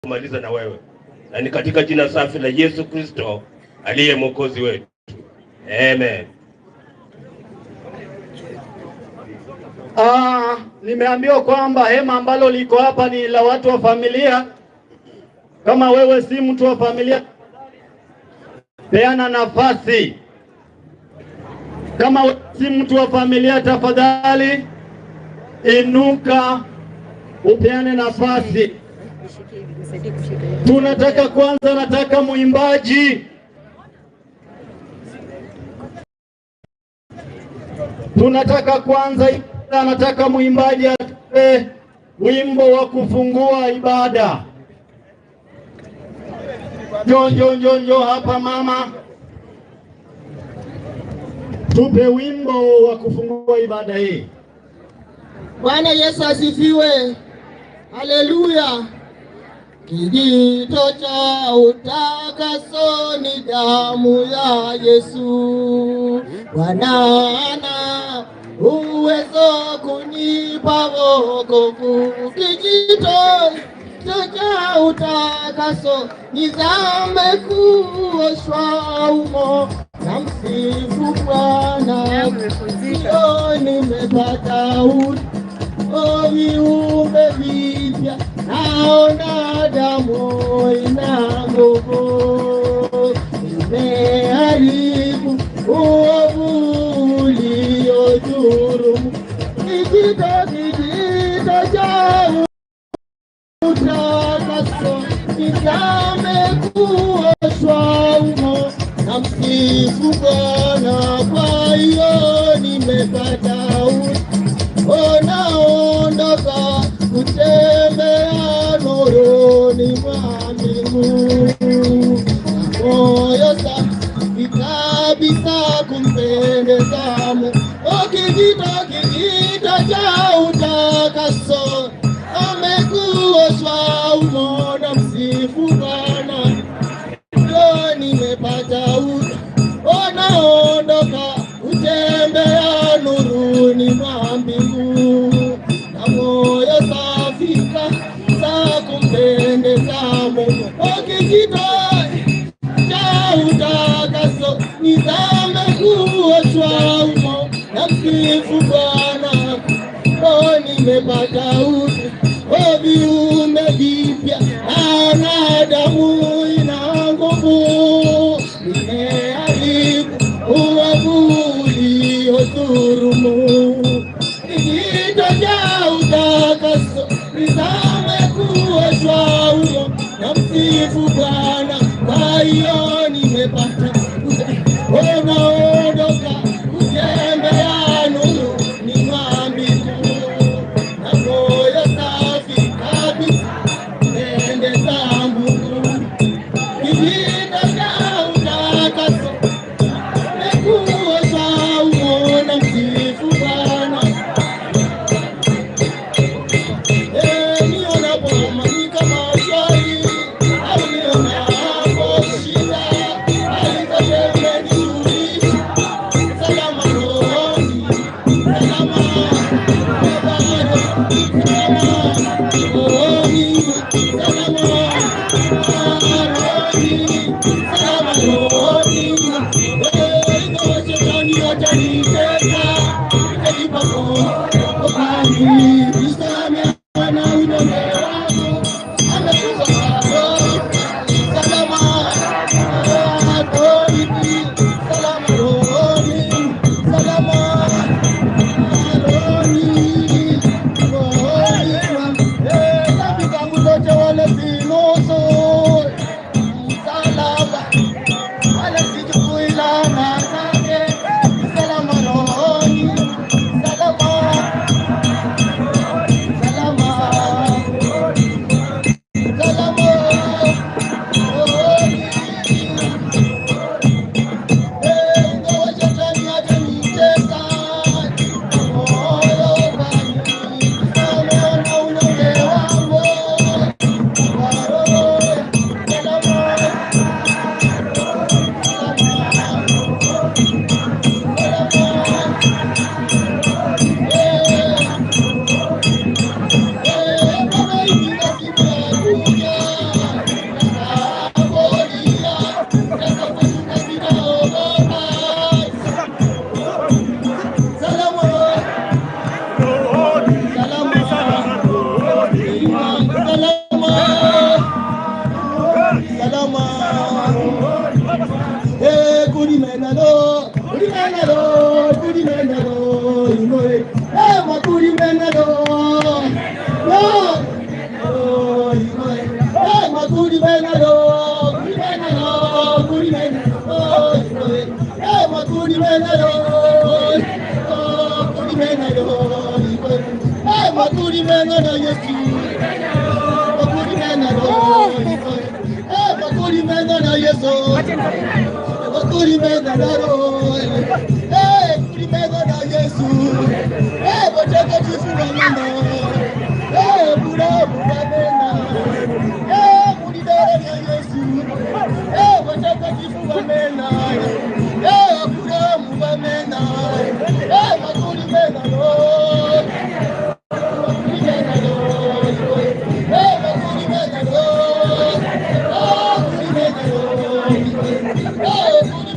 kumaliza na wewe. Na ni katika jina safi la Yesu Kristo aliye mwokozi wetu. Amen. Nimeambiwa kwamba hema ambalo liko hapa ni la watu wa familia. Kama wewe si mtu wa familia, peana nafasi. Kama wewe si mtu wa familia, tafadhali inuka upeane nafasi. Tunataka kwanza, nataka muimbaji. Nataka muimbaji atoe wimbo wa kufungua ibada. Njoo hapa mama. Tupe wimbo wa kufungua ibada hii. Bwana Yesu asifiwe. Haleluya. Kijito cha utakaso ni damu ya Yesu. Bwana ana uwezo kunipa wokovu. Kijito cha utakaso nizame kuoshwa umo. Na msifu Bwana, leo nimepata viumbe vipya, naona damu ina nguvu, imeharibu uovu uliodhulumu. Kijito cha utakaso nizame kuoshwa umo. Na msifu Bwana, kwa hiyo nimepata naondoka kutembea nuruni mwa mbingu. Moyo safi kabisa kumpendeza Mungu. Kijito cha utakaso amekuoshwa umo. Na msifu Bwana, leo nimepata naondoka kutembea nuruni mwa mbingu. Na moyo safi kabisa kumpendeza Mungu. Kijito cha utakaso nizame kuoshwa umo. Na msifu Bwana, nimepata viumbe vipya, na damu ina nguvu, imeharibu uovu uliodhulumu. Kijito cha utakaso nizame kuoshwa umo. Na msifu Bwana, kwa hiyo nimepata naondoka kutembea nuruni mwa mbingu. Na moyo safi kabisa kumpendeza Mungu. Kijito cha utakaso amekuoshwa umo. Na msifu Bwana, nionapo amani kama shwari, au nionapo shida, alizotembea salama rohoni, salama rohoni, salama rohoni. Ingawa shetani atanitesa, nitajipa kokani. Bwana unyonge wangu amekufa salama rohoni, salama rohoni, salama rohoni. Dhambi zangu zote wala zinoso salama, wala sijui laana zake. Salama rohoni, salama Makuri menado, Makuri menado, Makuri menado, Makuri menado, Makuri menado, Yesu, Makuri menado, Makuri menado, Yesu, Makuri menado, Makuri menado, Yesu, Mochokoro Chifumana, Bura Bura Mena. Yesu, Mochokoro Chifumana, Bura Bura Mena, Makuri mena Lord, Makuri mena Lord, Makuri mena Lord, Makuri mena Lord, Makuri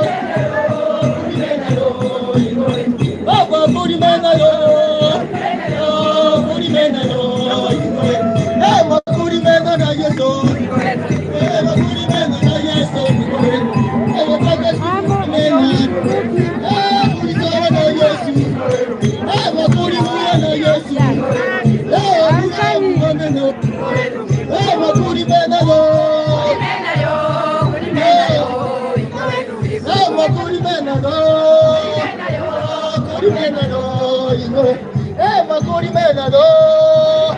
mena Lord, Makuri mena Lord, Makuri mena Lord, Makuri mena na Yesu, Makuri mena na Yesu, Makuri mena na Yesu, Makuri mena Lord, Makuri mena Lord, Makuri mena Lord, Makuri mena Lord.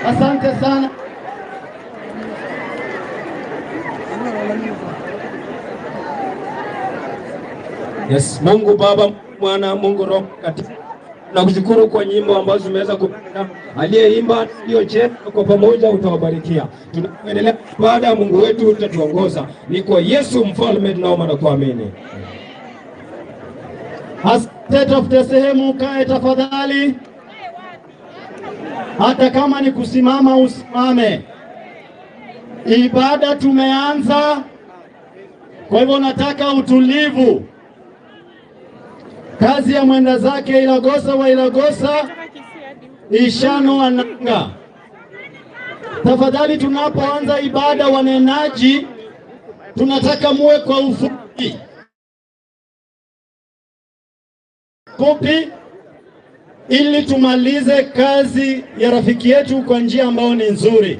Asante sana. Yes, Mungu Baba, Mwana, Mungu Roho Mtakatifu. Nakushukuru kwa nyimbo ambazo zimeweza kupenda. Aliyeimba aliyocheza kwa pamoja utawabarikia. Tunaendelea baada ya Mungu wetu utatuongoza. Ni kwa Yesu mfalme tunaomba na kuamini. Tafute sehemu kae tafadhali. Hata kama ni kusimama usimame. Ibada tumeanza. Kwa hivyo nataka utulivu. Kazi ya mwenda zake Ilagosa wa Ilagosa ishano ananga. Tafadhali tunapoanza ibada wanenaji tunataka muwe kwa ufupi. Ili tumalize kazi ya rafiki yetu kwa njia ambayo ni nzuri.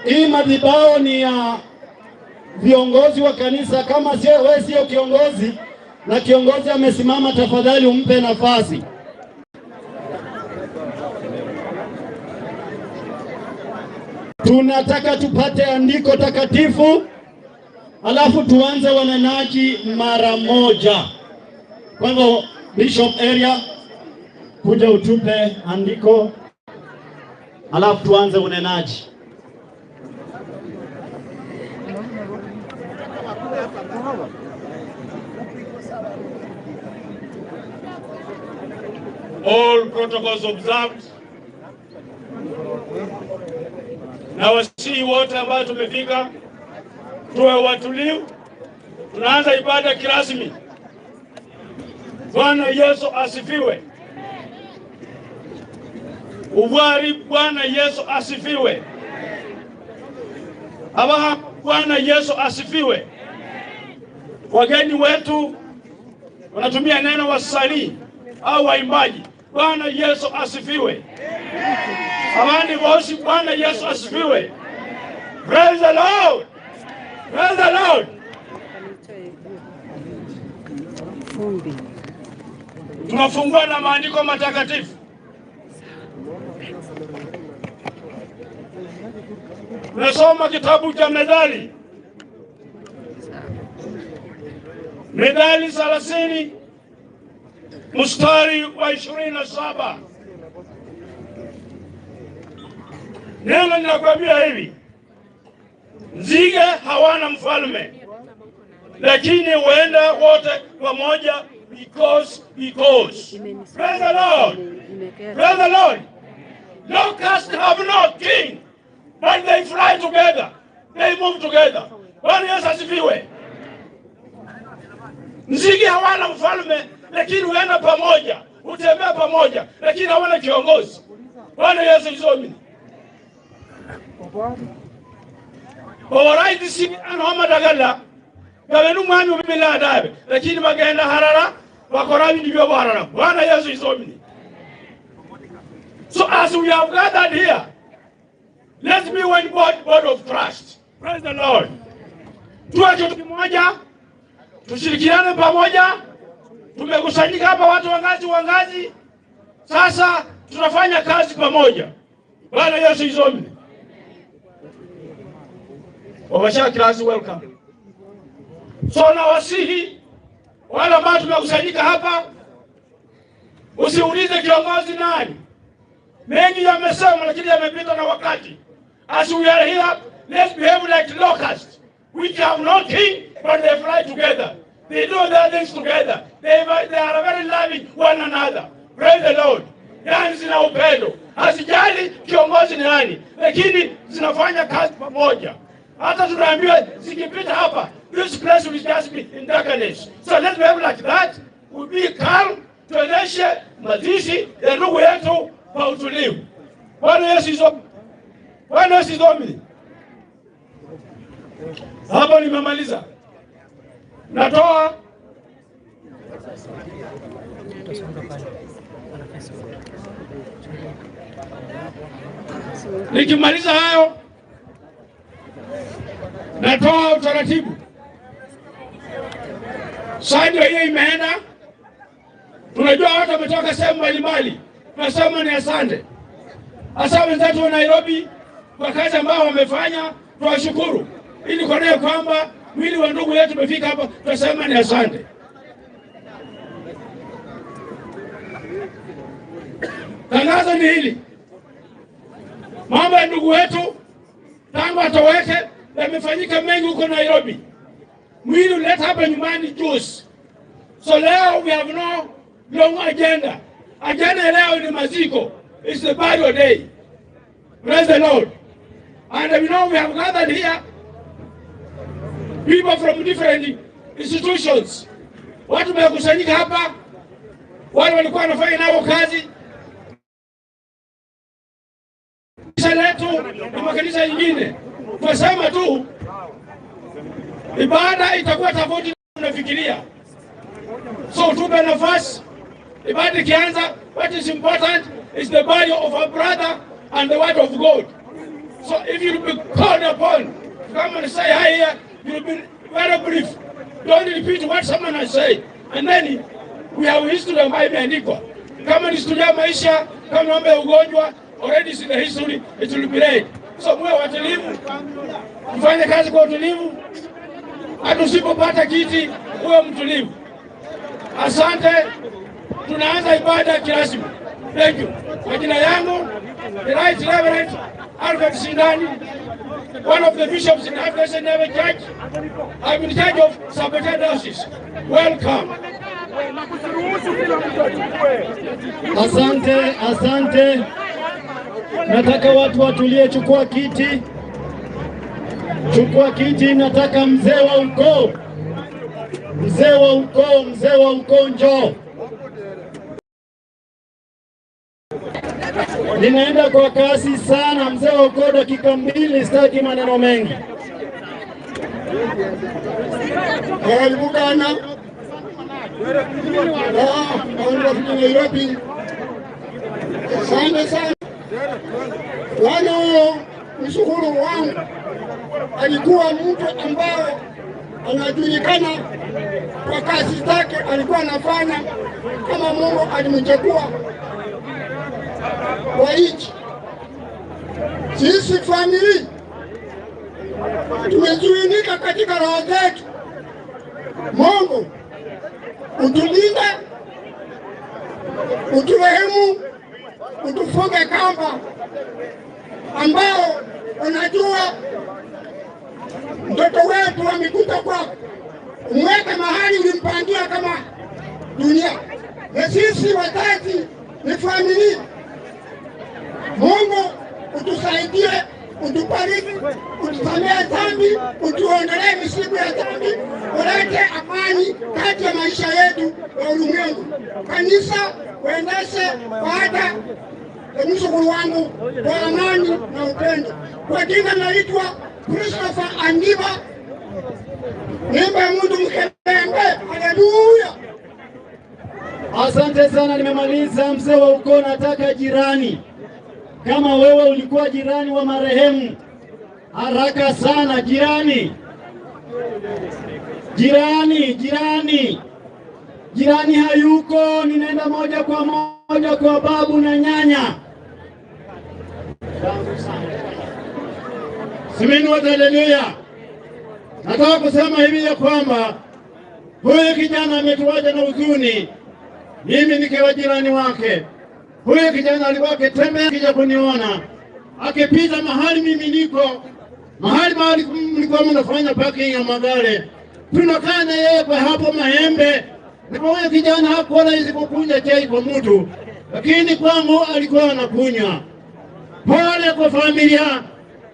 Hii madhabahu ni ya viongozi wa kanisa. Kama wewe sio kiongozi na kiongozi amesimama, tafadhali umpe nafasi. Tunataka tupate andiko takatifu, alafu tuanze wanenaji mara moja. Kwa hivyo Bishop area kuja utupe andiko, alafu tuanze unenaji. All protocols observed. Na wasihi wote ambao tumefika tuwe watulivu. Tunaanza ibada kirasmi. Bwana Yesu asifiwe. Bwari, Bwana Yesu asifiwe. Abaha, Bwana Yesu asifiwe. Wageni wetu wanatumia neno wasanii au waimbaji. Bwana Yesu asifiwe. Amani bosi, Bwana Yesu asifiwe. Praise the Lord. Praise the Lord. Tunafungua na maandiko matakatifu. Tunasoma kitabu cha Methali. Methali 30 mstari wa 27. Neno linakwambia hivi: nzige hawana mfalme, lakini huenda wote pamoja because. Praise the Lord. Praise the Lord. Locusts have no king, but they fly together. They move together. Bwana Yesu asifiwe. Nzige hawana mfalme, lakini huenda pamoja, hutembea pamoja, lakini hawana kiongozi. Bwana Yesu asifiwe. Bwari si anoma dagala gabenu mwami ubila dabe, lakini bagenda harara bakorabi ndivyo barara. Bwana Yesu asifiwe. So as we have gathered here, let's be one body of trust. Praise the Lord. Tuwe kitu kimoja, tushirikiane pamoja. Tumekusanyika hapa watu wangazi. Sasa tunafanya kazi pamoja. Bwana Yesu asifiwe. Wabashaka class, welcome. So na wasihi wale ambao tumekusanyika hapa, usiulize kiongozi nani. Mengi yamesema lakini yamepita na wakati. As we are here, let's behave like locusts, which have no king, but they fly together. They do their things together. They are very loving one another. Praise the Lord. Yani zina upendo. Hasijali kiongozi ni nani, lakini zinafanya kazi pamoja. Hata tunaambiwa zikipita hapa, this place will just be in darkness. So let's behave like that. We'll be calm, tuendeshe mazishi ya ndugu yetu kwa utulivu. Bwana Yesu asifiwe. Bwana Yesu asifiwe. Hapo nimemaliza. Natoa nikimaliza hayo, natoa utaratibu. Sasa hiyo imeenda. Tunajua watu wametoka sehemu mbalimbali, tunasema ni asante. Hasa wenzetu wa Nairobi kwa kazi ambao wamefanya, tuwashukuru. Ili kuonea kwamba mwili wa ndugu yetu umefika hapa, tunasema ni asante. Tangazo ni hili. Mambo ya ndugu wetu tangu atoweke yamefanyika mengi huko Nairobi. Mwili uleta hapa nyumbani juice. So leo we have no long agenda. Agenda leo ni maziko. It's the burial day. Praise the Lord. And we know we have gathered here people from different institutions. Watu wamekusanyika hapa, wale walikuwa wanafanya nao kazi letu na makanisa mengine. Tunasema tu ibada itakuwa tofauti na unafikiria. So tupe nafasi ibada ikianza. What is important is the body of our brother and the word of God. So if you be called upon to come and say hi here, you will be very brief. Don't repeat what someone has said. And then we have history ambayo imeandikwa. Kama ni historia ya maisha, kama mambo ya ugonjwa, already in the history, it will be read. So mwe watulivu, mfanye kazi kwa utulivu. Hata usipopata kiti, uwe mtulivu. Asante. Tunaanza ibada kirasmi. Thank you. Kwa jina yangu, the Right Reverend Alfred Sindani, one of the bishops in African Navy Church. I'm in charge of Sabbatical. Welcome. Asante, asante. Nataka watu watulie, chukua kiti. Chukua kiti, nataka mzee wa ukoo. Mzee wa ukoo, mzee wa ukoo njoo. Ninaenda kwa kasi sana, mzee wa ukoo dakika 2, sitaki maneno mengi. Karibu sana. Kwa Nairobi. Asante sana. Wano mshukuru wangu alikuwa mtu ambaye anajulikana kwa kazi zake alikuwa anafanya, kama Mungu alimchagua kwa hichi. Sisi familia tumezuinika katika roho zetu. Mungu utulinde, uturehemu, utufunge kamba ambao unajua mtoto wetu amekuta kwako, umweke mahali ulimpangia kama dunia. Na sisi wazazi ni familia. Mungu utusaidie, utubariki, utusamehe dhambi, utuondolee misiba ya dhambi, ulete amani kati ya maisha yetu ya ulimwengu. Kanisa uendeshe baada ya mshukuru wangu kwa amani na upendo. Kwa jina naitwa Christopher Andiba, nimba mtu mkembe. Haleluya. Asante sana, nimemaliza. Mzee wa ukoo, nataka jirani. Kama wewe ulikuwa jirani wa marehemu, haraka sana jirani. Jirani hayuko, ninaenda moja kwa moja kwa babu na nyanya. Simeni wa haleluya. Nataka kusema hivi ya kwamba huyu kijana ametuacha na huzuni. Mimi nikiwa jirani wake. Huyu kijana alikuwa akitembea kija kuniona, akipita mahali mimi niko, mahali mlikuwa mnafanya parking ya magari. Tunakaa na yeye kwa hapo Mahembe. Na huyu kijana hakuona hizi kukunywa chai kwa mtu, lakini kwangu alikuwa anakunywa. Pole kwa familia,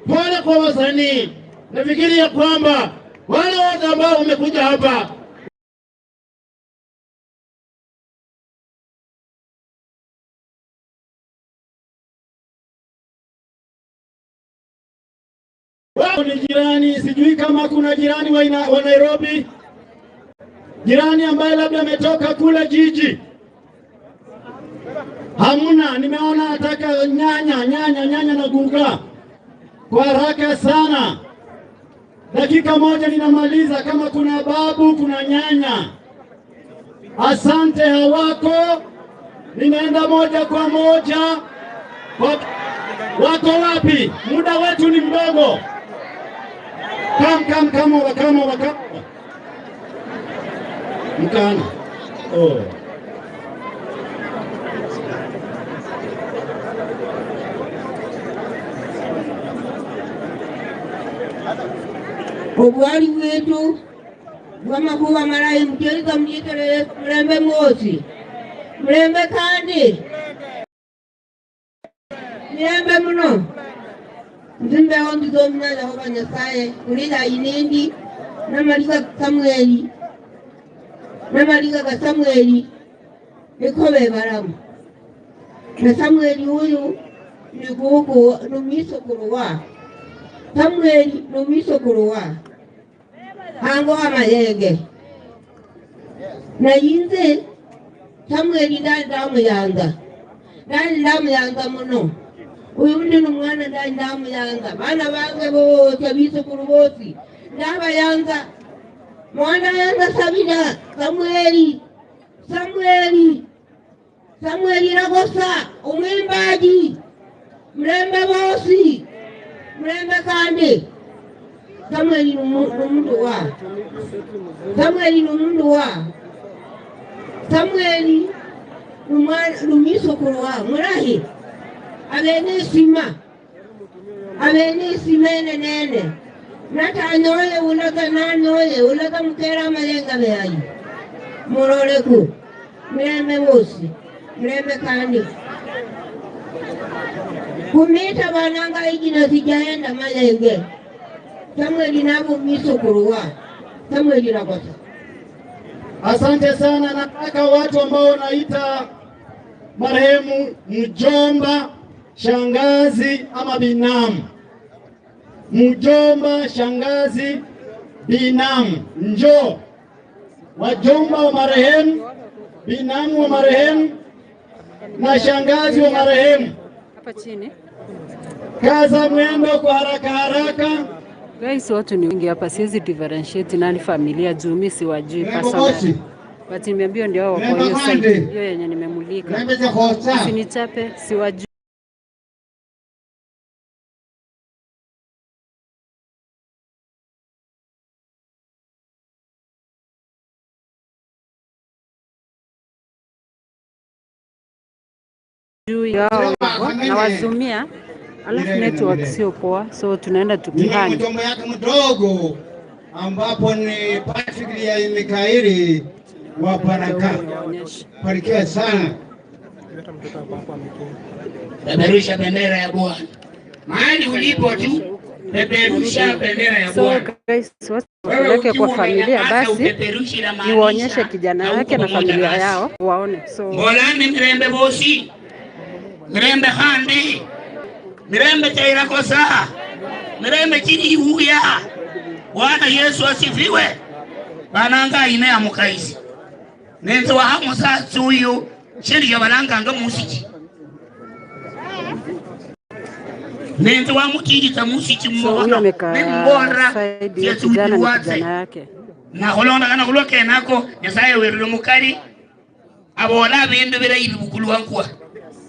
pole kwa wasanii. Nafikiria kwamba wale wote ambao wamekuja hapa wao ni jirani. Sijui kama kuna jirani wa Nairobi, jirani ambaye labda ametoka kula jiji. Hamuna. Nimeona nataka nyanya na gunga kwa haraka sana. Dakika moja ninamaliza. Kama kuna babu, kuna nyanya. Asante hawako. Ninaenda moja kwa moja. Wako wapi? Muda wetu ni mdogo. Kama mkana. Oh. Bwari wetu wamakuwa marayi mteza mjitere mlembe mosi mlembe kandi mlembe muno nzimbe hondi zomina Yehova Nyasaye ulila inindi namalika ga Samueli ikobe baramu na Samueli huyu ni kuhuku numisokuru wa Samueli numisokuru wa hango amayege na yinze Samueli ndani ndamu yanga muno uyu ndi numwana ndani ndamu yanga bana bange bose bisukuru bose ndaba yanga mwana yanga Sabina Samueli Ilagosa umwimbaji mlembe bosi mlembe kandi Samueli numundu wa Samueli numisukuru wa murahi abenisima nene natanyoye ulaga mukera malenga beayi muroleku mlembe bosi mlembe kandi kumita bananga ijina sijaenda malenge Samueli nabo misukuru wa Samueli Ilagosa. Asante sana. Nataka watu ambao wanaita marehemu mjomba, shangazi ama binamu. Mjomba, shangazi, binamu. Njoo. Wajomba wa marehemu, binamu wa marehemu na shangazi wa marehemu. Hapa chini. Kaza mwendo kwa haraka. Guys, watu ni wengi hapa, siwezi differentiate nani familia juu mimi siwajui personally. But nimeambiwa ndio wao kwa hiyo site hiyo yenye nimemulika. Usinichape, siwajui. Juu yao na wazumia. Alafu network sio poa, so tunaenda tukihani. Ni mjomba yake mdogo ambapo ni Patrick ya Mikaeli wa Baraka. Barikiwa sana. Peperusha bendera ya Bwana. Mahali ulipo tu, peperusha bendera ya Bwana. So guys, watu kwa familia basi niwaonyeshe kijana wake na familia yao waone. So Bolani mirembe bosi. Mirembe handi. Mirembe cha Ilagosa, mirembe chini huya. Bwana Yesu asifiwe. Bananga ine ya mukaisi. Nenzo wa hamu sasa huyu shiri ya balanga anga musiki. Nenzo wa mukiji ta musiki mmono. Mbora Yesu kijana yake. Na holonda kana kuloke nako Nyasaye werero mukari. Abola bindu bila ibukulu wankwa.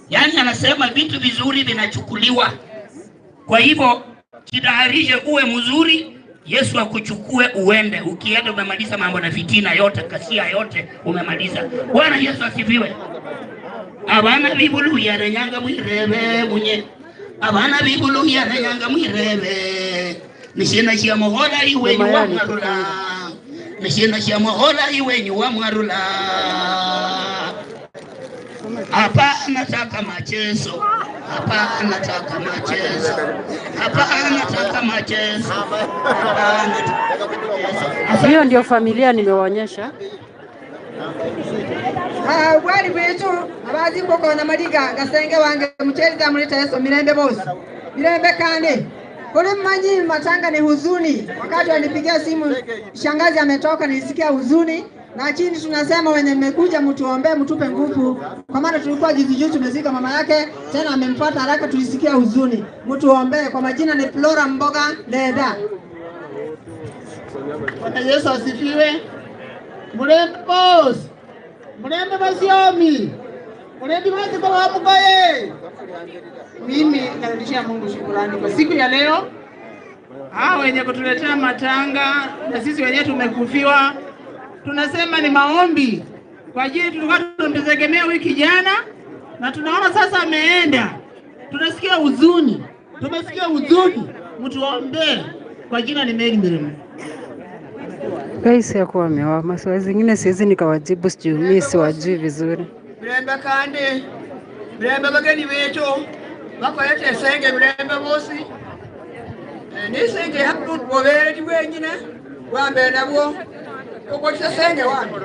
Yaani anasema vitu vizuri vinachukuliwa. Kwa hivyo jitayarishe uwe mzuri, Yesu akuchukue uende. Ukienda umemaliza mambo na fitina yote, kasia yote umemaliza. Bwana Yesu asifiwe. Abana bibulu ya nyanga mwirebe munye. Abana bibulu ya nyanga mwirebe. Nishina shia mohola iwe nyuwa mwarula. Nishina shia mohola iwe nyuwa mwarula. Hapana taka machezo. Hapana taka machezo. Hapana taka machezo. Hiyo ndio familia nimewaonyesha. Bwari wetu abazi mboko na madiga gasenge wange mcheza muleta Yesu mirembe bosi. Mirembe kane. Kule mmanyi matanga ni huzuni. Wakati wanipigia simu shangazi ametoka nilisikia huzuni. Na chini tunasema wenye mmekuja mtuombe mtupe nguvu. Kwa maana tulikuwa juzi tumezika mama yake tena amempata haraka tulisikia huzuni. Mtuombe kwa majina ni Flora Mboga Deda. Bwana Yesu asifiwe. Mrembe boss. Mlembe basiomi. Mlembe basi kwa wamukaye. Mimi narudishia Mungu shukrani kwa siku ya leo. Hao wenye kutuletea matanga na sisi wenyewe tumekufiwa. Tunasema ni maombi. Kwa ajili tulikuwa tunamtegemea wiki jana na tunaona sasa ameenda. Tunasikia huzuni. Tumesikia huzuni. Mtuombee kwa jina ni Mary Mirimu. Guys yako wamewa maswali zingine siwezi nikawajibu, sijui mimi siwajui vizuri. Mlembe bageni wetu wako yete Senge mlembe bosi. Ni Senge hapo bobeli wengine wambe nabo kwa Senge wangu.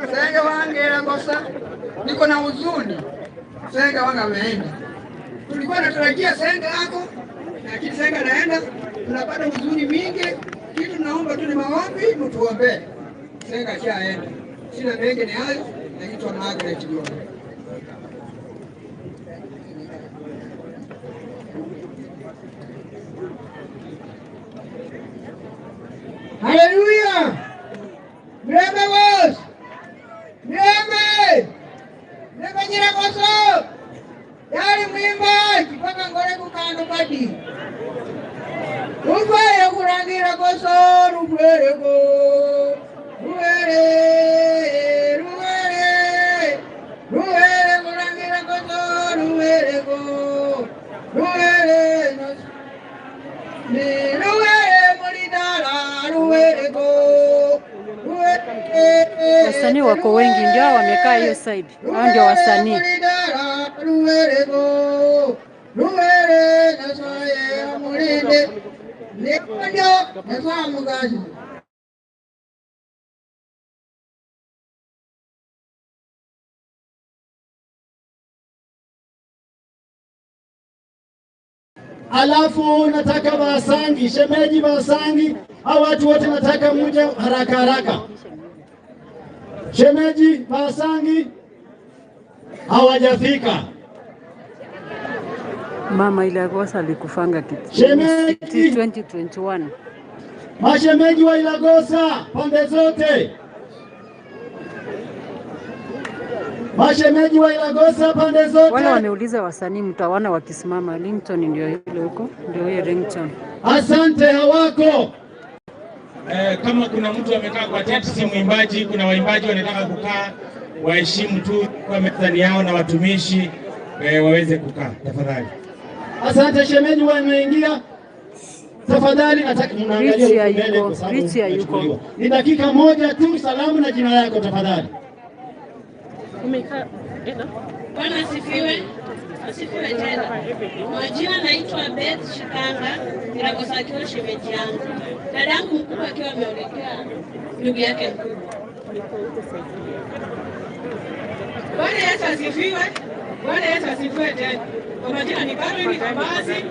Senge wangu Ilagosa niko na huzuni. Senge wangu ameenda. Tulikuwa tunatarajia Senge yako lakini Senge anaenda, tunapata huzuni mingi. Kitu naomba tu ni maombi, mtuombee. Senge ashaenda. Sina mengi ni hayo na kitu Margaret ndio. Haleluya! Mlembe boss! Mlembe! Mlembe Ilagosa! Yali mwimbaji mpaka ngole kukando kati. Rufere kurangira Ilagosa, rufere go. Rufere, rufere. Rufere kurangira Ilagosa, rufere go. Rufere no. Ni rufere molidala, rufere go. Wasanii wako wengi ndio wamekaa hiyo side. Hao ndio wasanii. Alafu nataka Basangi, shemeji Basangi, hao watu wote nataka muje haraka haraka. Shemeji Basangi hawajafika. Mama Ilagosa alikufanga kitu. Shemeji 2021. Mashemeji wa Ilagosa pande zote. Mashemeji wa Ilagosa pande zote. Wale wameuliza wasanii mtawana wakisimama. Ringtone ndio hilo huko. Ndio hiyo ringtone. Asante hawako. Kama kuna mtu amekaa kwa tent si mwimbaji, kuna waimbaji wanataka kukaa, waheshimu tu kwa mezani yao na watumishi waweze kukaa tafadhali. Asante shemeji wameingia. Tafadhali nataka mnaangalia mbele kwa sababu yuko. Ni dakika moja tu, salamu na jina lako tafadhali. Umekaa Bwana asifiwe. Asifiwe tena. Majina naitwa Beth Shikanga, Ilagosa akiwa shemeji yangu. Dadangu mkubwa akiwa ameolekea ndugu yake mkubwa. Bwana Yesu asifiwe. Bwana Yesu asifiwe tena. Kwa majina ni Caroline Kabasi,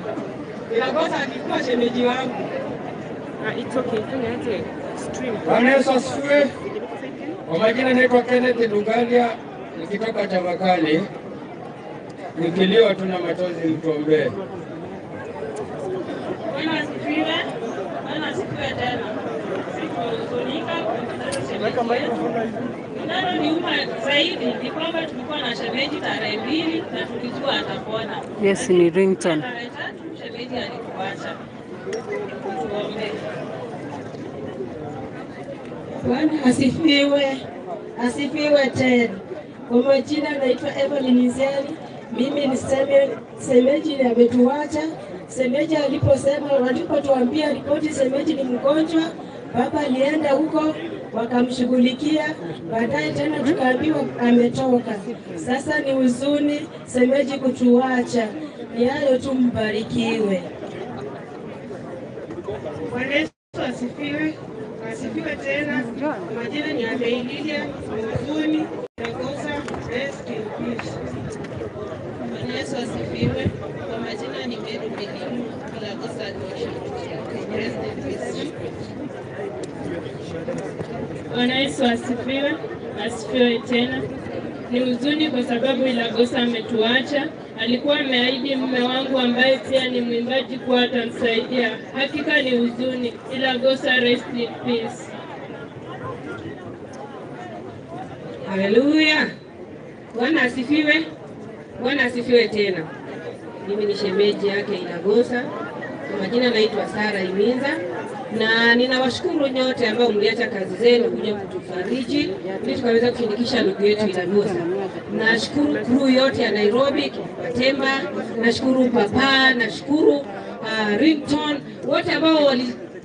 Ilagosa alikuwa shemeji wangu. It's okay. Stream. Bwana Yesu asifiwe. Kwa majina naitwa Kenneth Lungalia, nikitoka Chavakali. Nikiliwa tuna machozi mtuombee. Bwana asifiwe. Bwana asifiwe tena. Nalo ni uma zaidi ni kwamba tulikuwa na shemeji tarehe 2 na tulijua atapona. Yes, ni ringtone. Tarehe 3 shemeji alikuacha. Tuombe. Bwana asifiwe. Asifiwe tena. Kwa majina naitwa Evelyn Nzeri. Mimi ni semeji ametuacha. Semeji aliposema walipotuambia ripoti semeji ni mgonjwa, baba alienda huko wakamshughulikia, baadaye tena tukaambiwa ametoka. Sasa ni huzuni semeji kutuacha. Ni hayo tu, mbarikiwe. Bwana Yesu asifiwe. Asifiwe tena. Majina ni Ameililia, huzuni, Ilagosa, rest in peace. Bwana Yesu asifiwe. Kwa majina ni Mary Mirimu, Ilagosa rest in peace. Bwana Yesu asifiwe. Asifiwe tena. Ni huzuni kwa sababu Ilagosa ametuacha. Alikuwa ameahidi mume wangu ambaye pia ni mwimbaji kuwa atamsaidia. Hakika ni huzuni. Ilagosa rest in peace. Haleluya. Bwana asifiwe. Bwana asifiwe tena. Mimi ni shemeji yake Ilagosa. Kwa majina naitwa Sara Iminza. Na ninawashukuru nyote ambao mliacha kazi zenu kuja kutufariji ili tukaweza kushirikisha ndugu yetu Ilagosa. Nashukuru crew yote ya Nairobi, Watemba, nashukuru Papa, nashukuru Rington, wote ambao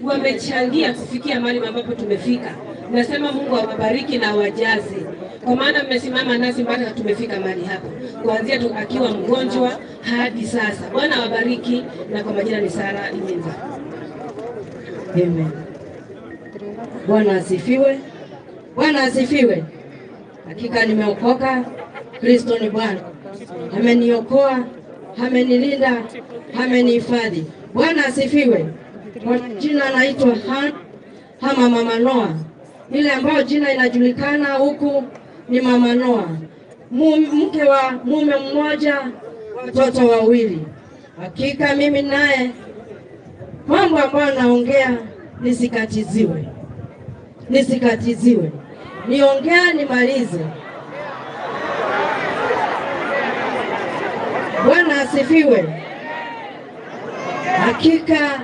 wamechangia kufikia mahali ambapo tumefika. Nasema Mungu awabariki na wajaze. Kwa maana mmesimama nasi mpaka tumefika mahali hapa. Kuanzia tu akiwa mgonjwa hadi sasa. Bwana awabariki na kwa majina ni Sara Iminza. Amen. Bwana asifiwe. Bwana asifiwe. Hakika nimeokoka. Kristo ni Bwana. Ameniokoa, amenilinda, amenihifadhi. Bwana asifiwe. Kwa jina naitwa Hama Mama Noa. Ile ambayo jina inajulikana huku ni Mama Noa. Mke wa mume mmoja, watoto wawili. Hakika mimi naye mambo ambayo naongea nisikatiziwe. Nisikatiziwe. Niongea nimalize. Bwana asifiwe. Hakika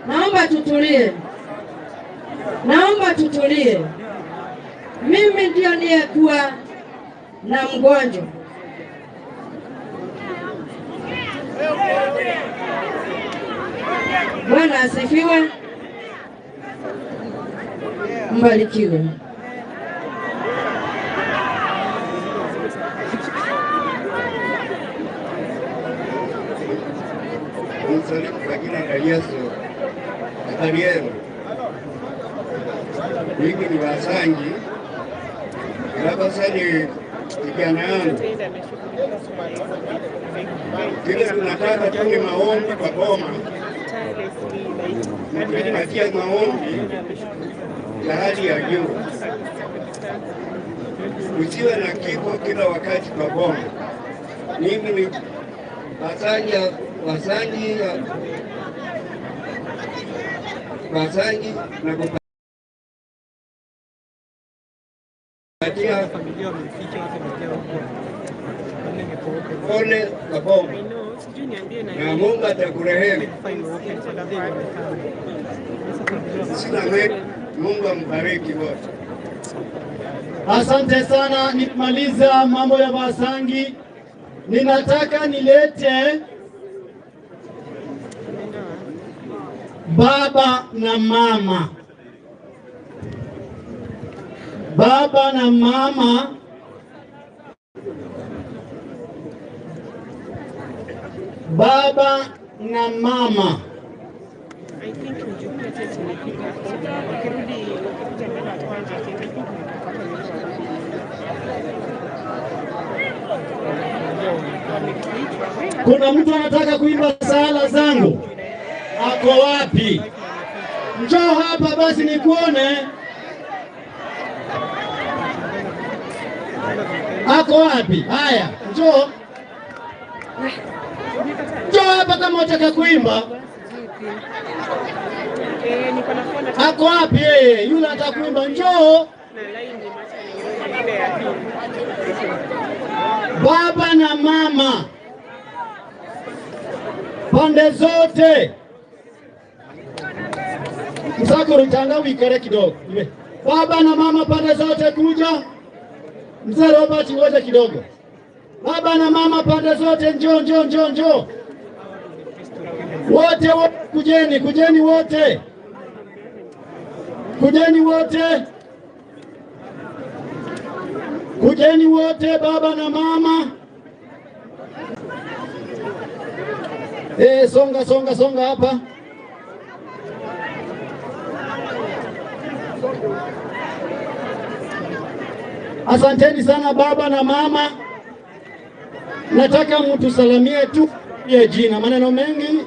naomba tutulie. Naomba tutulie. Mimi ndio niyekuwa na mgonjwa. Bwana asifiwe. Mbarikiwe. Msalimu kwa jina la Yesu. Habari yenu? Mimi ni Wasangi. Ilagosa ni kijana yangu. Kile tunataka tu ni maombi kwa boma. Na tunapatia maombi ya hali ya juu. Usiwe na kifo kila wakati kwa boma. Mimi ni Wasangi na kupatia pole kwa boma. Na Mungu atakurehemu. Sina mengi, Mungu ambariki wote. Asante sana. Nikimaliza mambo ya Wasangi, ninataka nilete baba na mama. Baba na mama. Baba na mama. Kuna mtu anataka kuimba sala zangu? Ako wapi? Njoo hapa basi nikuone. Ako wapi? Haya, njoo. Njoo hapa kama unataka kuimba. Ako wapi yeye? Yule anataka kuimba, njoo. Baba na mama. Pande zote. Msako rutanga wikare kidogo. Baba na mama pande zote kuja. Mzee Robert ngoja kidogo. Baba na mama pande zote njoo. Wote kujeni wote. Kujeni wote baba na mama. Songa hapa. Asanteni sana baba na mama. Nataka mtu salamie tu ya jina, maneno mengi.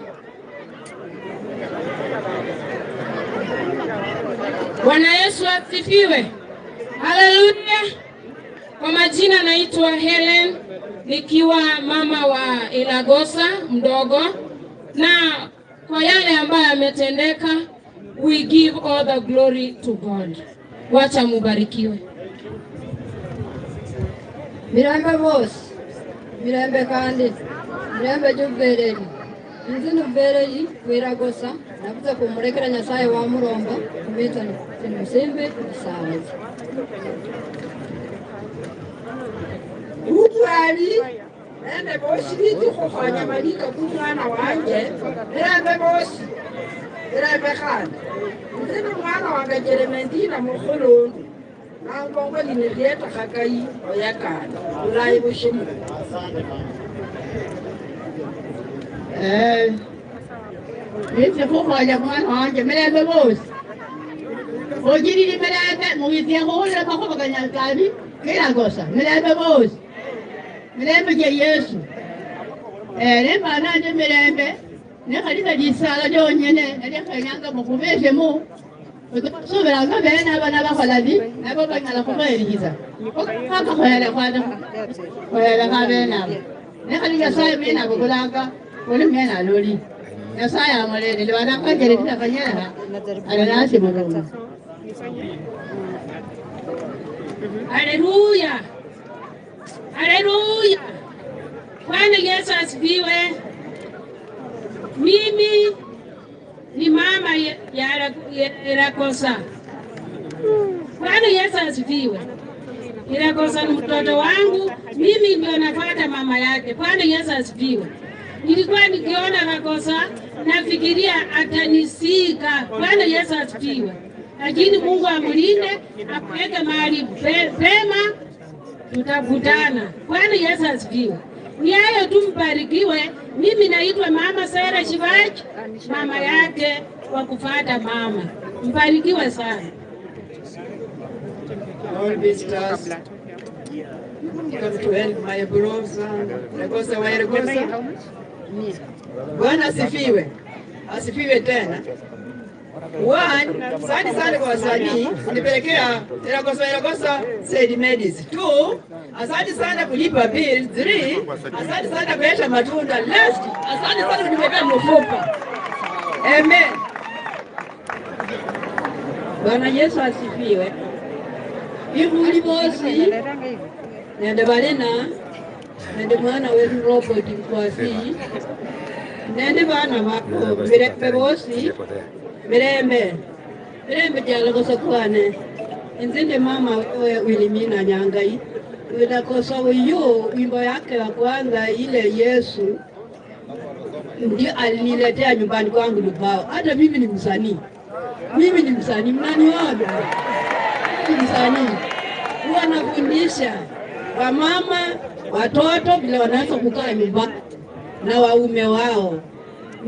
Bwana Yesu asifiwe. Haleluya. Kwa majina naitwa Helen, nikiwa mama wa Ilagosa mdogo, na kwa yale ambayo ametendeka, we give all the glory to God. Wacha mubarikiwe. Mirembe bosi, mirembe kandi, mirembe jubereri. Inzinu bereri Ilagosa, nakuza kumurekera Nyasaye wa Muromba, kumita ni musembe sawazi. Bwari, ende bosi bitu kufanya malika kumwana wanje, mirembe bosi, mirembe kandi. Inzinu mwana wanga Jeremendina mukhulundu. Nangongwe linilieta kakai oyakana, ulai bushimu. Ese kufanya mwana wanje mirembe bosi. Ojiri ni mirembe, mugitia kuhulira makopa kanyakabi, Ilagosa, mirembe bosi. Mirembe je Yesu. Nemba nanje mirembe, nekalika jisala jonyene, nelikanyanga mukubeshe mu. Subiranga bene abana bakoladi, nabo banyala kubayiriza. Kaka khoyela kwana. Khoyela kabena. Nekalika saye bina kukulanga, uli mena loli. Nyasaye amolele liwananga jere tinafanyana. Alanasi mulungu. Haleluya. Haleluya. Bwana Yesu asifiwe. Mimi ni mama ya Ilagosa. Bwana Yesu asifiwe. Ilagosa ni mtoto wangu, mimi ndio nafuata mama yake. Bwana Yesu asifiwe. Nilikuwa nikiona Ilagosa nafikiria atanisika. Bwana Yesu asifiwe. Lakini Mungu amulinde, akuweke mahali pema, tutakutana. Bwana Yesu asifiwe. Ni hayo tu, mbarikiwe. Mimi naitwa Mama Sera Shivaji, mama yake wa kufuata mama. Mbarikiwe sana. All visitors, come to help my brother, Ilagosa wa Ilagosa. Bwana asifiwe. Asifiwe tena. Asante sana kwa wasanii, nipelekea Ilagosa Said Medis. 2, asante sana kulipa bill. 3, asante sana kuleta matunda. Last, asante sana kunipelekea mfupa. Amen. Bwana Yesu asifiwe. Ihuli bosi, nende balena, nende mwana wetu Robert Mkwasi, nende bana wako, mirembe bosi, mirembe Ilagosa kwane. Nzinde mama Wilimina Nyangai, Ilagosa uyu, wimbo yake wa kwanza ile Yesu, ndio aliniletea nyumbani kwangu lubao. Hata mimi ni msanii. Mnani waga? Msanii. Huwa nafundisha wamama, watoto vile wanaweza kukaa nyumbani na waume wao.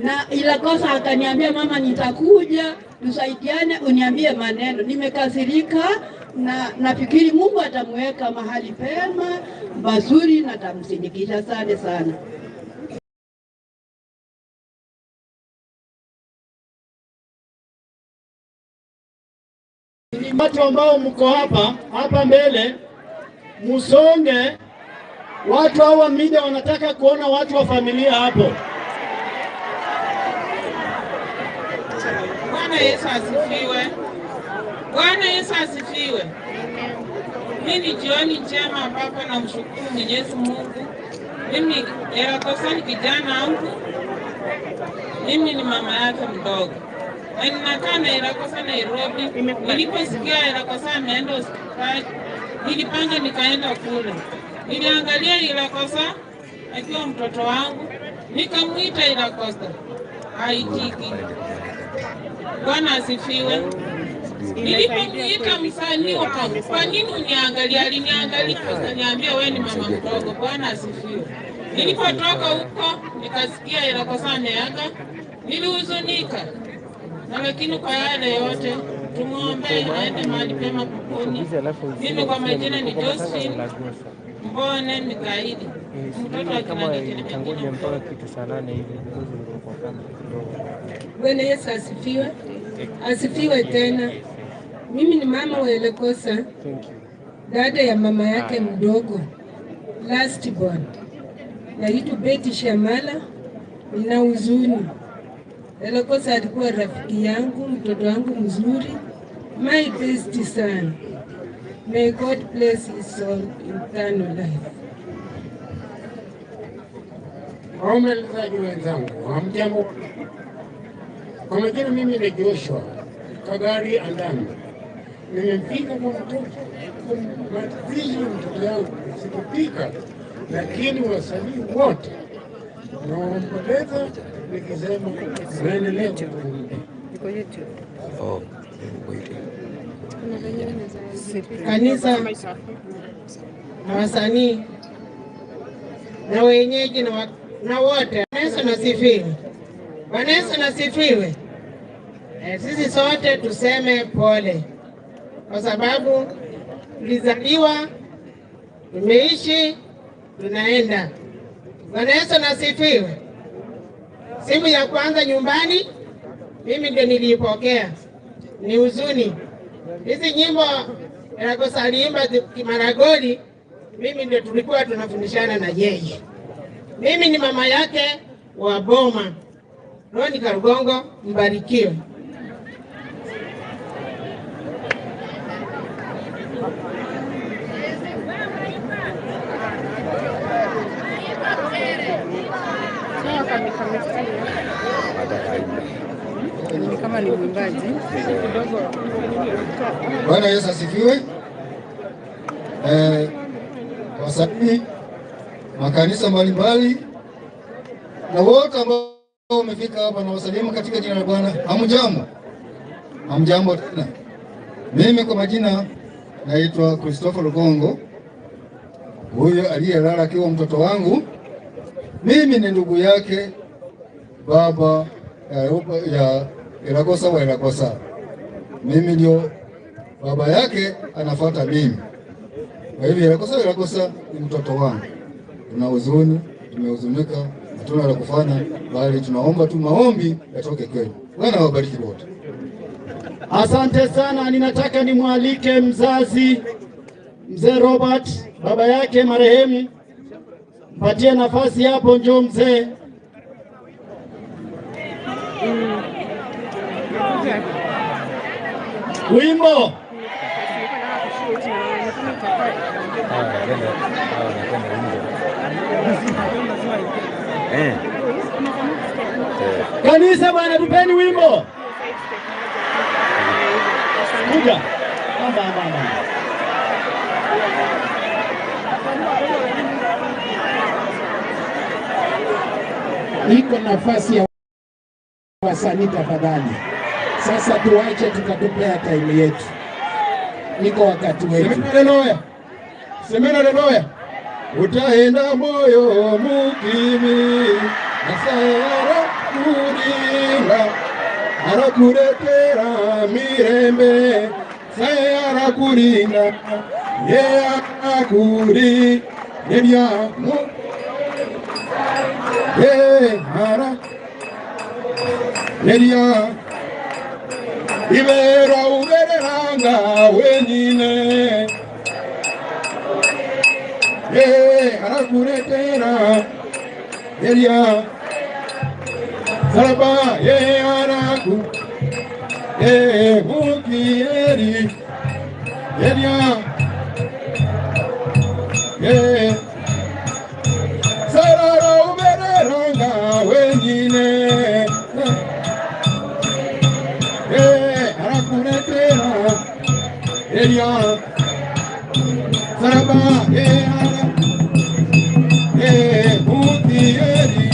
Na Ilagosa akaniambia, mama, nitakuja tusaidiane, uniambie maneno. Nimekasirika na nafikiri Mungu atamweka mahali pema mazuri na tamsindikisha. Asante sana. Watu ambao mko hapa mbele, musonge. Watu hawa media wanataka kuona watu wa familia hapo. Bwana Yesu asifiwe. Bwana Yesu asifiwe. Mimi jioni njema ambapo namshukuru Mwenyezi Mungu. Mimi Ilagosa ni kijana wangu. Mimi ni mama yake mdogo. Na ninakaa na Ilagosa Nairobi. Niliposikia Ilagosa ameenda hospitali, nilipanga nikaenda kule. Niliangalia Ilagosa akiwa mtoto wangu, nikamwita Ilagosa. Haitiki. Bwana asifiwe. Nilipomwita msanii wangu, kwa nini uniangalia? Aliniangalia akaniambia, wewe ni mama mdogo. Bwana asifiwe. Nilipotoka huko nikasikia Ilagosa ameaga, nilihuzunika. Na lakini kwa yale yote tumuombe aende mahali pema peponi. Mimi kwa majina ni Josephine Mbone Mikaidi, mtoto wa Kinanga mpaka kitu saa 8 hivi. Bwana Yesu asifiwe. Asifiwe tena. Mimi ni mama wa Ilagosa, dada ya mama yake mdogo, last born. Naitwa Betty Shamala. Nina huzuni. Ilagosa alikuwa rafiki yangu, mtoto wangu mzuri. my best son. May God bless his soul in eternal life. Waombolezaji wenzangu, hamjambo. Kwa majina mimi ni Joshua Kagari Andami. Nimempika kwa mtoto, matizi mtoto yangu, sikupika, lakini wasanii wote naomboleza nikisema maendeleo. Kanisa na wasanii na wenyeji na wote. Yesu nasifiwe. Bwana Yesu nasifiwe. Sisi sote tuseme pole, kwa sababu tulizaliwa, tumeishi, tunaenda. Bwana Yesu nasifiwe. Simu ya kwanza nyumbani mimi ndio nilipokea, ni huzuni. Hizi nyimbo Ilagosa aliimba Kimaragoli, mimi ndio tulikuwa tunafundishana na yeye. Mimi ni mama yake wa boma. Roni Karugongo, mbarikiwe. Kama ni mwimbaji kidogo. Bwana Yesu asifiwe. Wasanii, makanisa mbalimbali na wote ambao wamefika hapa na wasalimu katika jina la Bwana. Hamjambo? Hamjambo tena. Mimi kwa majina naitwa Christopher Lugongo. Huyo aliyelala akiwa mtoto wangu. Mimi ni ndugu yake baba ya Ilagosa wa Ilagosa. Mimi ndio baba yake, anafuata mimi. Kwa hivyo Ilagosa ni mtoto wangu. Tuna huzuni, tumehuzunika, hatuna la kufanya, bali tunaomba tu maombi yatoke kwenu. Bwana wabariki wote. Asante sana. Ninataka nimwalike mzazi mzee Robert, baba yake marehemu. Mpatie nafasi hapo, njoo mzee. Wimbo kanisa bwana, tupeni wimbo. Kuja. Iko nafasi ya wasanii tafadhali. Sasa tuache, tutatupea time yetu. Niko wakati wetu. Semena leloya. Utaenda moyo mukimi asayara kuringa arakuretera mirembe sayara kuringa yea kuri nebya mu ara nebya ibera ubereranga wenyine arakuretera nebya Salaba araku mukieri nebya sarara ubereranga wenyine arakuretera nebya Salaba mukieri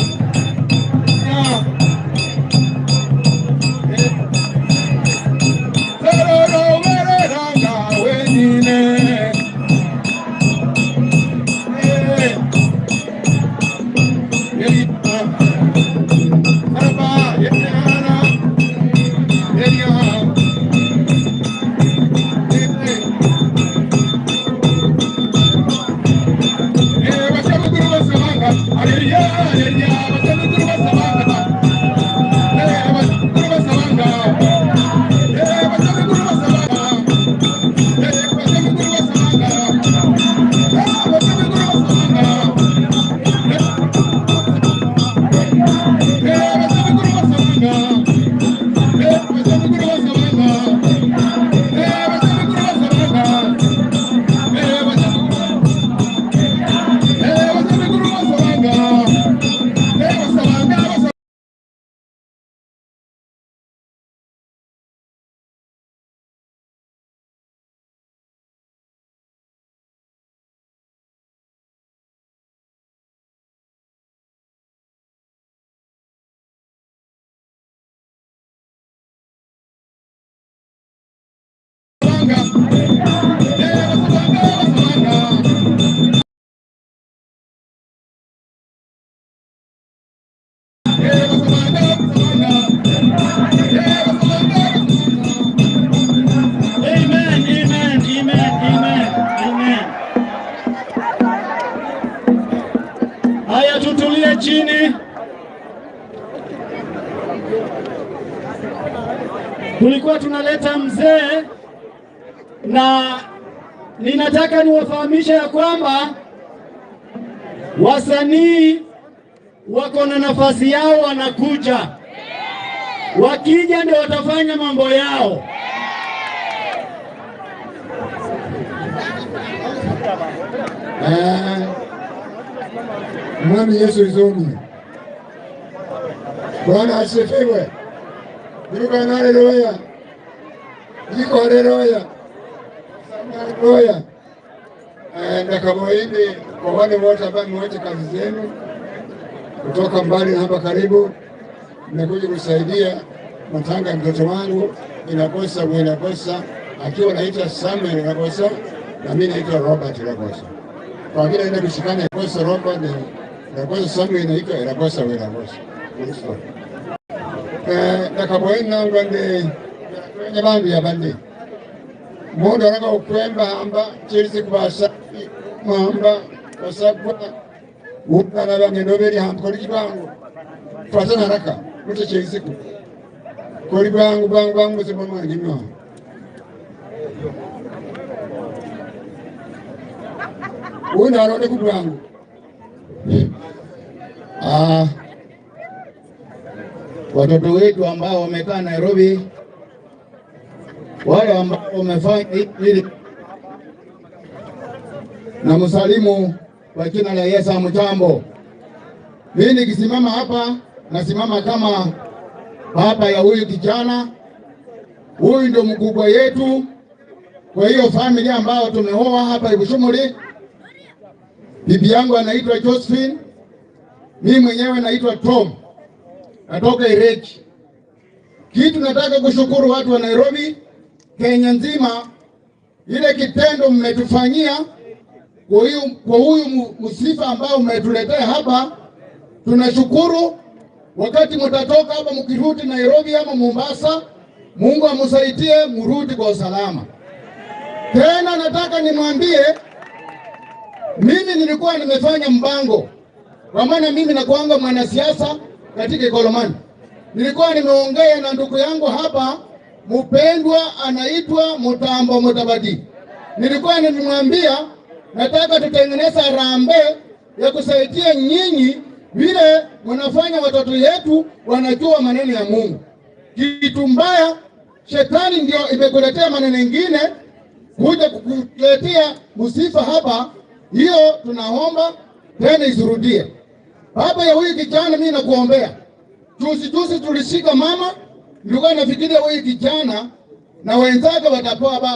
Haya, tutulie chini. Tulikuwa tunaleta mzee, na ninataka niwafahamishe ya kwamba wasanii wako na nafasi yao, wanakuja. Wakija ndio watafanya mambo yao. Mwami Yesu izoni. Bwana asifiwe. Yuko na haleluya. Yuko haleluya. Haleluya. Ndakaboini kwa wale wote ambao mmeacha kazi zenu kutoka mbali na hapa karibu, nimekuja kusaidia matanga ya mtoto wangu Ilagosa akiwa naitwa Samuel Ilagosa na mimi naitwa Robert Ilagosa. Kwa vile ndio kushikana Ilagosa Robert na Ilagosa Samuel naitwa Ilagosa Ilagosa. Ndakaboini ngande nyabandu ya bandi. Mundu anaka ukwemba amba chirisi kubasa mamba basabwa ukana bange noberi hamkori kibangu twatana haraka mute chirisi ku kori bangu sema mwangi mwa una rode kubwangu watoto wetu ambao wamekaa Nairobi, wale ambao wamefanya hili, na msalimu kwa jina la Yesu mjambo. Mimi nikisimama hapa nasimama kama baba ya huyu kijana. Huyu ndio mkubwa yetu kwa hiyo familia ambao tumeoa hapa Ibushumuli. Bibi yangu anaitwa Josephine, mimi mwenyewe naitwa Tom, natoka Ireki. Kitu nataka kushukuru watu wa Nairobi, Kenya nzima, ile kitendo mmetufanyia kwa huyu msifa ambao umetuletea hapa. Tunashukuru. Wakati mtatoka hapa mkirudi Nairobi ama Mombasa, Mungu amsaidie mrudi kwa usalama. Tena nataka nimwambie, mimi nilikuwa nimefanya mpango, kwa maana mimi nakuanga mwanasiasa katika Ikolomani. Nilikuwa nimeongea na ndugu yangu hapa mpendwa anaitwa Mutambo Mutabadi. Nilikuwa nimemwambia nataka tutengeneza harambee ya kusaidia nyinyi vile mnafanya watoto yetu wanajua maneno ya Mungu. Kitu mbaya shetani ndio imekuletea maneno mengine kuja kukuletea msifa hapa. Hiyo tunaomba tena isirudie. Baba ya huyu kijana, mimi nakuombea. Juzi tulishika mama, nilikuwa nafikiria huyu kijana na wenzake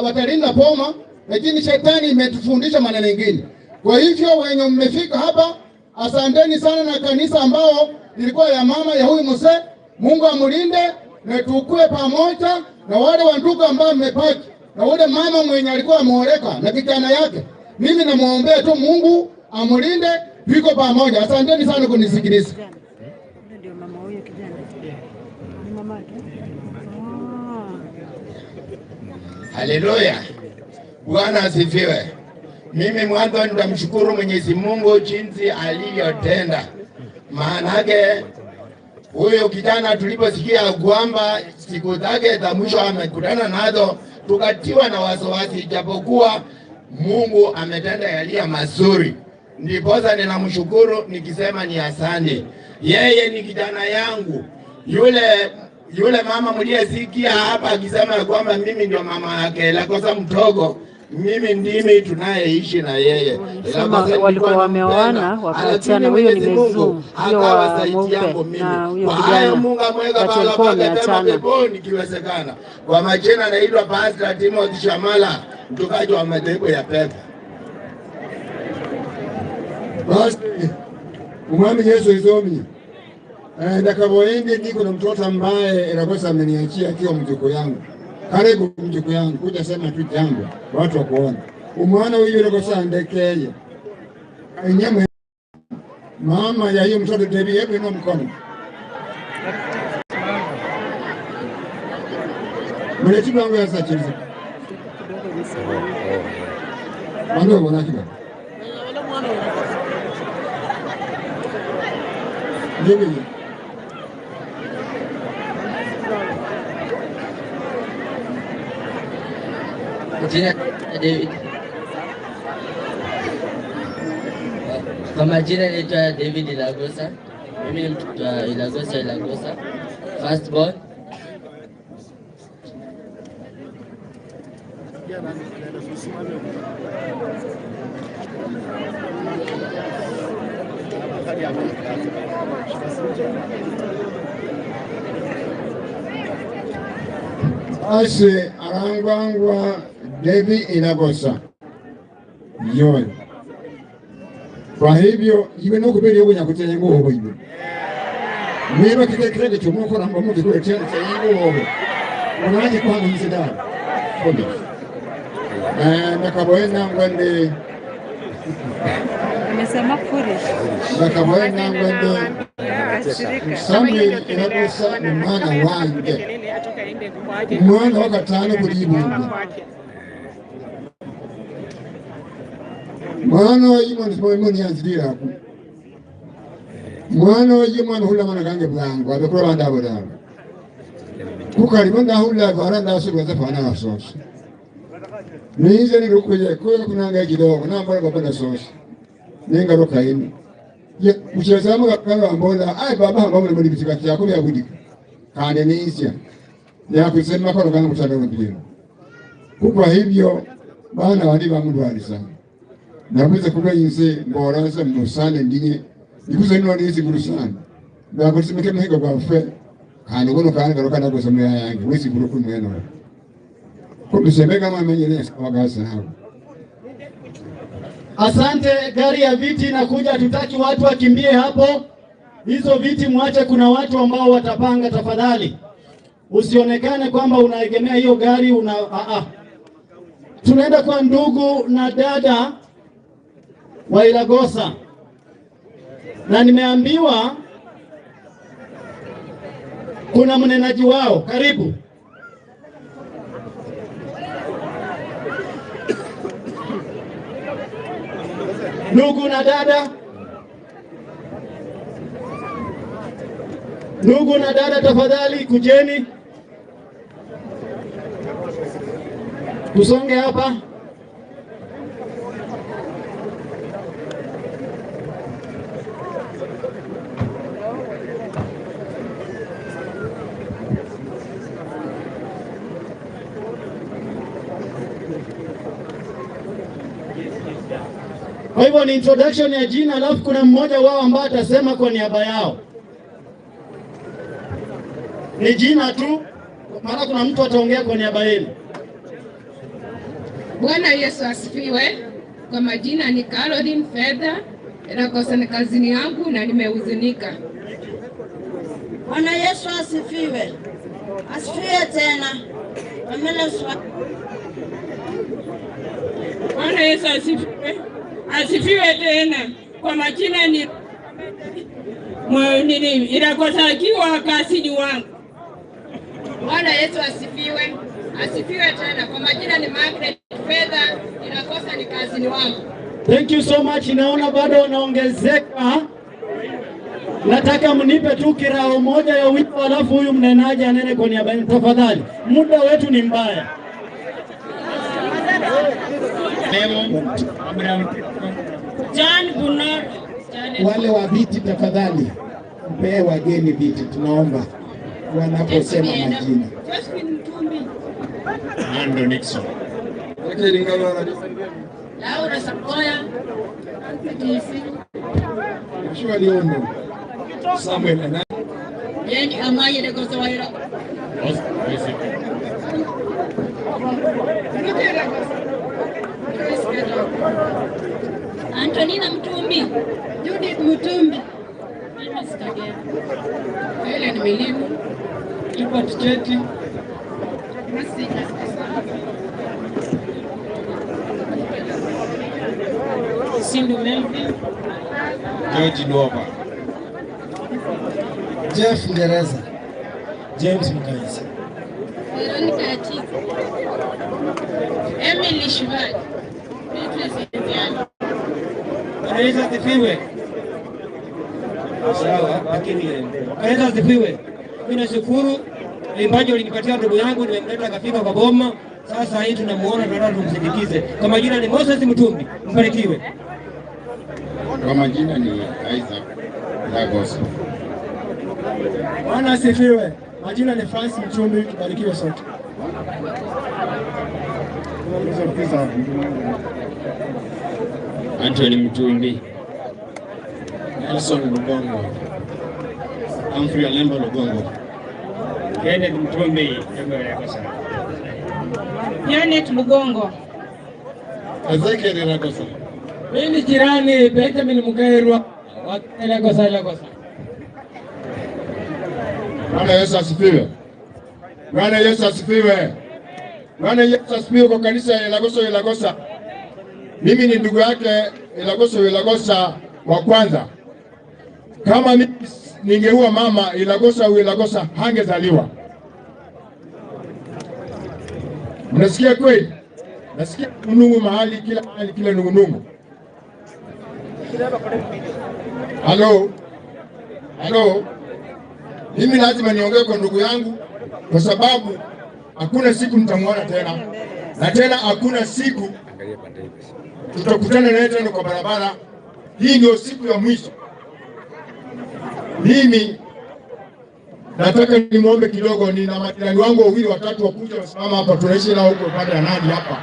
watalinda poma, lakini shetani imetufundisha maneno mengine. Kwa hivyo wenye mmefika hapa, asanteni sana, na kanisa ambao ilikuwa ya mama ya huyu mzee, Mungu amulinde na tukue pamoja, na wale wandugu ambao mmepaki, na wale mama mwenye alikuwa ameoleka na kijana yake, mimi namuombea tu Mungu amulinde, tuko pamoja. Asanteni sana kunisikiliza. Ndio mama huyo kijana. Ni mama yake. Haleluya. Bwana asifiwe. Mimi mwanzo nitamshukuru Mwenyezi Mungu jinsi aliyotenda. Maanake huyo kijana tuliposikia kwamba siku zake za mwisho amekutana nazo, tukatiwa na wasiwasi, japokuwa Mungu ametenda yaliyo mazuri. Ndiposa ninamshukuru nikisema ni asante. Yeye ni kijana yangu. Yule mama mliyesikia hapa akisema kwamba mimi ndio mama yake Ilagosa mdogo, mimi ndimi tunayeishi na yeye. Walikuwa wameoana wakaachana. Huyo ni Mezumu, huyo wa mweupe, na huyo kijana Mungu amweka baba peponi kiwezekana. Kwa majina naitwa Pastor Timothy Shamala, mtukaji wa madhehebu ya pepo. Basi umwami Yesu izomi. Ndakaboende niko na mtoto ambaye Ilagosa ameniachia akiwa mjukuu yangu. Karibu mjukuu yangu, kuja sema tu jambo, watu wakuona. Umwana huyu Ilagosa ndekeye. Nyama mama ya hiyo mtoto Devi, hebu inua mkono. Mletibu wangu ya sachiriza. Mando mwana kiba. Devi. Jina David. Kwa majina naitwa David Ilagosa. Mimi ni mtoto wa Ilagosa. First born. Ase arangwangwa David Ilagosa. Yoy. Kwa hivyo iwe no kubiri yogo nyakutenya ngoho iwe. Niba kile chomoko na mbamu kile tena ngoho. Unaje kwa mzidani. Kodi. Nakaboena ngwende. Amesema foolish. Nakaboena ngwende. Samuel Ilagosa ni mwana wange. Mwana wa katano kulibu. Mwana wa yimwana simoni yanzidira hapo. Mwana wa yimwana hula mwana kange bwangu abekora banda bodanga. Kukaribu ndahula baranda asubwa fana wasosi. Nize ni rukuye kwa kunanga kidogo nambara baba sosi. Nenga rokaini. Ye kuchezamo kakala ambola ai baba hamba muri bitika cyako byabudika. Kane nisya. Ya kusema kwa kana mutanda mpira. Kwa hivyo bana wali bamudwali sana. Nakuze kuba yinse mboranza musane ndinye. Nikuze no nisi burusana. Nakusimeke muhiga kwa fe. Kandi ubuno kandi garukana gusa muri yange wese buruku mweno. Kubisemeka kama amenyeleza wagasa hapo. Asante, gari ya viti inakuja, tutaki watu wakimbie hapo. Hizo viti mwache, kuna watu ambao watapanga, tafadhali. Usionekane kwamba unaegemea hiyo gari Tunaenda kwa ndugu na dada wa Ilagosa. Na nimeambiwa kuna mnenaji wao, karibu. Ndugu na dada tafadhali kujeni. Tusonge hapa. Kwa hivyo ni introduction ya jina, alafu kuna mmoja wao ambaye atasema kwa niaba yao. Ni jina tu, maana kuna mtu ataongea kwa niaba yenu. Bwana Yesu asifiwe. Kwa majina ni Caroline Fedha. Ilagosa ni kazini yangu na nimehuzunika. Bwana Yesu asifiwe. Asifiwe tena. Bwana Yesu asifiwe. Asifiwe tena. Kwa majina ni Ilagosa akiwa kazini wangu. Bwana Yesu asifiwe. Asifiwe tena. Kwa majina ni Margaret Fedha. Ilagosa ni kazini wangu. Thank you so much. Naona bado wanaongezeka. Nataka mnipe tu kirao moja ya wimbo, alafu huyu mnenaji anene kwa niaba yenu tafadhali. Muda wetu ni mbaya. John Bunor. Wale wa viti tafadhali, mpee wageni viti, tunaomba wanaposema majina. Ando Nixon. Laura Sakoya. Joshua Liondo. Samuel Ana. Yeni Amaye de Gosowaira. Antonina Mtumbi. Judith Mutumbi. Helen Milimu. Ibot Cheti. Masika. Sindu Melvin, George Nova, Jeff Ngereza, James Mkaisi, Veronica Atiko, Emily Shivani, Beatrice Ndiani. Kanisa asifiwe. Sawa, lakini kanisa asifiwe. Mimi nashukuru imbaji ulinipatia ndugu yangu, nimemleta kafika kwa boma. Sasa hii tunamuona, tunataka tumsindikize. Kwa majina ni Moses Mtumbi, mbarikiwe. Kwa majina ni Isaac Ilagosa. Bwana asifiwe. Majina ni Francis Mtumbi, tubarikiwe sote. Anthony Mtumbi, Nelson Lugongo, Humphrey Alemba Lugongo, Kenneth Mtumbi, Ilagosa, Janet Lugongo, Ezekiel Ilagosa. Mimi jirani Benjamin Mugairwa wa Ilagosa. Bwana Yesu asifiwe. Bwana Yesu asifiwe. Bwana Yesu asifiwe kwa kanisa ya Ilagosa. Mimi ni ndugu yake Ilagosa wa kwanza. Kama mimi ningeua mama Ilagosa hangezaliwa. Mnasikia kweli? Nasikia nungu mahali kila nungu. Halo. Mimi lazima niongee kwa ndugu yangu kwa sababu hakuna siku nitamwona tena. Na tena hakuna siku tutakutana naye tena kwa barabara. Hii ndio siku ya mwisho. Mimi nataka nimwombe kidogo, nina majirani wangu wawili watatu wakuja wasimama hapa, tunaishi nao huko pande ya nani hapa.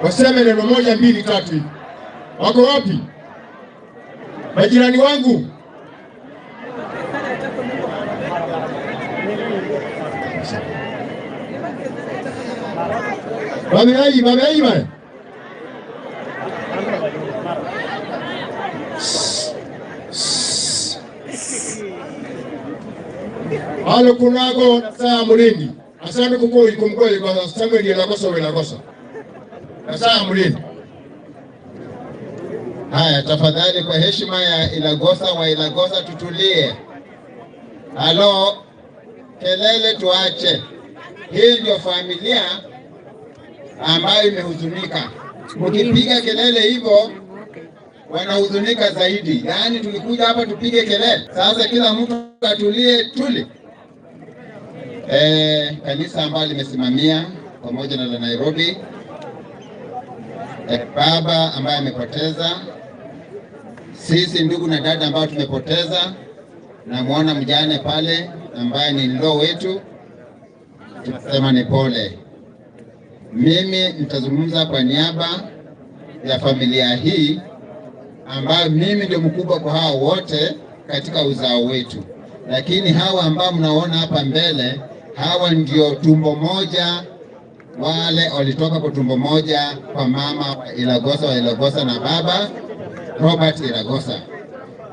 Waseme neno moja mbili tatu hivi. Wako wapi? Majirani wangu. Bameai bana. Halo kunago na saa mulindi. Asante kuko ikumkoe kwa Samuel Ilagosa. Na saa mulindi. Haya, tafadhali kwa heshima ya Ilagosa tutulie. Halo, kelele tuache. Hii ndio familia ambayo imehuzunika. Mkipiga kelele hivyo wanahuzunika zaidi. Yaani tulikuja hapa tupige kelele. Sasa kila mtu atulie tuli. Kanisa ambalo limesimamia pamoja na la Nairobi. Baba ambaye amepoteza. Sisi ndugu na dada ambao tumepoteza. Na muona mjane pale ambaye ni ndo wetu. Tunasema ni pole. Mimi nitazungumza kwa niaba ya familia hii ambayo mimi ndio mkubwa kwa hao wote katika uzao wetu. Lakini hawa ambao mnaona hapa mbele, hawa ndio tumbo moja, wale walitoka kwa tumbo moja kwa mama wa Ilagosa na baba Robert Ilagosa.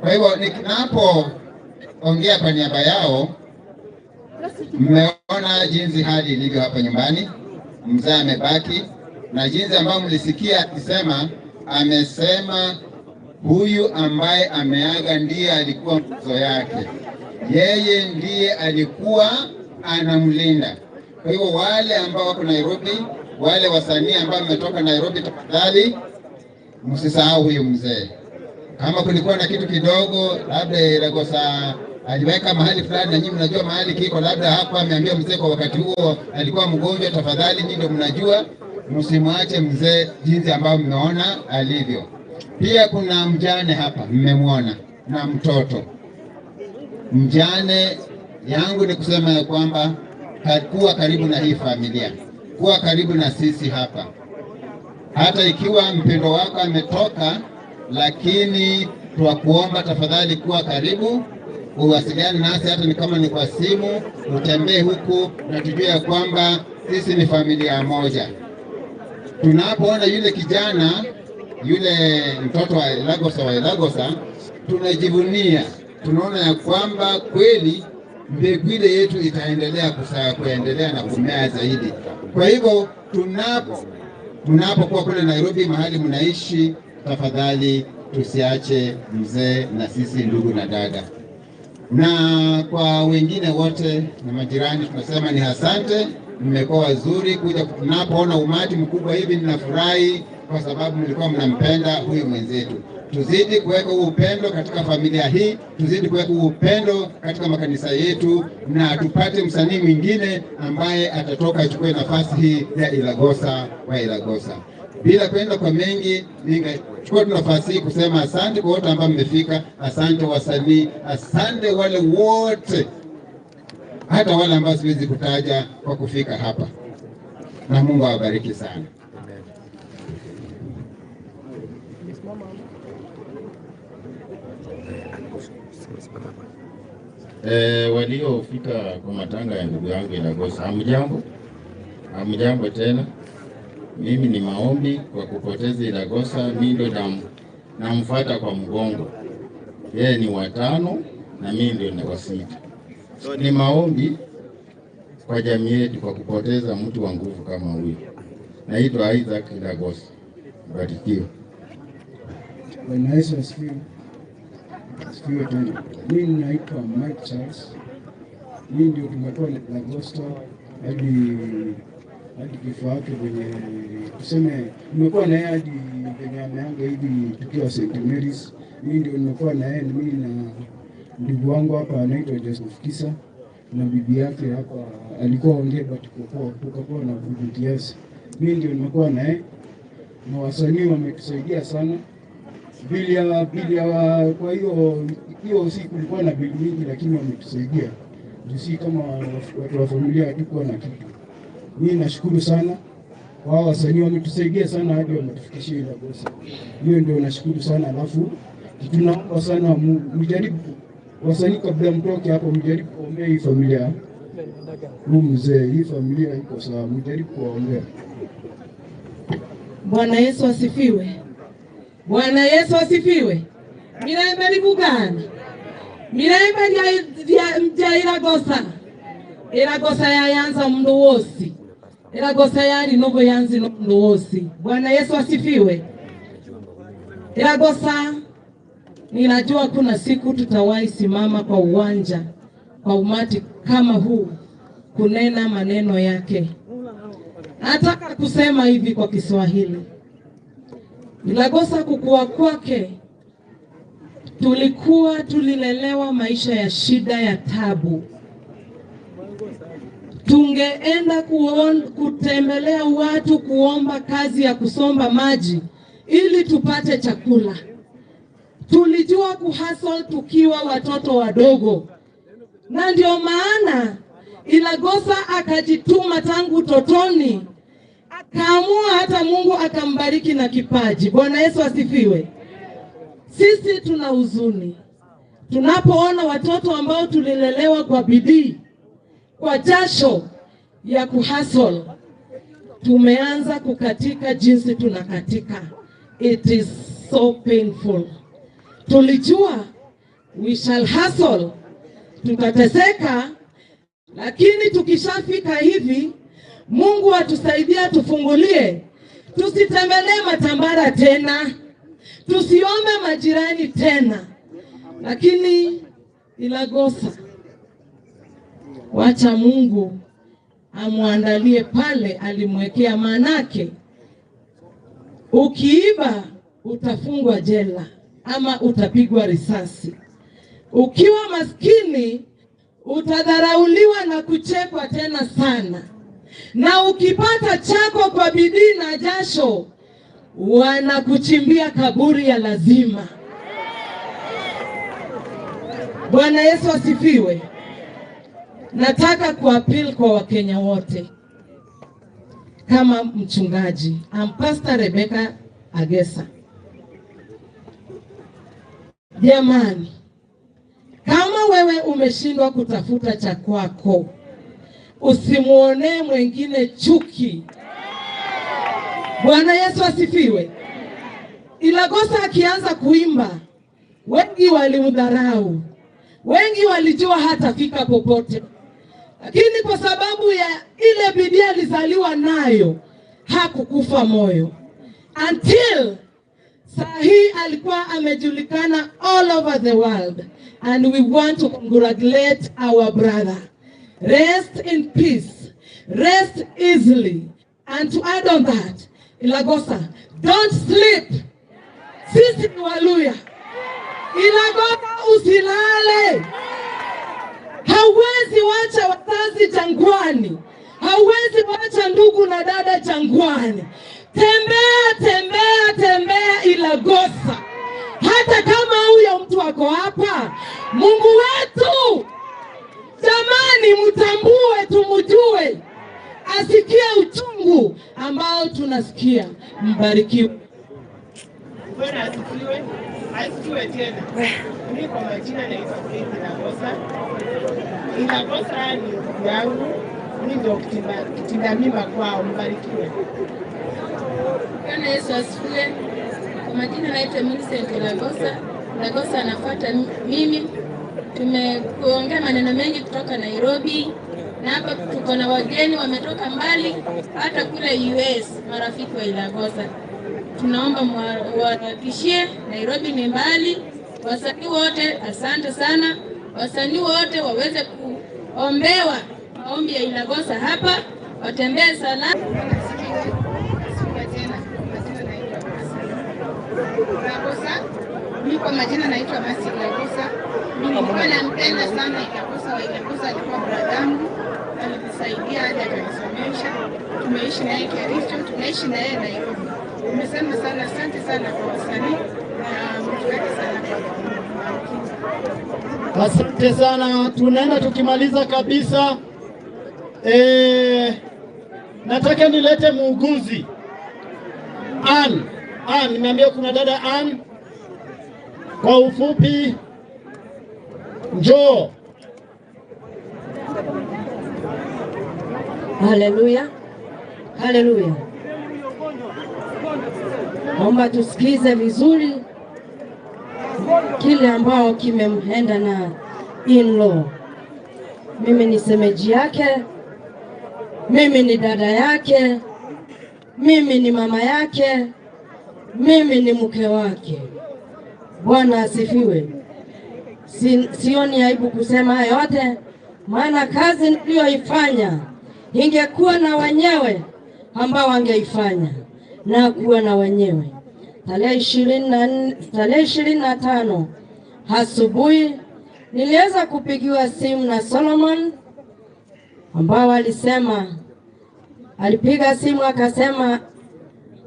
Kwa hivyo ninapoongea kwa niaba yao, mmeona jinsi hali ilivyo hapa nyumbani. Mzee amebaki na jinsi ambayo mlisikia akisema, amesema huyu ambaye ameaga ndiye alikuwa nguzo yake. Yeye ndiye alikuwa anamlinda. Kwa hivyo wale ambao wako Nairobi, wale wasanii ambao mmetoka Nairobi, tafadhali msisahau huyu mzee. Kama kulikuwa na kitu kidogo, labda Ilagosa aliweka mahali fulani na nyinyi mnajua mahali kiko, labda hapa ameambia mzee kwa wakati huo alikuwa mgonjwa, tafadhali nyinyi ndio mnajua, msimwache mzee jinsi ambao mmeona alivyo. Pia kuna mjane hapa mmemwona na mtoto. Mjane yangu ni kusema ya kwamba kuwa karibu na hii familia, kuwa karibu na sisi hapa. Hata ikiwa mpendo wako ametoka, lakini tuwakuomba tafadhali kuwa karibu, uwasiliane nasi, hata ni kama ni kwa simu, utembee huku na tujue ya kwamba sisi ni familia moja. Tunapoona yule kijana, yule mtoto wa Ilagosa, tunajivunia. Tunaona ya kwamba kweli mbegu ile yetu itaendelea kuendelea na kumea zaidi. Kwa hivyo tunapokuwa kule Nairobi mahali mnaishi, tafadhali tusiache mzee na sisi ndugu na dada. Na kwa wengine wote na majirani tunasema ni asante, mmekuwa wazuri kuja. Tunapoona umati mkubwa hivi ninafurahi kwa sababu mlikuwa mnampenda huyu mwenzetu. Tuzidi kuweka upendo katika familia hii, tuzidi kuweka upendo katika makanisa yetu, na tupate msanii mwingine ambaye atatoka achukue nafasi hii ya Ilagosa wa Ilagosa. Bila kwenda kwa mengi, ningechukua nafasi hii kusema asante kwa wote ambao mmefika, asante wasanii, asante wale wote, hata wale ambao siwezi kutaja kwa kufika hapa, na Mungu awabariki sana. Waliofika kwa matanga ya ndugu yangu Ilagosa, hamjambo? Hamjambo tena. Mimi ni maombi kwa kupoteza Ilagosa, mimi ndo namfuata kwa mgongo. Yeye ni watano na mimi ndio ni wa sita. So ni maombi kwa jamii yetu kwa kupoteza mtu wa nguvu kama huyu. Naitwa Isaac Ilagosa. Barikiwa. Bwana Yesu asifiwe. Asifiwe tena. Mimi naitwa Mike Charles. Mimi ndio tumekuwa Ilagosa hadi kifo yake venye tuseme nimekuwa na yeye hadi venye ameanga hivi tukiwa St. Mary's. Mimi ndio nimekuwa na yeye, mimi na ndugu wangu hapa anaitwa Joseph Kisa na bibi yake hapa alikuwa ongea tukakuwa na volunteers. Mimi ndio nimekuwa na yeye na wasanii wametusaidia sana. Kwa hiyo si kulikuwa na bili mingi lakini wametusaidia. Sisi kama watu wa familia hatukuwa na kitu. Mimi nashukuru sana. Wao wasanii wametusaidia sana hadi wametufikishia Ilagosa. Hiyo ndio nashukuru sana. Alafu tunaomba sana mjaribu wasanii kabla mtoke hapo mjaribu kuombea hii familia. Huyu mzee, hii familia iko sawa, mjaribu kuombea. Bwana Yesu asifiwe. Bwana Yesu asifiwe. Mirembe libugana. Mirembe ya Ilagosa. Ilagosa yayanza mndu wosi. Ilagosa yali novo yanzi mndu wosi. Bwana Yesu asifiwe. Ilagosa, ninajua kuna siku tutawahi simama kwa uwanja, kwa umati kama huu, kunena maneno yake. Nataka kusema hivi kwa Kiswahili. Ilagosa kukua kwake, tulilelewa maisha ya shida ya tabu. Tungeenda kutembelea watu kuomba kazi ya kusomba maji ili tupate chakula. Tulijua kuhustle tukiwa watoto wadogo. Na ndio maana Ilagosa akajituma tangu totoni. Akaamua hata Mungu akambariki na kipaji. Bwana Yesu asifiwe. Sisi tuna huzuni tunapoona watoto ambao tulilelewa kwa bidii, kwa jasho ya kuhustle, tumeanza kukatika jinsi tunakatika. It is so painful. Tulijua we shall hustle, tutateseka, lakini tukishafika hivi Mungu atusaidia, tufungulie, tusitembelee matambara tena, tusiombe majirani tena. Lakini Ilagosa, wacha Mungu amuandalie pale alimwekea, manake ukiiba utafungwa jela ama utapigwa risasi. Ukiwa maskini utadharauliwa na kuchekwa tena sana. Na ukipata chako kwa bidii na jasho, wanakuchimbia kaburi ya lazima. Bwana Yesu asifiwe. Nataka kuappeal kwa Wakenya wote kama mchungaji. Pastor Rebecca Agesa. Jamani, kama wewe umeshindwa kutafuta cha kwako, usimuone mwingine chuki. Bwana Yesu asifiwe. Ilagosa akianza kuimba, wengi walimdharau, wengi walijua hatafika popote. Lakini kwa sababu ya ile bidii alizaliwa nayo, hakukufa moyo. Until Saa hii alikuwa amejulikana all over the world, and we want to congratulate our brother. Rest in peace, rest easily, and to add on that, Ilagosa, don't sleep. Sisi ni Waluya. Ilagosa usilale. Hauwezi wacha wazazi jangwani. Hauwezi wacha ndugu na dada jangwani. Tembea, tembea, tembea Ilagosa. Hata kama huyo mtu ako hapa, Mungu wetu, jamani, mtambue, tumjue, asikie uchungu ambao tunasikia. Mbarikiwe. Bwana asifiwe. Asifiwe tena. Mimi kwa majina naitwa Ilagosa. Ilagosa ni ndugu yangu. Mimi ndio kitinda mimba kwao. Mbarikiwe. Bwana Yesu asifiwe. Kwa majina naitwa Ilagosa. Ilagosa anafuata mimi. Tumekuongea maneno mengi kutoka Nairobi, na hapa tuko na wageni wametoka mbali, hata kule US, marafiki wa Ilagosa. Tunaomba mwarakishie, Nairobi ni mbali. Wasanii wote, asante sana. Wasanii wote waweze kuombewa maombi ya Ilagosa hapa, watembee salama. Mimi kwa majina naitwa Masi Ilagosa. Mimi nilikuwa nampenda sana Ilagosa. Wa Ilagosa alikuwa bradangu, alinisaidia hadi akanisomesha. Tumeishi naye Kericho, tunaishi naye Nairobi. Nimesema sana, asante sana kwa wasanii na mtuweke sana kwa asante sana. Tunaenda tukimaliza kabisa. Nataka nilete muuguzi Ann. Nimeambia kuna dada Ann. Kwa ufupi, njoo. Haleluya. Haleluya. Naomba tusikize vizuri kile ambao kimemhenda na in-law. Mimi ni semeji yake, mimi ni dada yake, mimi ni mama yake, mimi ni mke wake. Bwana asifiwe. Sioni aibu kusema yote, maana kazi niliyoifanya ingekuwa na wenyewe ambao wangeifanya, na kuwa na wenyewe. Tarehe 25 asubuhi niliweza kupigiwa simu na Solomon, ambao alipiga simu akasema,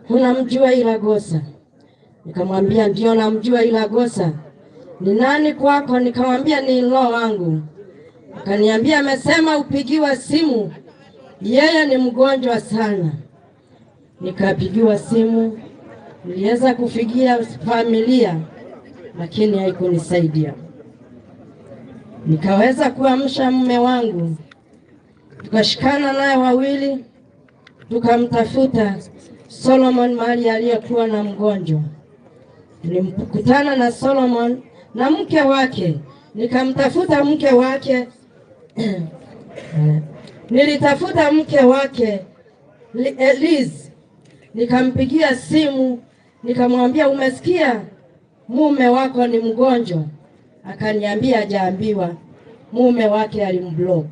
unamjua Ilagosa? Nikamwambia ndio namjua Ilagosa. Ni nani kwako? Nikamwambia ni in-law wangu. Akaniambia amesema upigiwa simu, yeye ni mgonjwa sana. Nikapigiwa simu, niliweza kufikia familia, lakini haikunisaidia. Nikaweza kuamsha mume wangu, tukashikana naye wawili, tukamtafuta Solomon mahali aliyekuwa na mgonjwa. Nilimkutana na Solomon na mke wake, nikamtafuta mke wake nilitafuta mke wake Liz, nikampigia simu, nikamwambia umesikia mume wako ni mgonjwa? Akaniambia hajaambiwa, mume wake alimblock.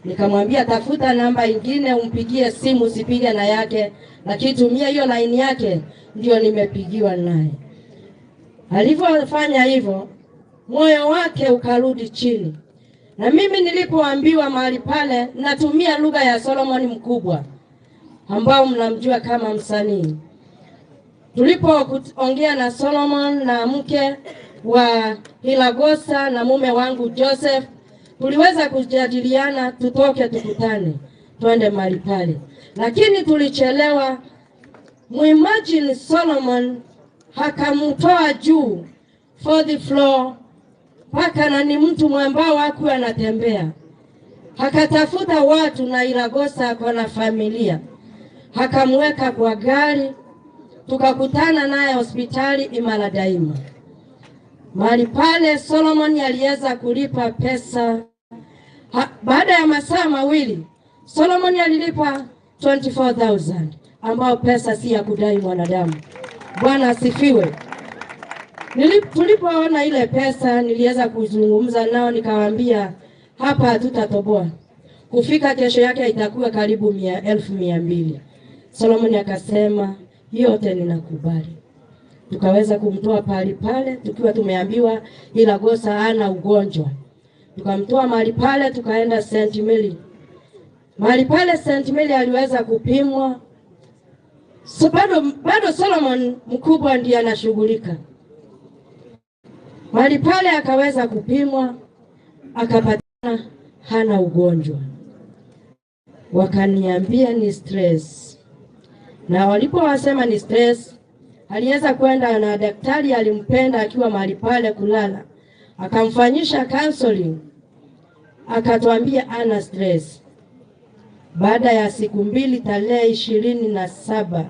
Nikamwambia tafuta namba ingine umpigie simu, usipige na yake, lakini tumia hiyo line yake. Ndio nimepigiwa naye. Alivyofanya hivyo, moyo wake ukarudi chini. Na mimi nilipoambiwa mahali pale, natumia lugha ya Solomon mkubwa, ambao mnamjua kama msanii. Tulipoongea na Solomon na mke wa Ilagosa na mume wangu Joseph, tuliweza kujadiliana tutoke tukutane twende mahali pale, lakini tulichelewa. Muimagine Solomon hakamtoa juu 4th floor mpaka, na ni mtu ambao hakuwa anatembea. Hakatafuta watu na Ilagosa kwa na familia, hakamweka kwa gari, tukakutana naye hospitali Imara Daima. Mahali pale Solomon aliweza kulipa pesa. Baada ya masaa mawili Solomon alilipa 24,000, ambao pesa si ya kudai mwanadamu. Bwana asifiwe. Tulipoona ile pesa niliweza kuzungumza nao, nikawaambia hapa hatutatoboa. Kufika kesho yake itakuwa karibu 1,200. Solomon akasema yote ninakubali. Tukaweza kumtoa pale tukiwa tumeambiwa Ilagosa hana ugonjwa. Tukamtoa mahali pale tukaenda St. Mary. Mahali pale St. Mary aliweza kupimwa. So bado Solomon mkubwa ndiye anashughulika. Mahali pale akaweza kupimwa, akapatikana hana ugonjwa. Wakaniambia ni stress. Na walipowasema ni stress, aliweza kwenda na daktari alimpenda akiwa mahali pale kulala. Akamfanyisha counseling. Akatuambia ana stress. Baada ya siku 2 tarehe 27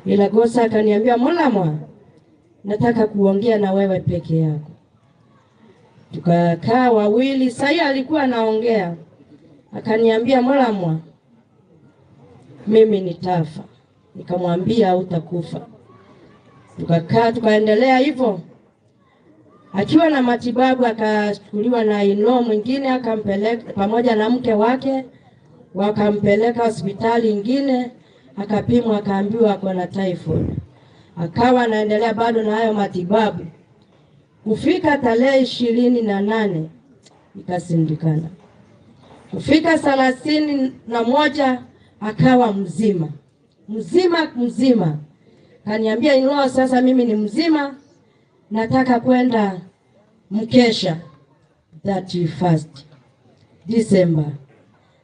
Ilagosa akaniambia Molamwa, nataka kuongea na wewe peke yako. Tukakaa wawili, sasa alikuwa anaongea. Akaniambia Molamwa, mimi nitafa. Nikamwambia utakufa. Tukakaa tukaendelea hivyo. Akiwa na matibabu akachukuliwa na ino mwingine akampeleka pamoja na mke wake, wakampeleka hospitali nyingine, akapimwa akaambiwa ako na typhoid. Akawa anaendelea bado na hayo matibabu. Kufika tarehe 28 ikasindikana. Kufika 31 akawa mzima. Kaniambia ino sasa mimi ni mzima, nataka kwenda mkesha 31st December.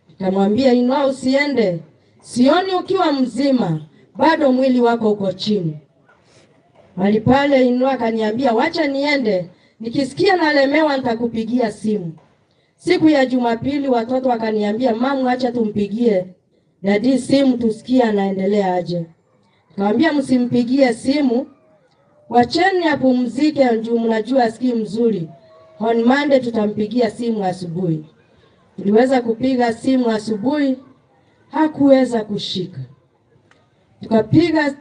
Nikamwambia ino usiende, sioni ukiwa mzima, bado mwili wako uko chini. Mahali pale ino akaniambia wacha niende, nikisikia nalemewa nitakupigia simu. Siku ya Jumapili watoto wakaniambia mamu acha tumpigie dadi simu tusikie anaendelea aje. Nikamwambia msimpigie simu, wacheni apumzike njoo mnajua asikii mzuri. On Monday tutampigia simu asubuhi. Tuliweza kupiga simu asubuhi, hakuweza kushika.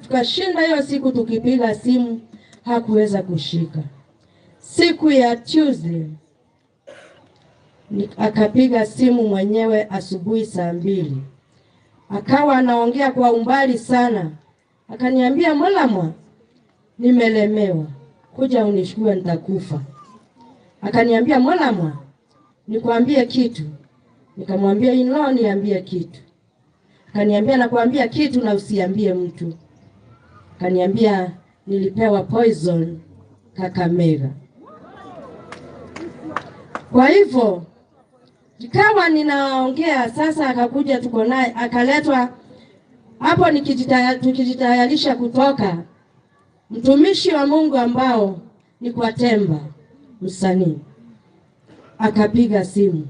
Tukashinda hiyo siku tukipiga simu, hakuweza kushika. Siku ya Tuesday akapiga simu mwenyewe asubuhi saa 2. Akawa anaongea kwa umbali sana. Akaniambia Molamwa, nimelemewa. Kuja unishukue nitakufa. Akaniambia Molamwa, nikwambie kitu. Nikamwambia ino niambie kitu. Akaniambia nakwambia kitu na usiambie mtu. Akaniambia nilipewa poison Kakamega. Kwa hivyo ikawa ninaongea sasa, akakuja tuko naye, akaletwa hapo tukijitayarisha kutoka. Mtumishi wa Mungu ambao ni kwa Temba msanii akapiga simu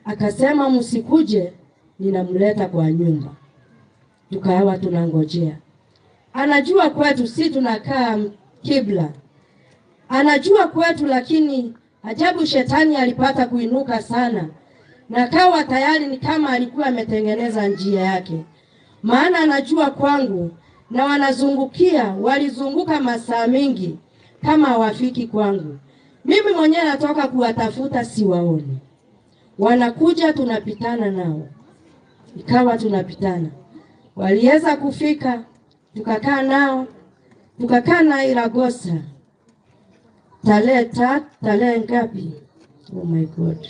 akasema msikuje, ninamleta kwa nyumba. Tukawa tunangojea. Anajua kwetu si tunakaa kibla, anajua kwetu, lakini ajabu shetani alipata kuinuka sana, na kawa tayari ni kama alikuwa ametengeneza njia yake. Maana anajua kwangu na walizunguka masaa mingi kama hawafiki kwangu. Mimi mwenyewe natoka kuwatafuta siwaoni. Wanakuja tunapitana nao. Ikawa tunapitana. Waliweza kufika, tukakaa nao, tukakaa na Ilagosa. Tarehe ngapi? Oh my God.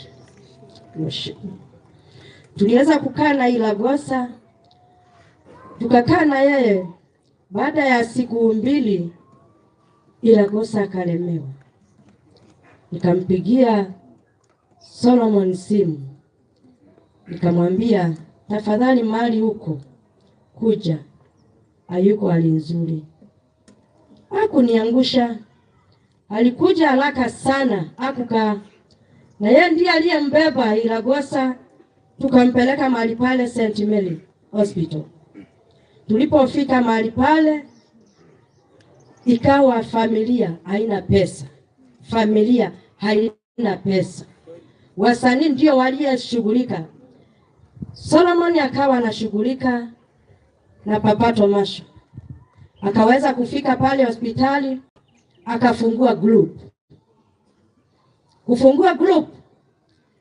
Tuliweza kukaa na Ilagosa, tukakaa na yeye. Baada ya siku 2 Ilagosa akalemewa. Nikampigia Solomon simu. Nikamwambia tafadhali mahali huko kuja. Hayuko hali nzuri. Hakuniangusha. Alikuja haraka sana, hakukaa. Na yeye ndiye aliyembeba Ilagosa tukampeleka mahali pale St. Mary Hospital. Tulipofika mahali pale ikawa familia haina pesa. Familia haina pesa. Wasanii ndio waliyeshughulika. Solomon akawa anashughulika na Papa Tomasho. Akaweza kufika pale hospitali, akafungua group. Kufungua group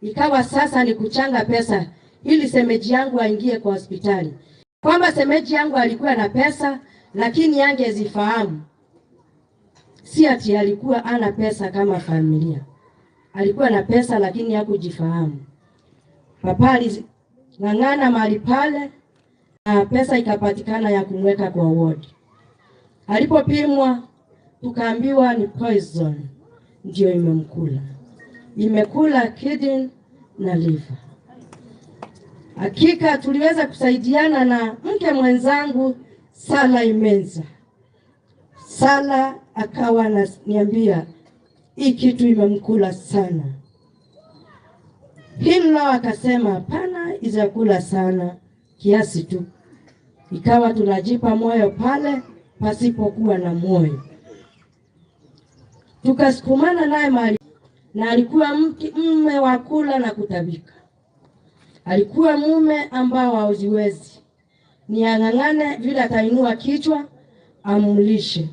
ikawa sasa ni kuchanga pesa ili semeji yangu aingie kwa hospitali. Kwamba semeji yangu alikuwa na pesa lakini yangezifahamu. Si ati alikuwa ana pesa kama familia. Alikuwa na pesa lakini hakujifahamu. Papa aling'ang'ana mahali pale na pesa ikapatikana ya kumweka kwa ward. Alipopimwa tukaambiwa ni poison ndio imemkula. Imekula kidney na liver. Hakika tuliweza kusaidiana na mke mwenzangu Sala Imenza. Sala akawa ananiambia hii kitu imemkula sana. Hilo akasema hapana, izakula sana kiasi tu. Ikawa tunajipa moyo pale pasipokuwa na moyo. Tukasukumana naye mahali, na alikuwa mume wa kula na kutabika. Alikuwa mume ambao hauziwezi. Ni ang'ang'ane vile atainua kichwa amlishe.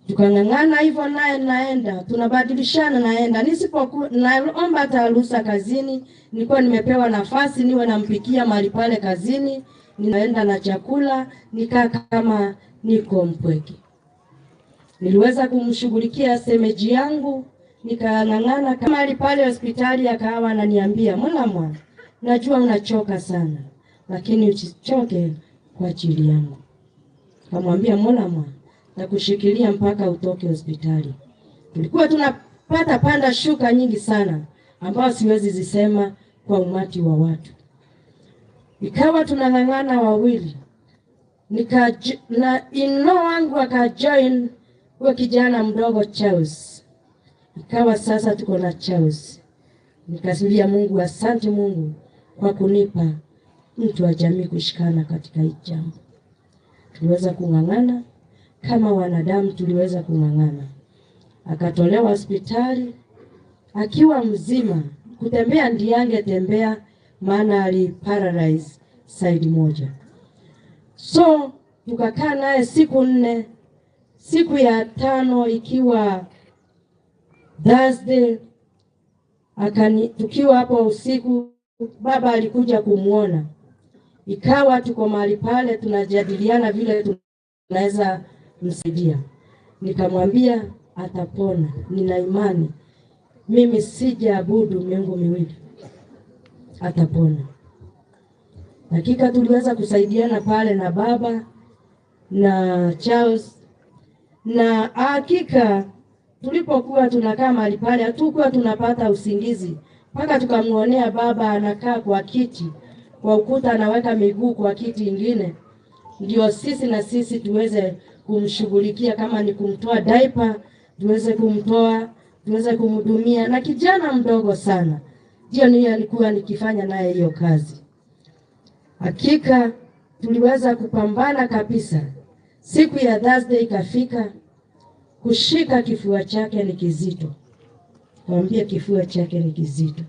Tukang'ang'ana hivyo naye naenda, tunabadilishana naenda. Nisipokuwa naomba taruhusa kazini, nilikuwa nimepewa nafasi niwe nampikia mahali pale kazini, ninaenda na chakula, nikaa kama niko mpweke. Niliweza kumshughulikia semeji yangu, nikang'ang'ana kama mahali pale hospitali. Akawa ananiambia, mwana, najua unachoka sana, lakini usichoke kwa ajili yangu. Kamwambia, mwana, na kushikilia mpaka utoke hospitali. Tulikuwa tunapata panda shuka nyingi sana ambao siwezi zisema kwa umati wa watu. Ikawa tunang'ang'ana wawili. Na ino wangu akajoin kwa kijana mdogo Charles. Ikawa sasa tuko na Charles. Nikasilia Mungu, asante Mungu kwa kunipa mtu wa jamii kushikana katika hii jambo. Tuliweza kung'ang'ana kama wanadamu, tuliweza kung'ang'ana. Akatolewa hospitali akiwa mzima, kutembea ndiye angetembea maana aliparalyze side moja. So tukakaa naye siku 4. Siku ya 5 ikiwa Thursday, tukiwa hapo usiku, baba alikuja kumuona. Ikawa tuko mahali pale tunajadiliana vile tunaweza msaidia. Nikamwambia atapona, nina imani. Mimi sijaabudu miungu miwili. Atapona. Hakika tuliweza kusaidiana pale na baba na Charles, na hakika tulipokuwa tunakaa mahali pale hatukuwa tunapata usingizi mpaka tukamuonea baba anakaa kwa kiti kwa ukuta, anaweka miguu kwa kiti ingine, ndio sisi tuweze kumshughulikia, kama ni kumtoa diaper tuweze kumtoa, tuweze kumhudumia. Na kijana mdogo sana ndio niye alikuwa nikifanya naye hiyo kazi. Hakika tuliweza kupambana kabisa. Siku ya Thursday ikafika, kushika kifua chake ni kizito. Mwambie kifua chake ni kizito.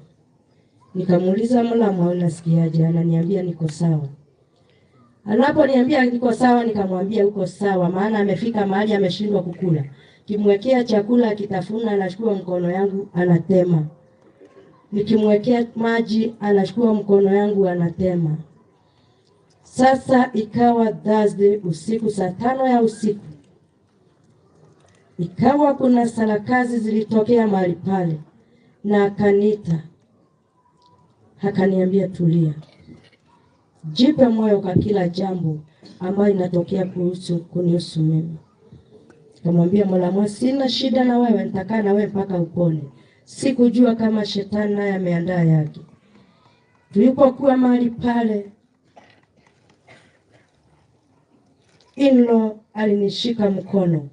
Nikamuuliza, mama unasikiaje? Ananiambia niko sawa. Anaponiambia niko sawa, nikamwambia uko sawa, maana amefika mahali ameshindwa kukula. Kimwekea chakula akitafuna, anachukua mkono yangu anatema. Nikimwekea maji anachukua mkono yangu anatema. Sasa ikawa Thursday usiku saa 5 ya usiku. Ikawa kuna sarakazi zilitokea mahali pale, na akaniita. Akaniambia tulia. Jipe moyo kwa kila jambo ambayo inatokea kunihusu mimi. Nikamwambia Mola, sina shida na wewe, nitakaa na wewe mpaka upone. Sikujua kama shetani naye ameandaa yake. Tulipokuwa mahali pale, Inlo alinishika mkono.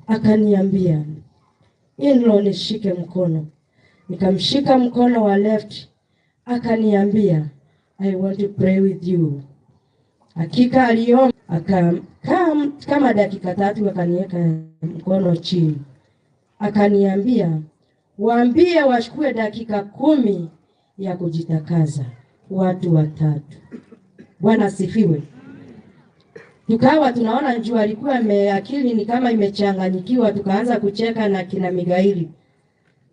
Akaniambia, Inlo nishike mkono. Nikamshika mkono wa left. Akaniambia, I want to pray with you. Hakika aliomba, kama dakika 3 akaniweka mkono chini. Akaniambia, waambie wachukue dakika 10 ya kujitakaza, watu 3. Bwana asifiwe. Tukawa tunaona juu alikuwa akili ni kama imechanganyikiwa, tukaanza kucheka na kina Migaili.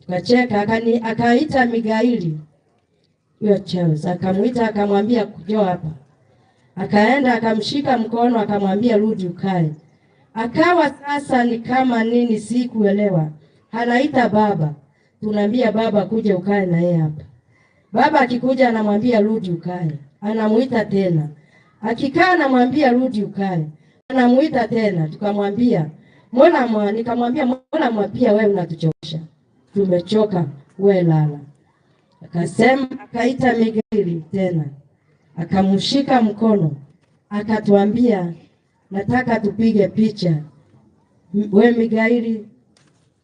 Tukacheka, akaita Migaili. Huyo Charles akamuita, akamwambia njoo hapa. Akaenda akamshika mkono, akamwambia rudi ukae. Akawa sasa ni kama nini sikuelewa. Anaita baba. Tunaambia baba kuja ukae na yeye hapa. Baba akikuja anamwambia rudi ukae. Anamuita tena. Akikaa anamwambia rudi ukae. Anamuita tena. Tukamwambia nikamwambia mbona pia wewe unatuchosha. Tumechoka, wewe lala. Akasema, akaita Migaili tena. Akamshika mkono. Akatuambia nataka tupige picha. We Migaili,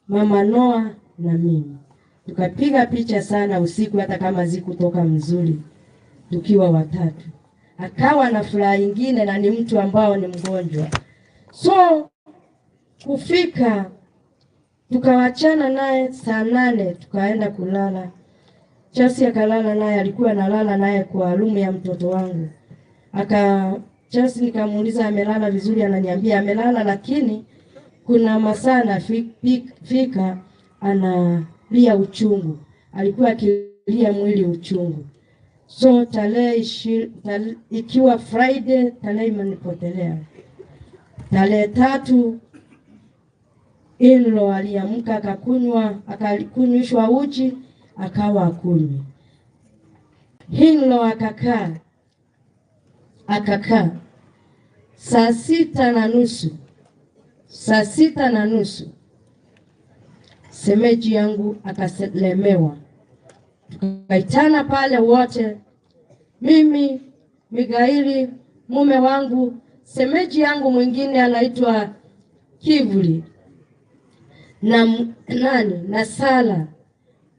Mama Noah na mimi. Tukapiga picha sana usiku hata kama zikutoka mzuri. Tukiwa watatu. Akawa na furaha nyingine na ni mtu ambao ni mgonjwa. So kufika tukawachana naye saa 8 tukaenda kulala. Chelsea akalala naye, alikuwa analala naye kwa rumu ya mtoto wangu. Chelsea nikamuuliza amelala vizuri, ananiambia amelala lakini kuna masaa anafika analia uchungu. Alikuwa akilia mwili uchungu. So ikiwa Friday tarehe imenipotelea. Tarehe 3 in-law aliamka akakunywishwa uji akawa akunywi. In-law akakaa saa 6:30 semeji yangu akalemewa. Tukaitana pale wote, mimi, Migaili, mume wangu, semeji yangu mwingine anaitwa Kivuli na Sala,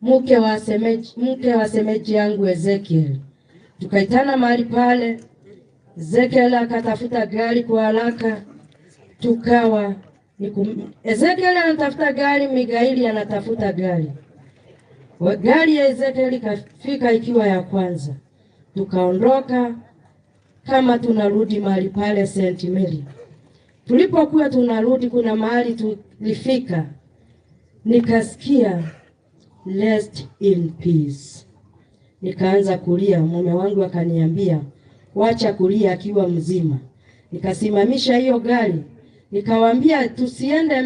mke wa semeji yangu Ezekiel. Tukaitana mahali pale. Ezekiel akatafuta gari kwa haraka. Ezekiel anatafuta gari, Migaili anatafuta gari. Gari ya Ezekiel ikafika ikiwa ya kwanza. Tukaondoka kama tunarudi mahali pale St. Mary. Tulipokuwa tunarudi kuna mahali tulifika. Nikasikia rest in peace. Nikaanza kulia, mume wangu akaniambia wacha kulia akiwa mzima. Nikasimamisha hiyo gari. Nikawaambia nisiende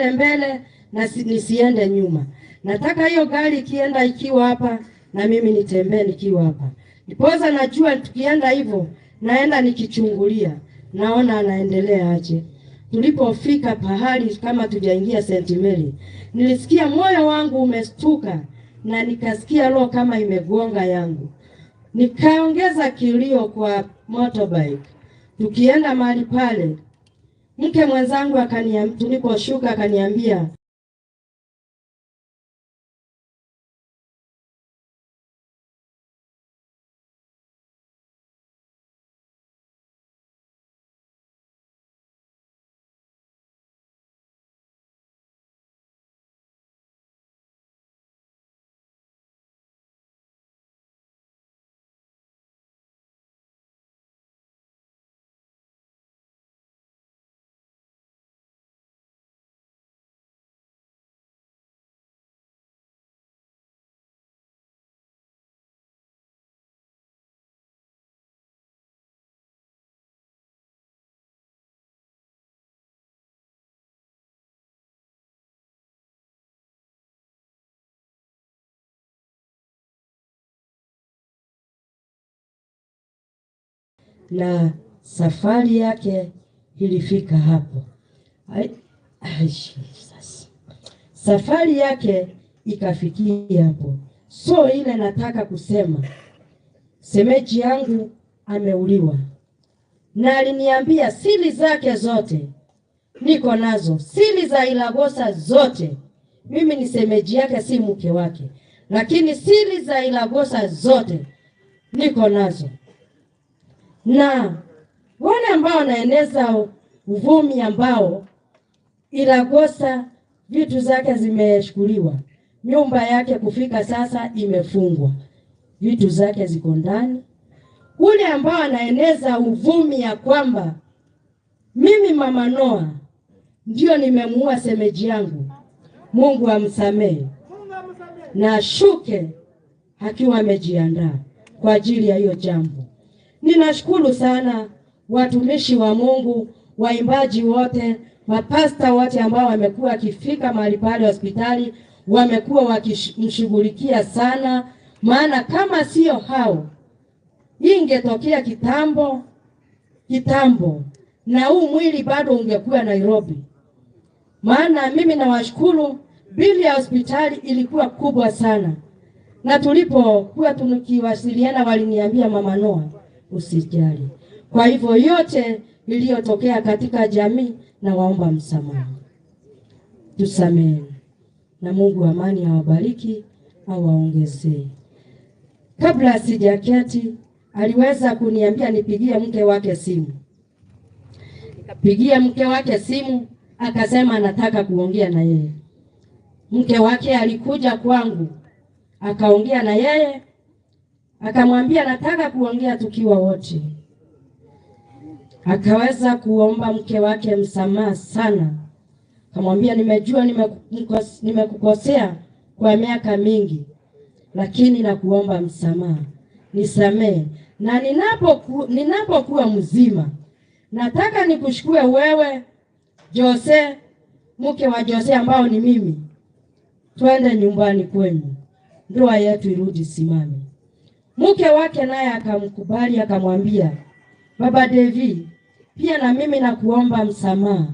mbele na nisiende nyuma. Nataka hiyo gari ikienda ikiwa hapa na mimi nitembee nikiwa hapa. Nipoza najua tukienda hivyo naenda nikichungulia. Naona anaendelea aje. Tulipofika pahali kama tujaingia St. Mary, nilisikia moyo wangu umestuka na nikasikia roho kama imegonga yangu. Nikaongeza kilio kwa motorbike. Tukienda mahali pale, mke mwenzangu tuliposhuka akaniambia na safari yake ilifika hapo. Safari yake ikafikia hapo. So ile nataka kusema, semeji yangu ameuliwa. Na aliniambia siri zake zote niko nazo. Siri za Ilagosa zote. Mimi ni semeji yake, si mke wake. Lakini siri za Ilagosa zote niko nazo. Na wale ambao wanaeneza uvumi ambao Ilagosa vitu zake zimeshukuliwa, nyumba yake kufika sasa imefungwa, vitu zake ziko ndani. Ule ambao anaeneza uvumi ya kwamba Mama Noah ndio nimemuua semeji yangu. Mungu amsamehe na ashuke akiwa amejiandaa kwa ajili ya hiyo jambo. Ninashukuru sana watumishi wa Mungu, waimbaji wote, mapasta wote ambao wamekuwa wakifika mahali pale hospitali, wamekuwa wakimshughulikia sana, maana kama sio hao ingetokea kitambo na huu mwili bado ungekuwa Nairobi. Maana mimi nawashukuru, bili ya hospitali ilikuwa kubwa sana, na tulipokuwa tukiwasiliana waliniambia Mama Noah, usijali. Kwa hivyo yote iliyotokea katika jamii na waomba msamaha, tusamehe, na Mungu amani awabariki awaongezee. Kabla sijaketi aliweza kuniambia nipigie mke wake simu. Pigia mke wake simu, akasema anataka kuongea na yeye. Mke wake alikuja kwangu, akaongea na yeye, akamwambia nataka kuongea tukiwa wote. Akaweza kuomba mke wake msamaha sana. Akamwambia nimejua nimekukosea kwa miaka mingi, lakini nakuomba msamaha. Nisamehe, na ninapokuwa mzima nataka nikushukue wewe Jose, mke wa Jose ambao ni mimi. Twende nyumbani kwenu, ndoa yetu irudi simame. Mke wake naye akamkubali, akamwambia Baba Devi, pia na mimi nakuomba msamaha.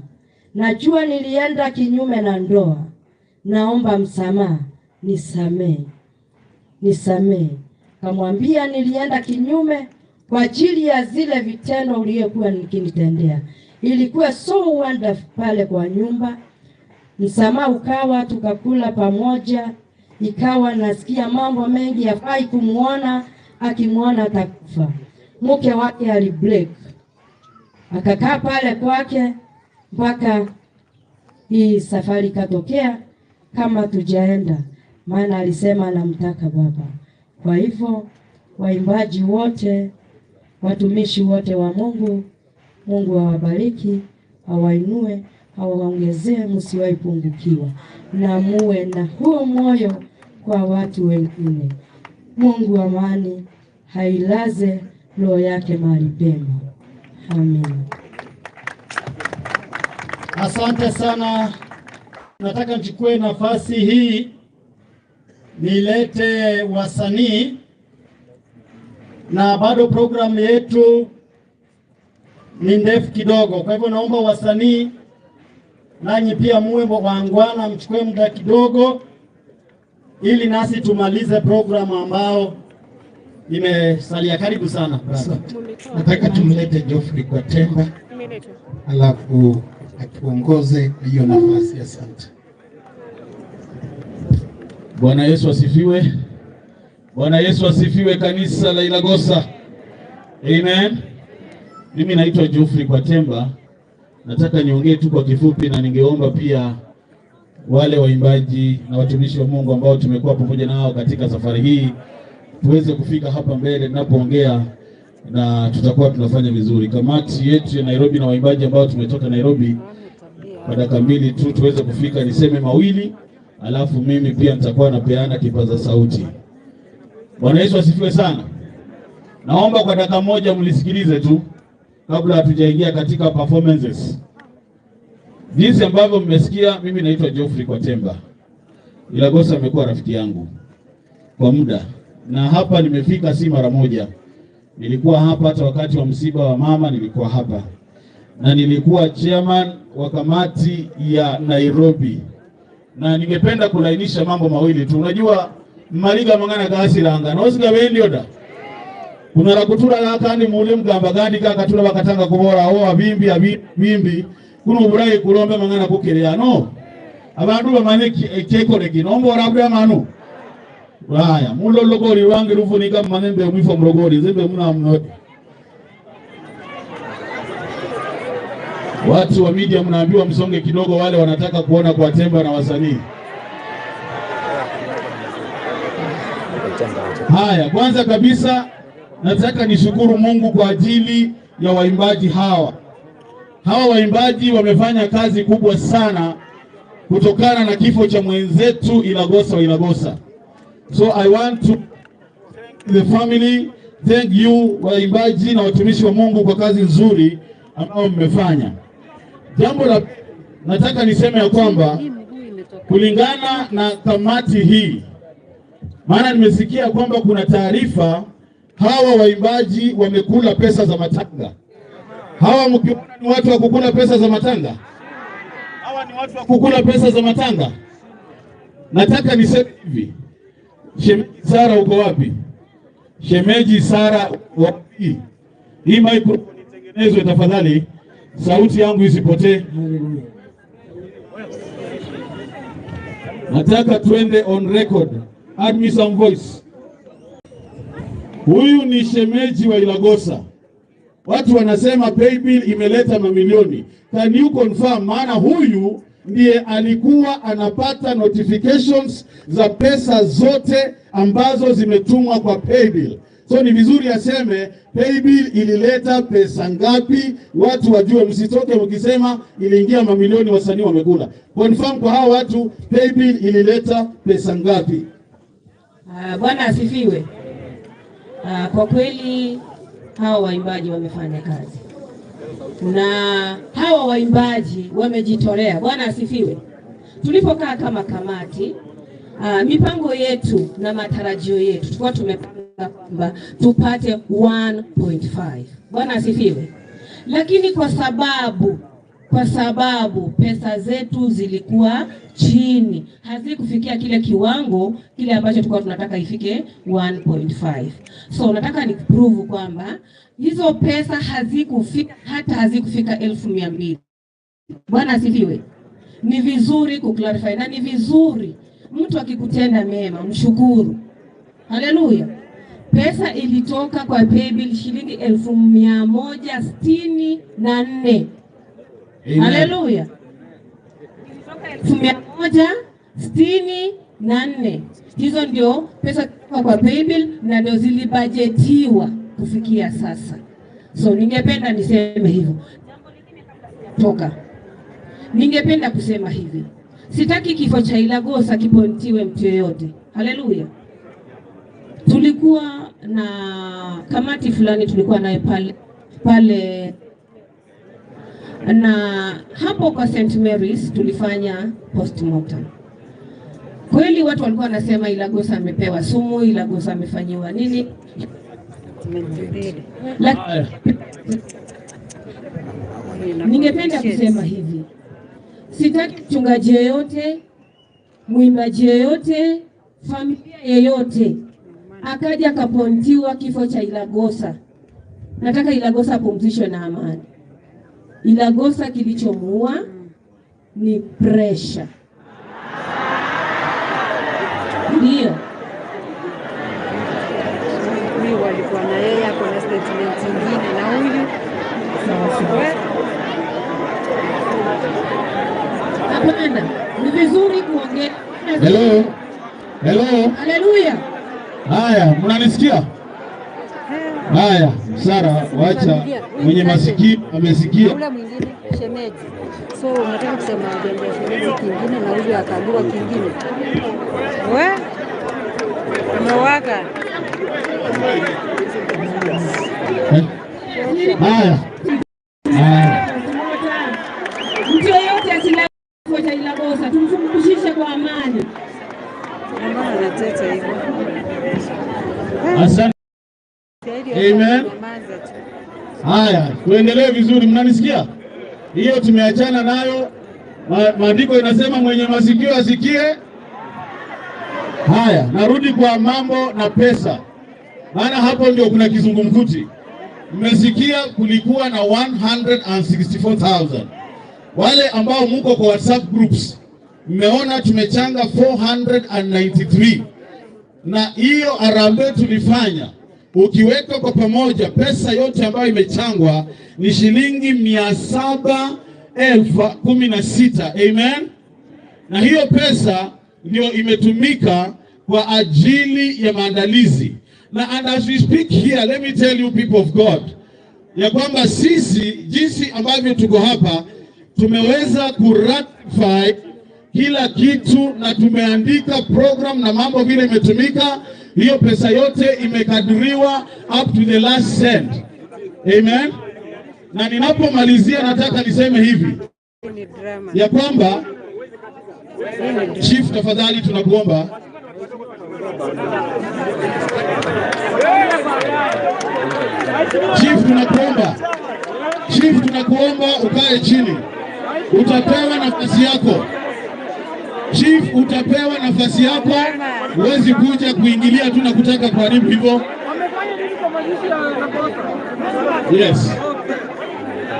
Najua nilienda kinyume na ndoa. Naomba msamaha, nisamehe. Akamwambia nilienda kinyume kwa ajili ya zile vitendo uliyokuwa nikinitendea. Ilikuwa so wonderful pale kwa nyumba. Msamaha ukawa, tukakula pamoja, ikawa nasikia mambo mengi yafai kumuona, akimuona atakufa. Mke wake alibreak, akakaa pale kwake mpaka hii safari katokea kama tujaenda, maana alisema anamtaka baba. Kwa hivyo waimbaji wote, watumishi wote wa Mungu, Mungu awabariki, awainue, awaongezee, msiwahi pungukiwa, na muwe na huo moyo kwa watu wengine. Mungu amani hailaze roho yake mahali pema. Amen. Asante sana. Nataka nichukue nafasi hii nilete wasanii, na bado programu yetu ni ndefu kidogo. Kwa hivyo naomba wasanii nanyi pia muwe waangwana, mchukue muda kidogo ili nasi tumalize programu ambao imesalia. Karibu sana brother. Nataka tumlete Geoffrey kwa Temba, alafu atuongoze hiyo nafasi. Asante. Bwana Yesu asifiwe. Bwana Yesu asifiwe, kanisa la Ilagosa. Amen. Mimi naitwa Geoffrey kwa Temba. Nataka niongee tu kwa kifupi, na ningeomba pia wale waimbaji na watumishi wa Mungu ambao tumekuwa pamoja nao katika safari hii tuweze kufika hapa mbele ninapoongea, na tutakuwa tunafanya vizuri. Kamati yetu ya Nairobi na waimbaji ambao tumetoka Nairobi, kwa dakika mbili tu tuweze kufika, niseme mawili, alafu mimi pia nitakuwa napeana kipaza sauti. Bwana Yesu asifiwe sana. Naomba kwa dakika moja mlisikilize tu kabla hatujaingia katika performances. Jinsi ambavyo mmesikia, mimi naitwa Geoffrey kwa Temba. Ilagosa amekuwa rafiki yangu kwa muda, na hapa nimefika si mara moja. Nilikuwa hapa hata wakati wa msiba wa mama, nilikuwa hapa, na nilikuwa chairman wa kamati ya Nairobi. Na ningependa kulainisha mambo mawili tu. Unajua mmaliga mangana kasi langa nosiga wendioda kuna rakutura lakani mule mgamba gandi kakatula bakatanga kubora o abimbi kuno uburayi kulombe mangana kukiria no abantu bamane kekore kinombo rabya manu haya mulo logori wange rufunika manembe mwifo mrogori zembe muna mnoti. Watu wa media mnaambiwa msonge kidogo, wale wanataka kuona kwa Temba na wasanii. Haya, kwanza kabisa nataka nishukuru Mungu kwa ajili ya waimbaji hawa. hawa waimbaji wamefanya kazi kubwa sana kutokana na kifo cha mwenzetu Ilagosa wa Ilagosa. So I want to thank the family, thank you waimbaji na watumishi wa Mungu kwa kazi nzuri ambao mmefanya. Jambo la nataka niseme ya kwamba kulingana na kamati hii, maana nimesikia kwamba kuna taarifa hawa waimbaji wamekula pesa za matanga. Hawa mkiona ni watu wa kukula pesa za matanga? Hawa ni watu wa kukula pesa za matanga. Nataka niseme hivi. Shemeji Sara uko wapi? Shemeji Sara wapi? Hii microphone itengenezwe tafadhali. Sauti yangu isipotee. Nataka twende on record. Add me some voice. Huyu ni shemeji wa Ilagosa. Watu wanasema paybill imeleta mamilioni. Can you confirm? Maana huyu ndiye alikuwa anapata notifications za pesa zote ambazo zimetumwa kwa paybill. So ni vizuri aseme paybill ilileta pesa ngapi, watu wajue, msitoke mkisema iliingia mamilioni wasanii wamekula. Confirm kwa hao watu paybill ilileta pesa ngapi? Bwana asifiwe. Kwa kweli hawa waimbaji wamefanya kazi na hawa waimbaji wamejitolea. Bwana asifiwe. Tulipokaa kama kamati, mipango yetu na matarajio yetu tulikuwa tumepanga kwamba tupate 1.5. Bwana asifiwe. Lakini kwa sababu pesa zetu zilikuwa chini, hazikufikia kile kiwango kile ambacho tulikuwa tunataka ifike 1.5. So nataka ni prove kwamba hizo pesa hazikufika 1,200. Bwana asifiwe. Ni vizuri kuclarify na ni vizuri mtu akikutenda mema mshukuru. Haleluya. Pesa ilitoka kwa paybill shilingi 1,164. Haleluya. 1,164. Hizo ndio pesa kwa paybill na ndio zilibajetiwa kufikia sasa. So ningependa niseme hivyo. Ningependa kusema hivi. Sitaki kifo cha Ilagosa kipontiwe mtu yeyote. Haleluya. Tulikuwa na kamati fulani tulikuwa naye pale na hapo kwa St. Mary's tulifanya postmortem. Kweli watu walikuwa wanasema Ilagosa amepewa sumu, Ilagosa amefanyiwa nini? Ningependa kusema hivi. Sitaki mchungaji yeyote, mwimbaji yeyote, familia yeyote akaja kapontiwa kifo cha Ilagosa. Nataka Ilagosa apumzishwe na amani. Ilagosa kilichomuua ni pressure. Ndio. Mimi walikuwa na yeye hapo na statement nyingine na huyu. Hapana, ni vizuri kuongea. Hello. Hello. Haleluya. Haya, mnanisikia? Haya, Sara, wacha mwenye masikio amesikia. Yule mwingine shemeji. So unataka kusema ndio shemeji kingine na huyu akagua kingine. Wewe umewaka. Haya. Mtu yeyote asila kifo cha Ilagosa tumkumbushishe kwa amani. Mbona anateta hivyo? Asante. Amen. Haya, tuendelee vizuri, mnanisikia? Hiyo tumeachana nayo. Maandiko inasema mwenye masikio asikie. Haya, narudi kwa mambo na pesa. Maana hapo ndio kuna kizungumkuti. Mmesikia kulikuwa na 164,000. Wale ambao mko kwa WhatsApp groups, mmeona tumechanga 493. Na hiyo harambee tulifanya, ukiweka kwa pamoja pesa yote ambayo imechangwa ni shilingi 716,000. Amen. Na hiyo pesa ndio imetumika kwa ajili ya maandalizi. Na and as we speak here, let me tell you people of God, ya kwamba sisi jinsi ambavyo tuko hapa tumeweza kuratify kila kitu na tumeandika program na mambo vile imetumika. Hiyo pesa yote imekadiriwa up to the last cent. Amen. Na ninapomalizia nataka niseme hivi ya kwamba Chief, tafadhali tunakuomba Chief, tunakuomba ukae chini. Utapewa nafasi yako. Chief, utapewa nafasi yako. Huwezi kuja kuingilia tu na kutaka kuharibu hivyo. Yes.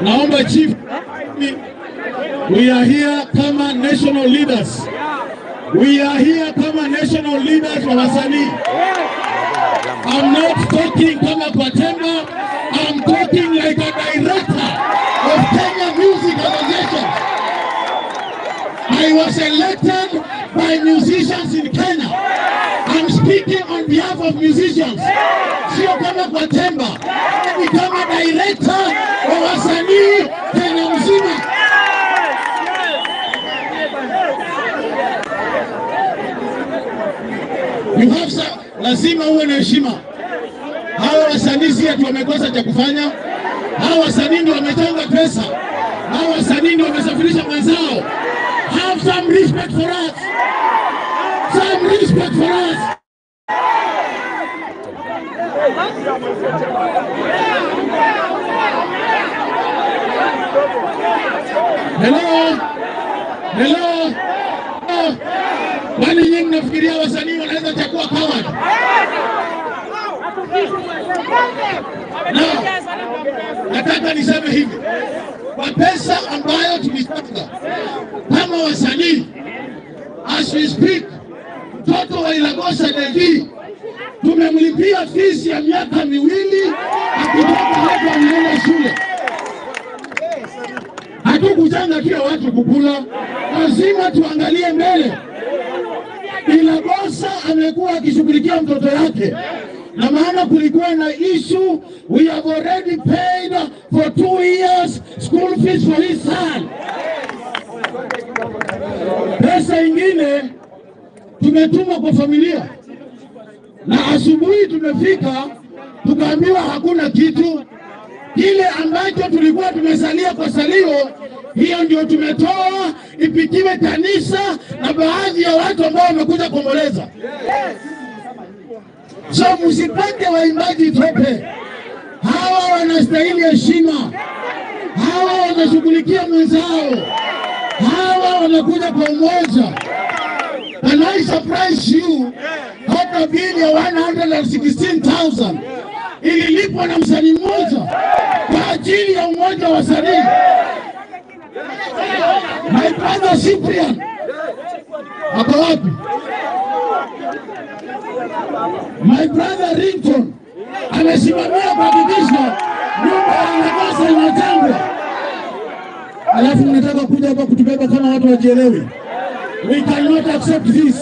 Naomba Chief, we are here kama national leaders. We are here kama national leaders wa wasanii. I'm not talking kama kwa Temba. I'm talking like a director of Kenya Music Association. I was elected by musicians in Kenya. I'm speaking on behalf of musicians. Sio kama kwa Temba. Ni kama director wa wasanii Kenya mzima. You have some, lazima uwe na heshima. Hawa wasanii si ati wamekosa cha kufanya. Hawa wasanii ndio wametanga pesa. Hawa wasanii ndio wamesafirisha mwenzao. Have some respect for us. Some respect for us. Hello. Hello. Kwani nyinyi mnafikiria wasanii wanaweza chakua coward? No. Nataka niseme hivi. Kwa pesa ambayo tulipata kama wasanii, as we speak, mtoto wa Ilagosa Devi tumemlipia fees ya miaka 2 akitoka hapa anaenda shule. Hatukujanga kila watu kukula, lazima tuangalie mbele. Ilagosa amekuwa akishughulikia mtoto yake, na maana kulikuwa na issue. We have already paid for 2 years school fees for his son. Pesa ingine tumetuma kwa familia, na asubuhi tumefika tukaambiwa hakuna kitu. Kile ambacho tulikuwa tumesalia kwa salio, hiyo ndio tumetoa ipikiwe kanisa na baadhi ya watu ambao wamekuja kuomboleza. So msipate waimbaji tope. Hawa wanastahili heshima. Hawa wanashughulikia mwenzao. Hawa wanakuja kwa umoja. And I surprise you, hata bili ya 116,000 ililipwa na msanii mmoja kwa ajili ya umoja wa wasanii. My brother Cyprian ako wapi? My brother Rington amesimamia kuhakikisha nyumba ya Ilagosa inajengwa. Alafu mnataka kuja hapa kutubeba kama watu wajielewi. We cannot accept this.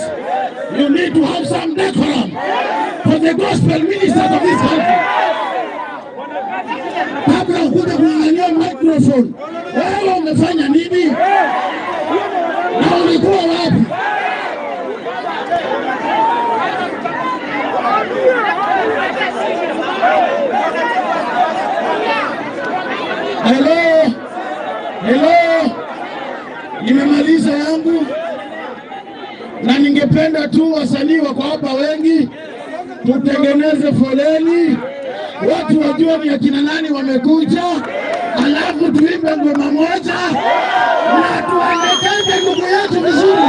You need to have some decorum for the gospel ministers of this country. Kabla ukuja kuangania microphone, wewe umefanya nini? Na ulikuwa wapi? Hello. Hello. Nimemaliza yangu. Na ningependa tu wasanii wako hapa wengi, tutengeneze foleni, watu wajue ni akina nani wamekuja, alafu tuimbe ngoma moja na tuendekeze ndugu yetu vizuri.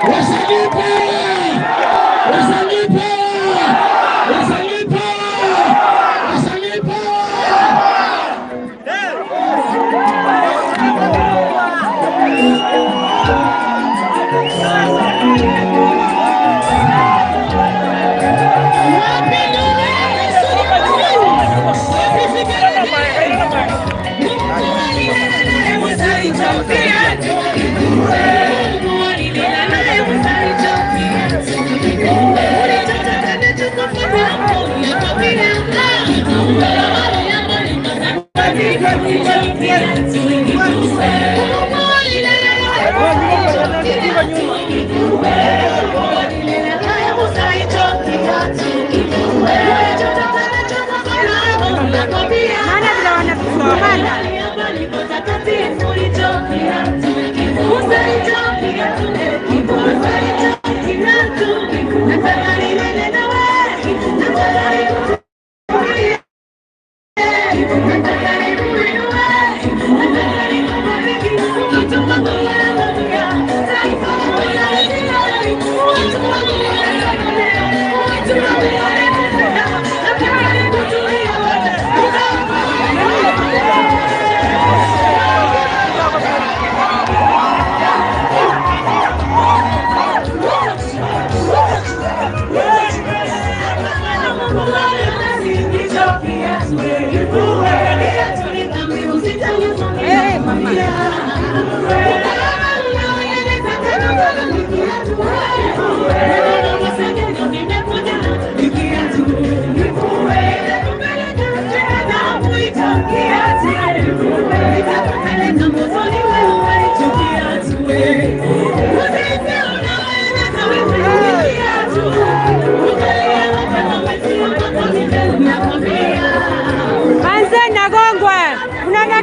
Wasanii power! Wasanii power! Wasanii power! Wasanii power! Makopiyo.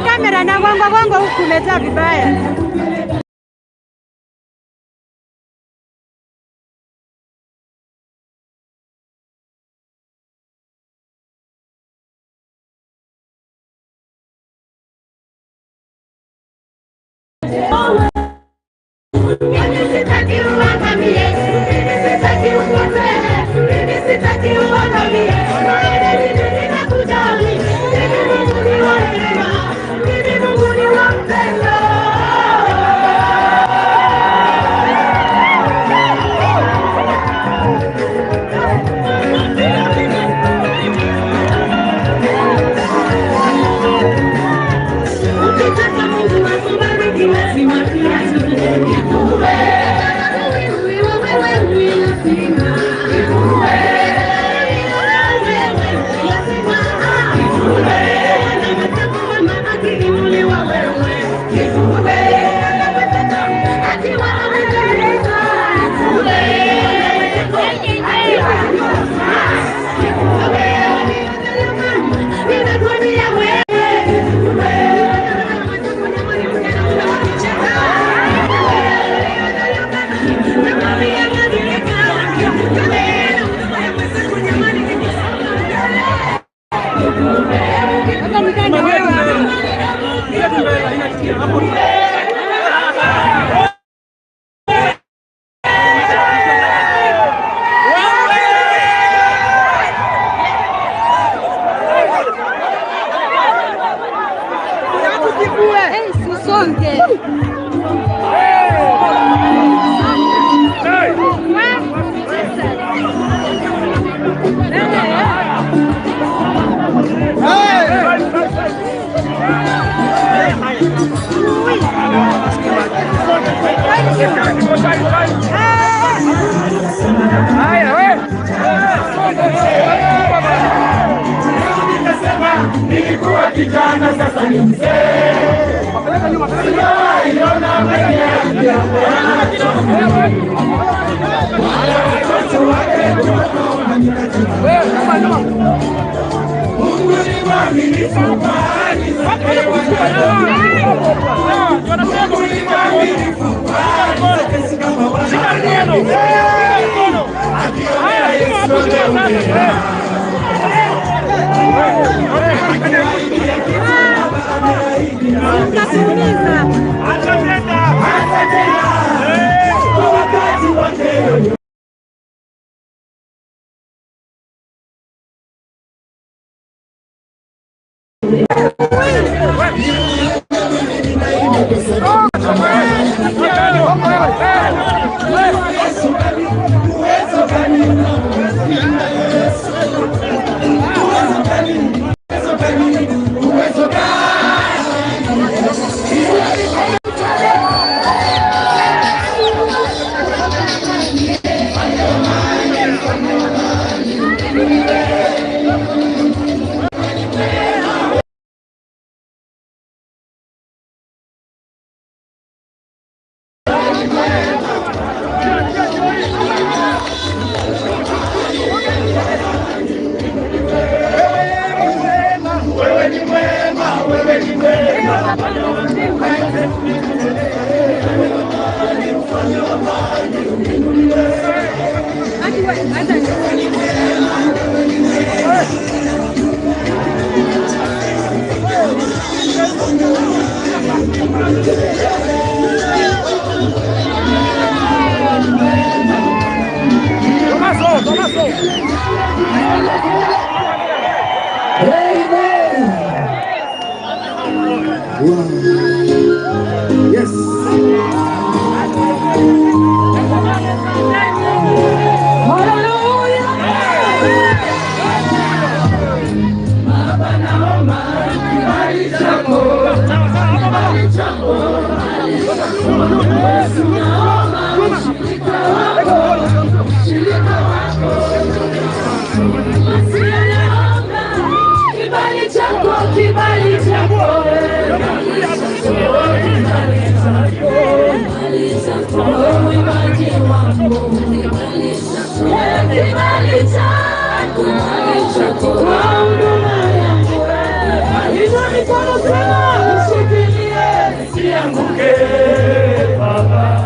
kamera na gongo huku umejaa vibaya. Nilikuwa kijana sasa ni mzee. Mungu ni mwaminifu, ahadi zake Mungu ni mwaminifu, ahadi zake si kama wanadamu. Akiongea Yesu ataongea. Yes.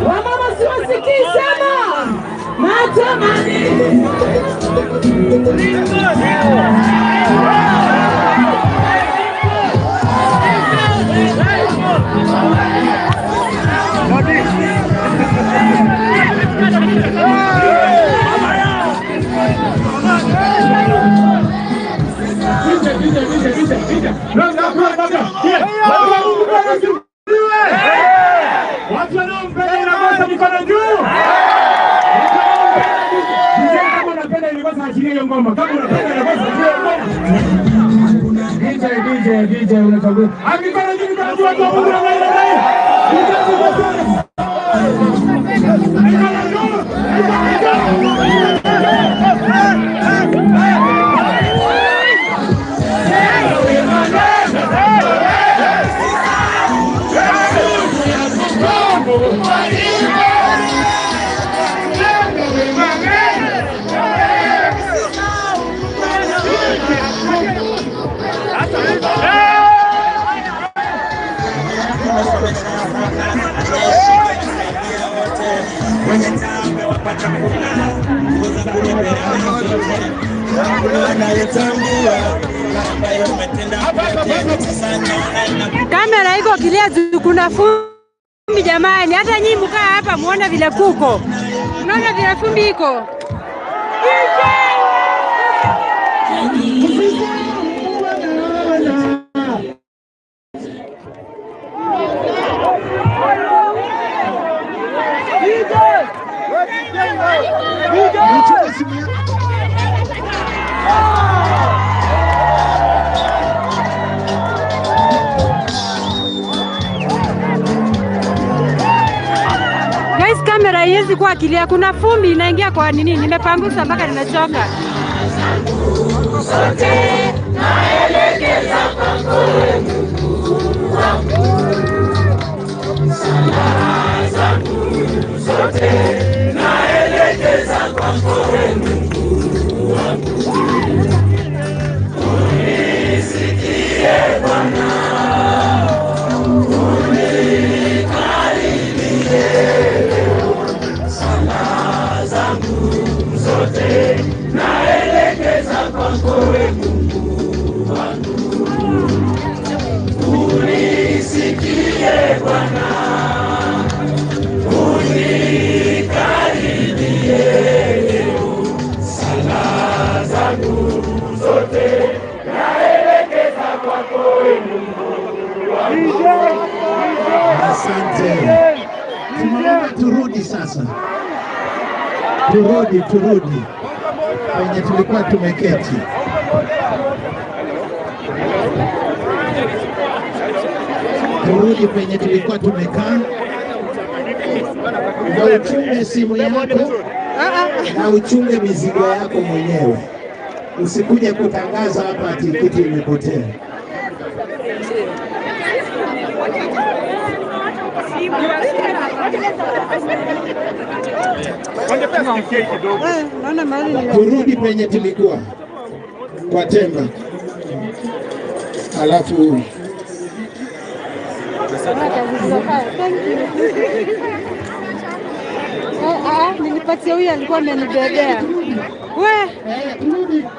Wamama siwasikii sema natamani Watu wanaompenda Ilagosa mikono juu. Kama unapenda Ilagosa achilie hiyo ngoma. Kama unapenda Ilagosa achilie ngoma. DJ unachagua. Mikono juu mikono juu watu wa Mungu na maana naye. Kamera iko kilia, kuna fumbi jamani, hata nyinyi mkaa hapa muone vile kuko. Unaona vile fumbi iko. Guys, kamera haiwezi kuwa kilia, kuna fumbi inaingia kwa nini? Nimepangusa mpaka nimechoka. Sote naelekeza kwako Mungu wangu. Sala zangu zote naelekeza kwako Mungu wangu. Unisikie Bwana, unikaribie. Sala zangu zote naelekeza kwako Mungu wangu. Unisikie Bwana, unikaribie. Sala zangu zote naelekeza kwako Mungu wangu. Asante. Tunaomba turudi sasa. Turudi penye tulikuwa tumeketi. Turudi penye tulikuwa tumekaa. Na uchunge simu yako na uchunge mizigo yako mwenyewe. Usikuje kutangaza hapa ati kitu imepotea. Turudi penye tulikuwa kwa Temba. Alafu Nilipatia huyu alikuwa amenibebea.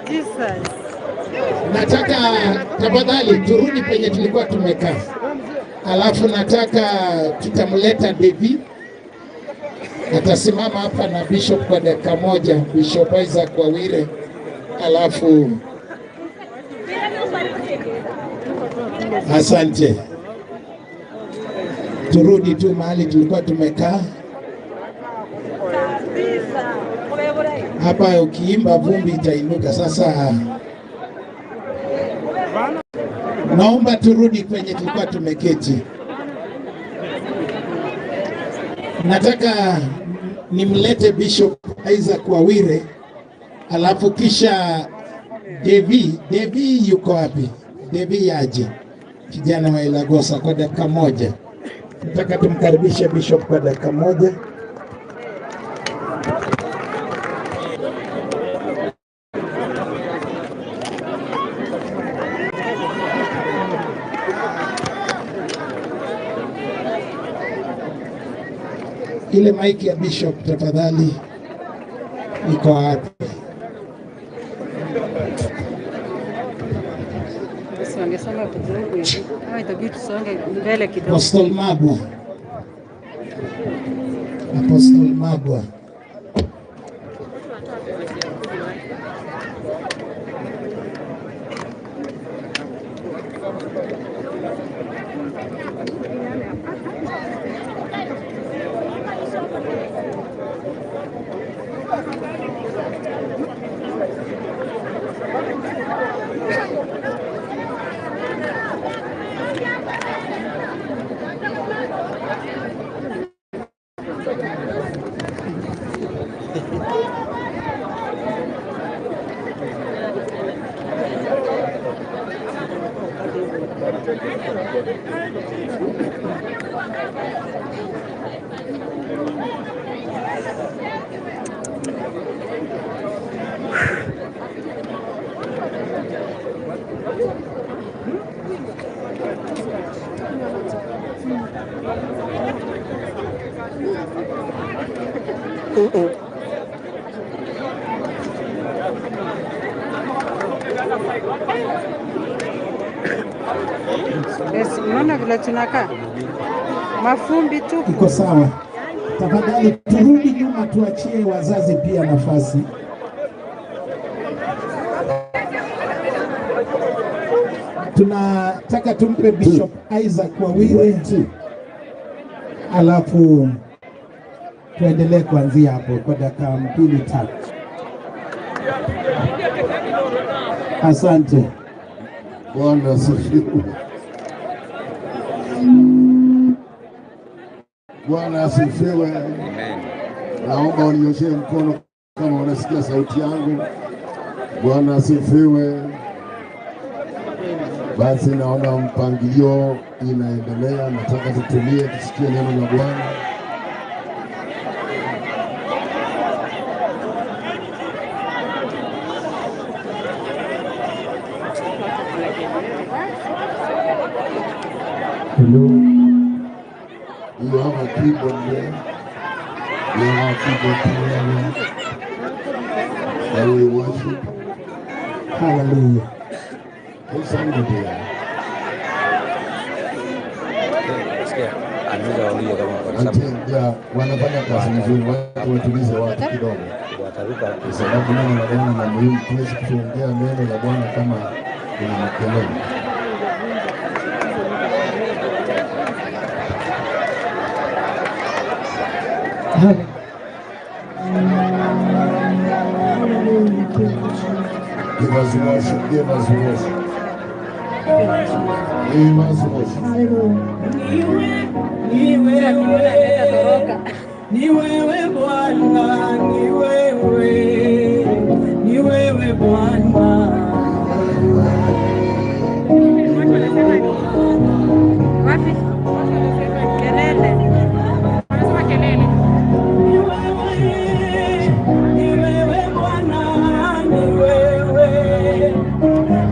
Jesus. Nataka tafadhali turudi penye tulikuwa tumekaa. Alafu nataka tutamleta Devi. Atasimama hapa na Bishop kwa dakika moja, Bishop Isaac Wawire. Alafu asante. Turudi tu mahali tulikuwa tumekaa. Hapa ukiimba vumbi itainuka. Sasa naomba turudi kwenye tulikuwa tumeketi. Nataka nimlete Bishop Isaac Wawire, alafu kisha Devi yuko wapi? Devi aje, kijana wa Ilagosa kwa dakika moja. Nataka tumkaribishe Bishop kwa dakika moja. Ile maiki ya Bishop tafadhali iko wapi? Wangesoma kidogo hivi. Itabidi tusonge mbele kidogo. Apostle Mabwa. Apostle Mabwa. Unaona vile tunakaa mafumbi tu. Iko sawa. Tafadhali turudi nyuma, tuachie wazazi pia nafasi. Tunataka tumpe Bishop Isaac Wawire, alafu tuendelee kuanzia hapo kwa dakika 2-3. Asante. Bwana asifiwe. Bwana asifiwe. Naomba uninyoshe mkono kama unasikia sauti yangu. Bwana asifiwe. Basi naona mpangilio inaendelea. Nataka tutulie tusikie neno la Bwana. Hello. You have a keyboard there. You have a keyboard there. And we worship. Hallelujah. Who's somebody there? Yeah, wanafanya kazi nzuri, watu watulize watu kidogo, kwa sababu neno la Bwana ni muhimu. Tuwezi kuongea neno la Bwana kama kuna makelele. Give us worship, give us worship. Give us worship. Ni wewe Bwana, ni wewe Bwana. Wapi? Kelele. Wanasema kelele. Ni wewe Bwana, ni wewe Bwana.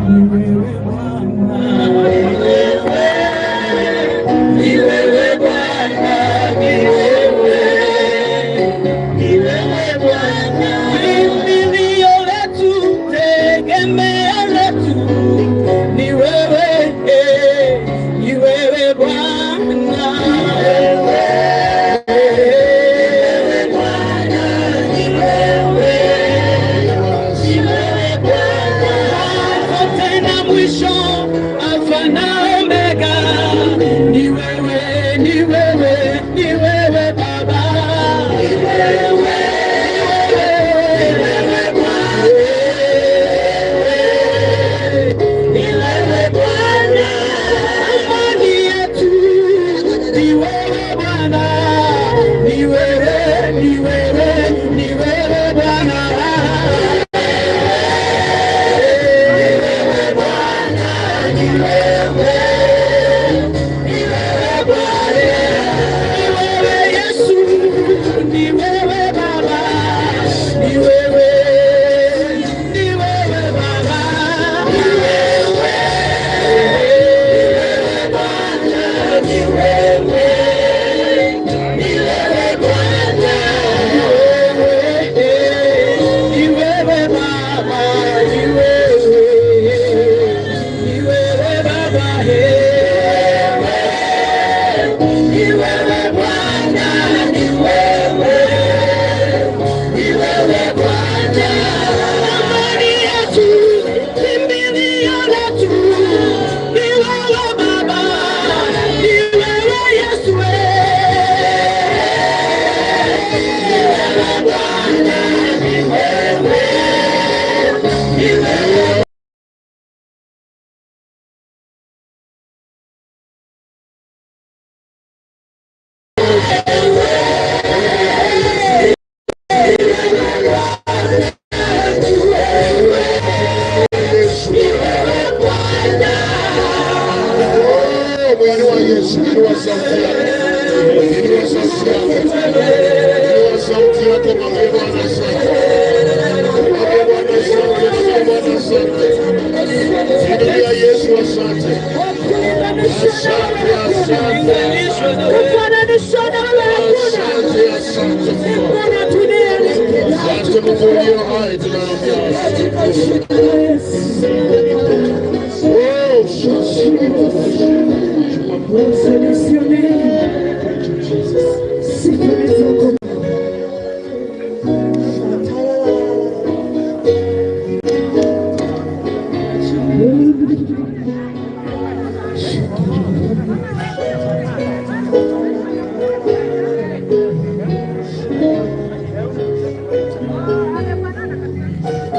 Ni wewe wewe Baba, ni wewe.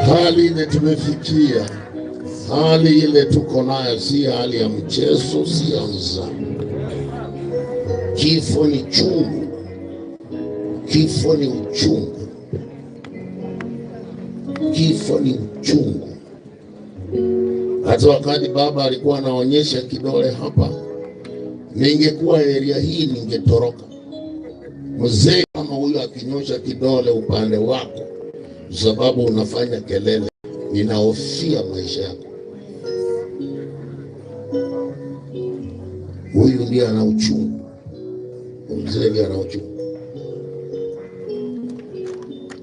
Hali ile tumefikia, hali ile tuko nayo, si hali ya mchezo, si ya mzaha. Kifo ni chungu, kifo ni uchungu, kifo ni uchungu. Hata wakati baba alikuwa anaonyesha kidole hapa, ningekuwa area hii ningetoroka. Mzee kama huyo akinyosha kidole upande wako sababu unafanya kelele, ninahofia maisha yako. Huyu ndiye ana uchungu, mzee ndiye ana uchungu.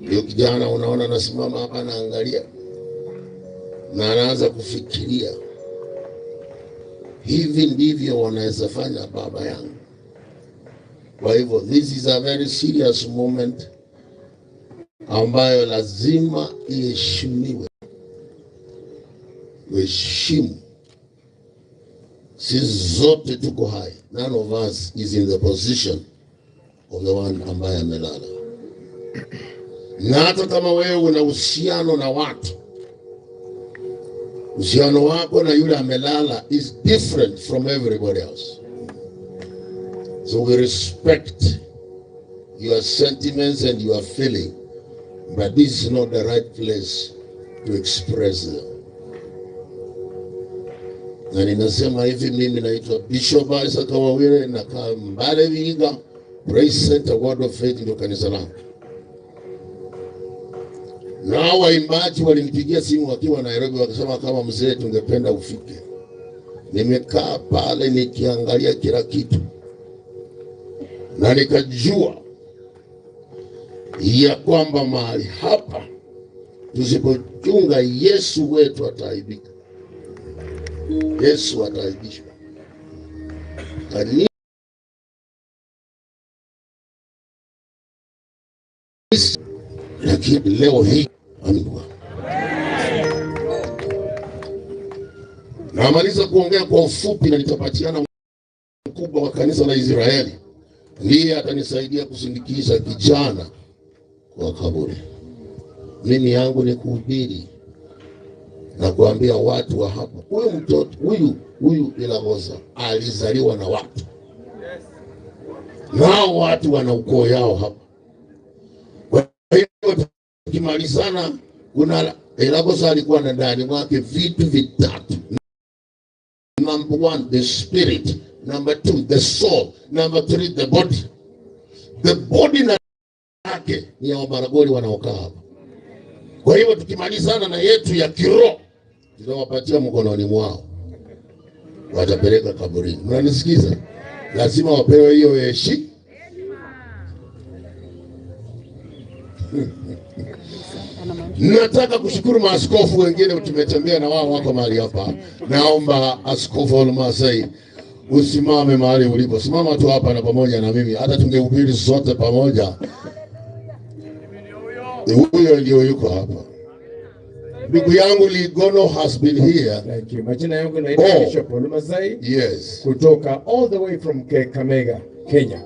Ndio kijana unaona anasimama hapa anaangalia na anaanza kufikiria, hivi ndivyo wanaweza fanya baba yangu. Kwa hivyo this is a very serious moment ambayo lazima iheshimiwe. Heshimu. Sisi zote tuko hai. None of us is in the position of the one ambaye amelala. Na hata kama wewe una uhusiano na watu, uhusiano wako na yule amelala is different from everybody else. So we respect your sentiments and your feeling, but this is not the right place to express them. Na ninasema hivi, mimi naitwa Bishop Isaac Wawire, nakaa Mbale Vihiga, Praise Center Word of Faith ndio kanisa langu. Na waimbaji walinipigia simu wakiwa Nairobi wakasema kama mzee tungependa ufike. Nimekaa pale nikiangalia kila kitu, na nikajua ya kwamba mahali hapa tusipochunga Yesu wetu ataaibika. Yesu ataaibishwa. Lakini leo hii amekuwa. Namaliza kuongea kwa ufupi na nitapatiana mkubwa wa kanisa la Israeli ndiye atanisaidia kusindikiza kijana kwa kaburi. Mimi yangu ni kuhubiri na kuambia watu wa hapa, huyu mtoto huyu Ilagosa alizaliwa na watu. Nao watu wana ukoo yao hapa. Kwa hiyo tukimalizana, kuna Ilagosa alikuwa na ndani mwake vitu vitatu. Number 1, the spirit. Number 2, the soul. Number 3, the body. The body na yake ni ya Wamaragoli wanaokaa hapa. Kwa hiyo tukimalizana na yetu ya kiroho, tutawapatia mkononi mwao, watapeleka kaburini. Mnanisikiza? Lazima wapewe hiyo heshima. Nataka kushukuru maaskofu wengine tumetembea na wao wako mahali hapa. Naomba Askofu Olmasai usimame mahali ulipo. Simama tu hapa na pamoja na mimi. Hata tungehubiri sote pamoja. Huyo ndio yuko hapa. Ndugu yangu Ligono has been here. Thank you. Majina yangu naitwa Bishop Olmasai. Yes. Kutoka all the way from Kakamega, Kenya.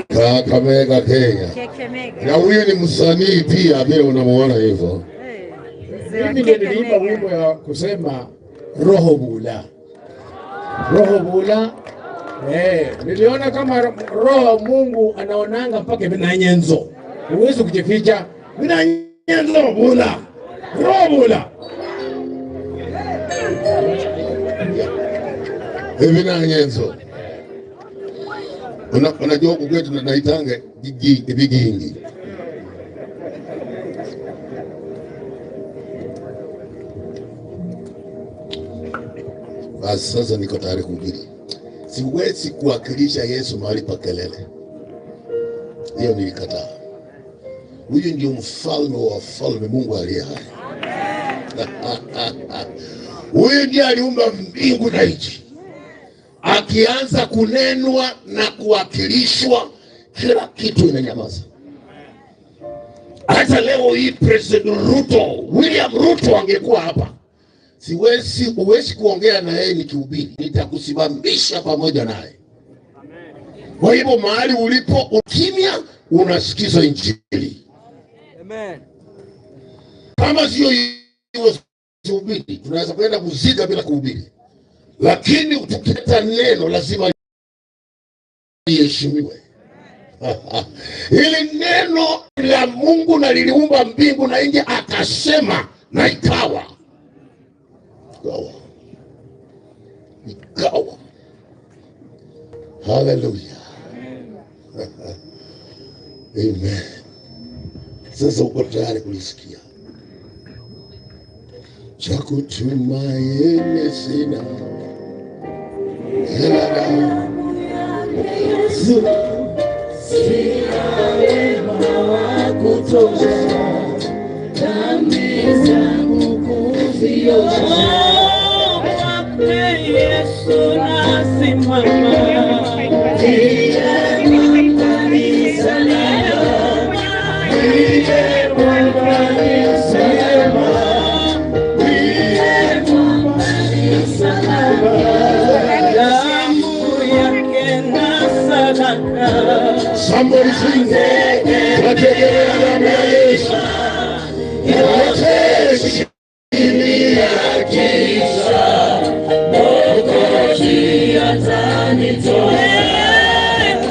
Kakamega, Kenya. Na huyu ni msanii pia vile unamuona hivyo. Mimi niliimba wimbo ya kusema roho bula. Roho bula. Niliona kama roho Mungu anaonanga mpaka vinanyenzo. Huwezi kujificha. Vinanyenzo bula. Roho bula. Vinanyenzo. Unajua huku kwetu tunaitanga vigingi. Basi sasa niko tayari kuhubiri. Siwezi kuwakilisha Yesu mahali pa kelele. Hiyo nilikataa. Huyu ndio mfalme wa wafalme, Mungu aliye hai. Huyu ndiye aliumba mbingu na nchi. Akianza kunenwa na kuwakilishwa, kila kitu inanyamaza. Hata leo hii President William Ruto angekuwa hapa, huwezi kuongea na yeye nikihubiri, nitakusimamisha pamoja naye. Kwa hivyo mahali ulipo ukimya, unasikiza injili. Amen. Kama sio hiyo kuhubiri, tunaweza kwenda kuzika bila kuhubiri. Lakini ukileta neno lazima liheshimiwe. Hili neno la Mungu na liliumba mbingu na nchi, akasema na ikawa. Ikawa. Hallelujah. Amen. Sasa uko tayari kulisikia? Cha kutumaini sina, sina wema wa kutosha, dhambi zangu kuziosha. Yesu nasimama, ndiye mwambani salama, ndiye mwambani salama. Somebody sing nategemea damu ya Yesu, yote chini ya giza, Mwokozi atanitoa.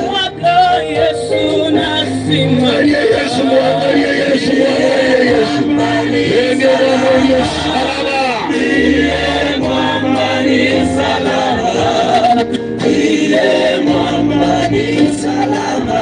Mwaka Yesu nasimama, Yesu mwangalie, Yesu mwangalie, Yesu mwangalie salama, ndiye mwamba ni salama, ndiye mwamba ni salama.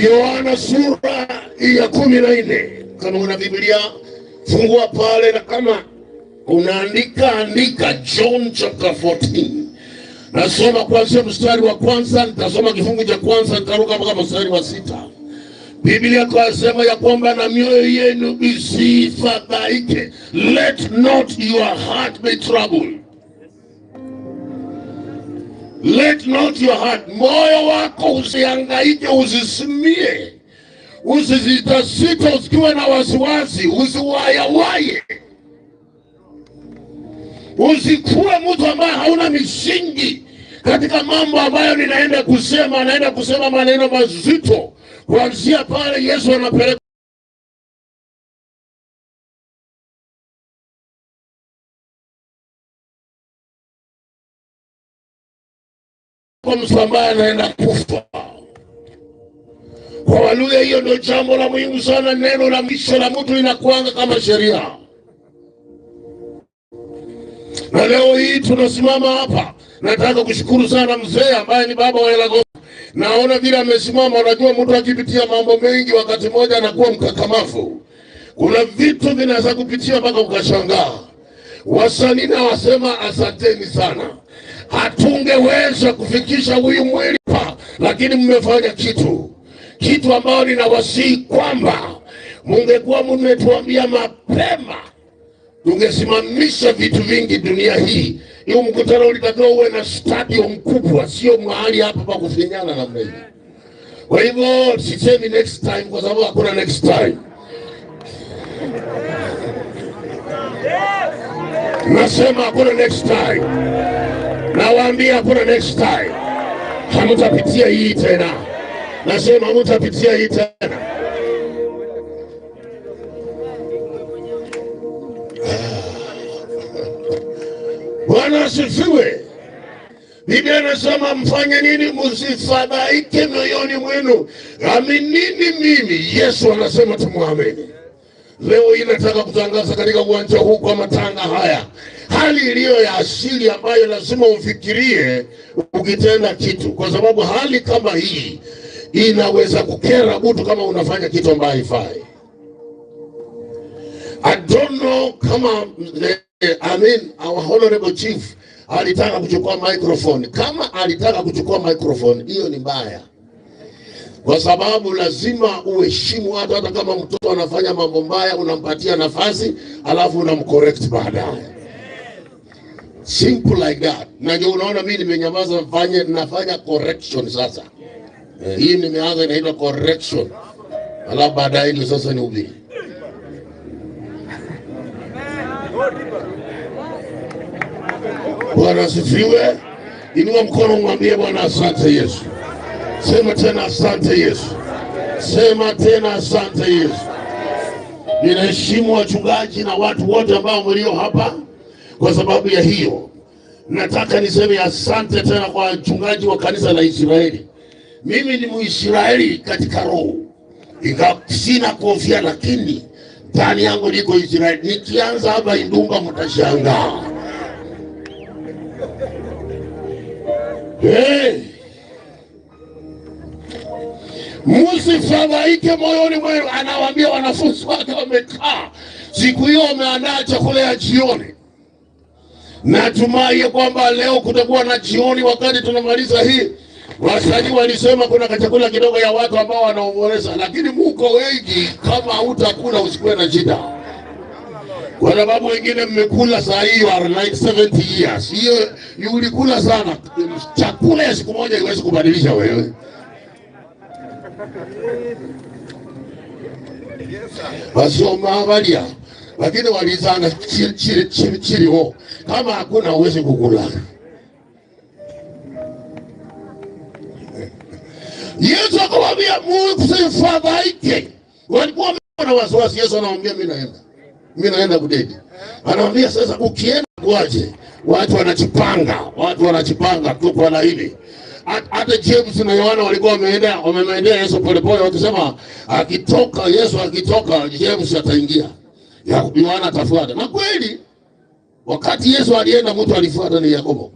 Yohana sura ya 14. Kama una Biblia fungua pale, na kama unaandika andika John chapter 14. Nasoma kuanzia mstari wa kwanza, nitasoma kifungu cha kwanza, nitaruka mpaka mstari wa 6. Biblia inasema ya kwamba na mioyo yenu isifadhaike. Let not your heart be troubled. Let not your heart, moyo wako usihangaike, usisimie, usizitasita, usikiwe na wasiwasi, usiwayawaye. Usikuwe mtu ambaye hauna misingi katika mambo ambayo ninaenda kusema maneno mazito. Kuanzia pale Yesu anapeleka kwa mtu ambaye anaenda kufa. Kwa Waluya hiyo ndio jambo la muhimu sana. Neno la mwisho la mtu linakuanga kama sheria. Na leo hii tunasimama hapa. Nataka kushukuru sana mzee ambaye ni baba wa Ilagosa. Naona vile amesimama. Unajua mtu akipitia mambo mengi wakati mmoja anakuwa mkakamavu. Kuna vitu vinaweza kupitia mpaka ukashangaa. Wasanii na wasema asanteni sana. Hatungeweza kufikisha huyu mwili pa, lakini mmefanya kitu ambao ninawasihi kwamba mungekuwa mmetuambia mapema, tungesimamisha vitu vingi dunia hii. Hiyo mkutano ulitakiwa uwe na stadium kubwa, sio mahali hapa pa kufinyana namna hii. Kwa hivyo sisemi next time kwa sababu hakuna next time. Nasema hakuna next time. Nawaambia hakuna next time. Hamutapitia hii tena. Nasema hamutapitia hii tena. Bwana asifiwe. Biblia inasema mfanye nini? Msifadhaike mioyoni mwenu. Aminini mimi. Yesu anasema tumwamini. Leo hii nataka kutangaza katika uwanja huu kwa matanga haya, hali iliyo ya asili ambayo lazima ufikirie ukitenda kitu, kwa sababu hali kama hii inaweza kukera mtu kama unafanya kitu ambayo haifai. I don't know kama our honorable chief alitaka kuchukua microphone. Kama alitaka kuchukua microphone, hiyo ni mbaya. Kwa sababu lazima uheshimu watu, hata kama mtoto anafanya mambo mbaya unampatia nafasi alafu unamcorrect baadaye. Simple like that. Na ndio unaona mimi nimenyamaza, nafanya correction sasa. Hii nimeanza inaitwa correction. Alafu baadaye ndio sasa ni ubiri. Bwana asifiwe. Inua mkono mwambie Bwana asante Yesu. Sema tena asante Yesu. Sema tena asante Yesu. Ninaheshimu wachungaji na watu wote ambao mlio hapa. Kwa sababu ya hiyo nataka niseme asante tena kwa wachungaji wa kanisa la Israeli. Mimi ni Muisraeli katika roho. Ingawa sina kofia, lakini ndani yangu niko Israeli. Nikianza hapa Indunga mtashangaa. Msifadhaike moyoni mwenu. Anawaambia wanafunzi wake wamekaa. Siku hiyo wameandaa chakula ya jioni. Natumai kwamba leo kutakuwa na jioni wakati tunamaliza hii. Wasanii walisema kuna chakula kidogo ya watu ambao wanaomboleza, lakini muko wengi, kama hutakula usikuwe na shida. Kwa sababu wengine mmekula saa hiyo are like 70 years. Hiyo ulikula sana. Chakula ya siku moja haiwezi kubadilisha wewe. Wasio mabalia. Lakini walizanga chili ho. Kama hakuna uwezi kukula. Yesu akawaambia msifadhaike. Walikuwa na wasiwasi. Yesu anawaambia mimi naenda kudedi. Anawaambia sasa ukienda kwaje? Watu wanajipanga tu kwa laini. Hata James na Yohana walikuwa wamemwendea Yesu polepole wakisema Yesu akitoka James ataingia. Yohana atafuata. Na kweli wakati Yesu alienda mtu alifuata ni Yakobo.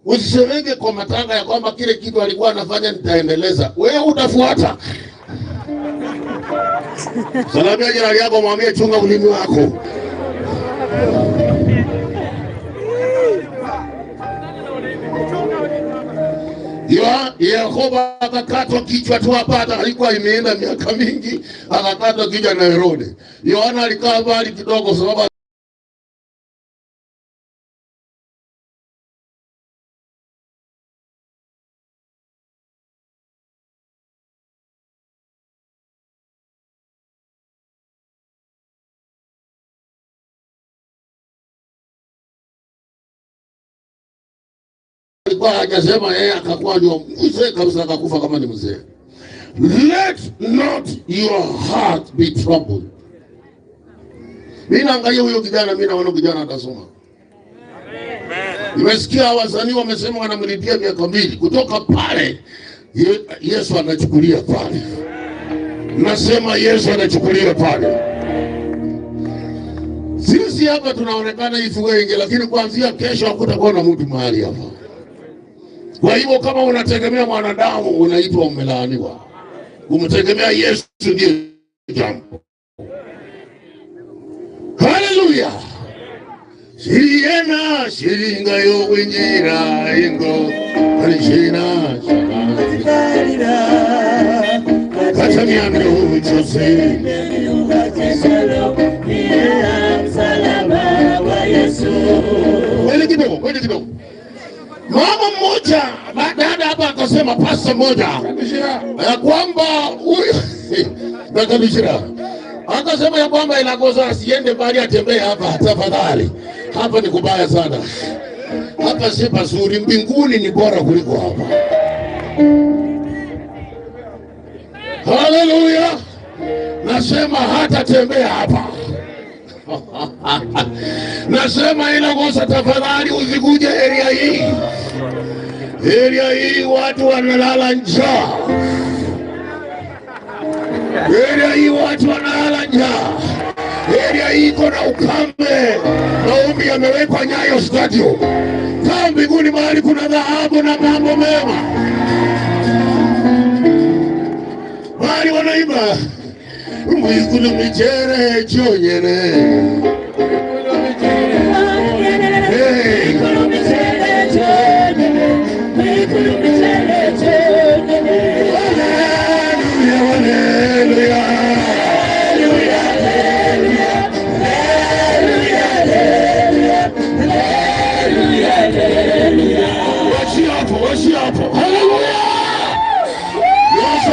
Usisemenge kwa matanga ya kwamba kile kitu alikuwa anafanya nitaendeleza. Wewe utafuata. Salamia jirani yako, mwambie chunga ulimi wako. Yakobo akakatwa kichwa tu hapa, alikuwa imeenda miaka mingi, akakatwa kichwa na Herode. Yohana alikaa mbali kidogo sababu alikuwa hajasema yeye akakuwa ndio mzee kabisa akakufa kama ni mzee. Let not your heart be troubled. Mimi naangalia huyo kijana, mimi naona kijana atasoma. Nimesikia wasanii wamesema wanamlipia miaka 2 kutoka pale. Yesu anachukulia pale. Nasema Yesu anachukulia pale. Sisi hapa tunaonekana hivi wengi, lakini kuanzia kesho hakutakuwa na mtu mahali hapa. Kwa hivyo kama unategemea mwanadamu unaitwa umelaaniwa. Kumtegemea Yesu ndiyo jambo. Haleluya. Shiriena shiringa yo winjira ingo alishina shakarira kata miando chose salama wa Yesu. Kweli kidogo. Mama mmoja dada hapa akasema, pasta mmoja ya kwamba huyu nakabishira akasema ya kwamba Ilagosa asiende bali atembee hapa tafadhali. Hapa ni kubaya sana. Hapa si pazuri, mbinguni ni bora kuliko hapa. Haleluya. Nasema hata tembea hapa. Nasema Ilagosa tafadhali usikuje area hii. Area hii watu wanalala njaa. Area hii watu wanalala njaa. Area hii iko na ukame. Maombi yamewekwa Nyayo Stadium. Kama mbinguni mahali kuna dhahabu na mambo mema. Mahali wanaimba mwikulu michere chonyene.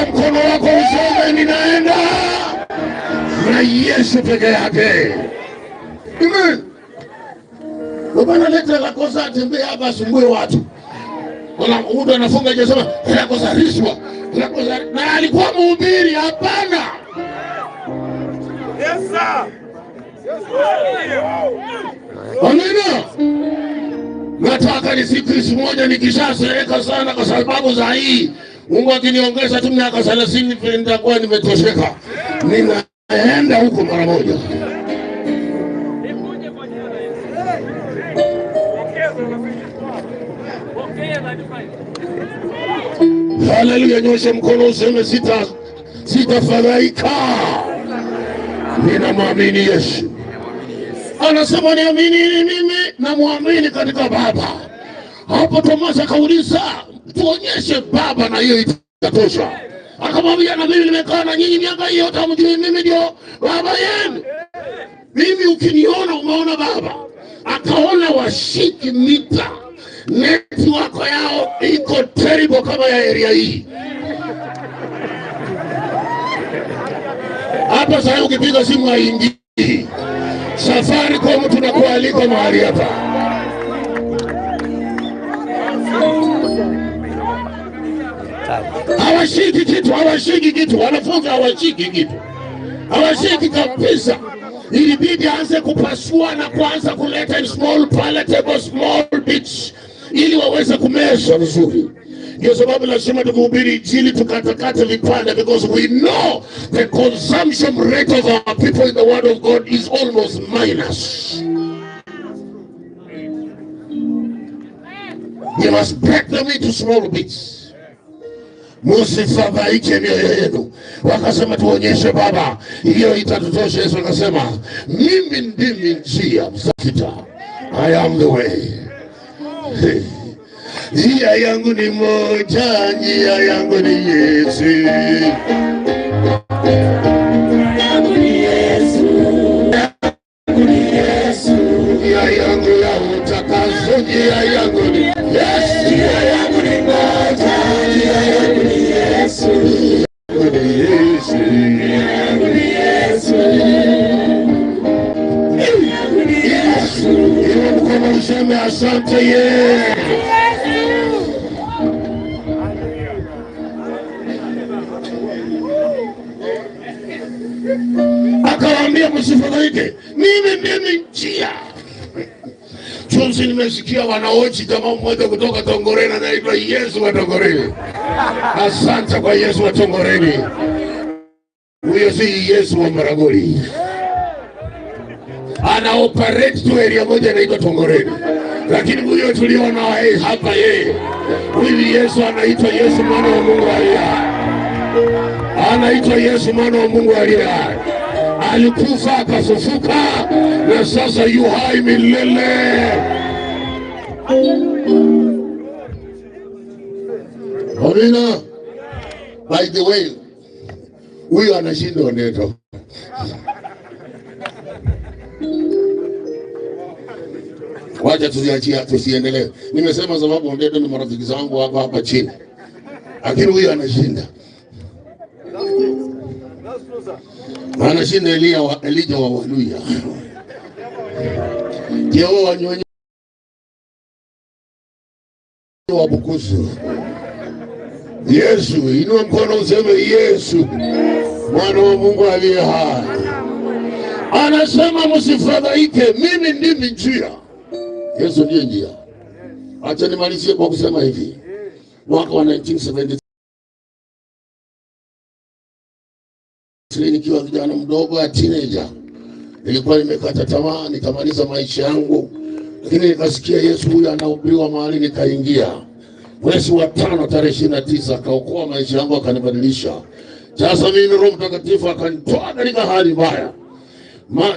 Mkono wako useme ninaenda na Yesu peke yake. Amen. Bwana leta Ilagosa atembee hapa asumbue watu. Wala mtu anafunga je sema Ilagosa rishwa. Ilagosa na alikuwa mhubiri hapana. Yes sir. Amina. Nataka nisiku moja nikishasereka sana kwa sababu za hii. Mungu akiniongeza tu miaka 30 nitakuwa nimetosheka. Ninaenda huko mara moja. Haleluya, nyosha mkono useme sitafadhaika. Ninamwamini Yesu. Anasema niamini mimi na muamini katika Baba. Hapo Tomaso akauliza, tuonyeshe Baba na hiyo itatosha. Akamwambia na mimi nimekaa na nyinyi miaka hiyo hamjui mimi ndio Baba yenu. Mimi ukiniona umeona Baba. Akaona washiki mita. Network yao iko terrible kama ya area hii. Hapa sasa ukipiga simu haingii. Safari kwa mtu na kualika mahali hapa. Hawashiki kitu, wanafunza hawashiki kitu. Hawashiki kabisa. Ilibidi aanze kupasua na kuanza kuleta small palatable small bits ili waweze kumeza vizuri. Ndio sababu lazima tuhubiri injili tukatakate vipande, because we know the consumption rate of our people in the word of God is almost minus. We must break them into small bits. Msifadhaike mioyo yenu. Wakasema tuonyeshe Baba, hiyo itatutosha. Yesu akasema mimi ndimi njia msafita. I am the way. Njia yangu ni moja, njia yangu ni Yesu. Njia yangu ya utakaso, njia yangu ni Yesu. Njia yangu ni moja, njia yangu ni Yesu. Yesu. Iwe mkono useme asante Yesu. nawaambia msifadhaike, mimi ndimi njia. Juzi nimesikia wanaoji jamaa mmoja kutoka Tongoreni anaitwa Yesu wa Tongoreni. Asante kwa Yesu wa Tongoreni. Huyo si Yesu wa Maragoli. Ana operate tu area moja inaitwa Tongoreni. Lakini huyo tuliona hapa huyu Yesu anaitwa Yesu mwana wa Mungu aliye hai. Anaitwa Yesu mwana wa Mungu aliye hai. Alikufa akafufuka na sasa yu hai milele. Amina. By the way, huyu anashinda neto. Wacha tusiendelee. Nimesema sababu ndeto ni marafiki zangu hapa chini. Lakini huyu anashinda. Anashinda Elijah wa Waluya. Jeo wanyonyi wa Bukusu. Yesu, inua mkono useme Yesu, mwana wa Mungu aliye hai. Anasema msifadhaike, mimi ndimi njia. Yesu ndiye njia. Acha nimalizie kwa kusema hivi. Mwaka wa 1970 nikiwa kijana mdogo ya teenager, nilikuwa nimekata tamaa, nikamaliza maisha yangu, lakini nikasikia Yesu huyu anahubiriwa mahali, nikaingia. Mwezi wa 5 tarehe 29 akaokoa maisha yangu, akanibadilisha. Sasa mimi Roho Mtakatifu akanitoa katika hali mbaya.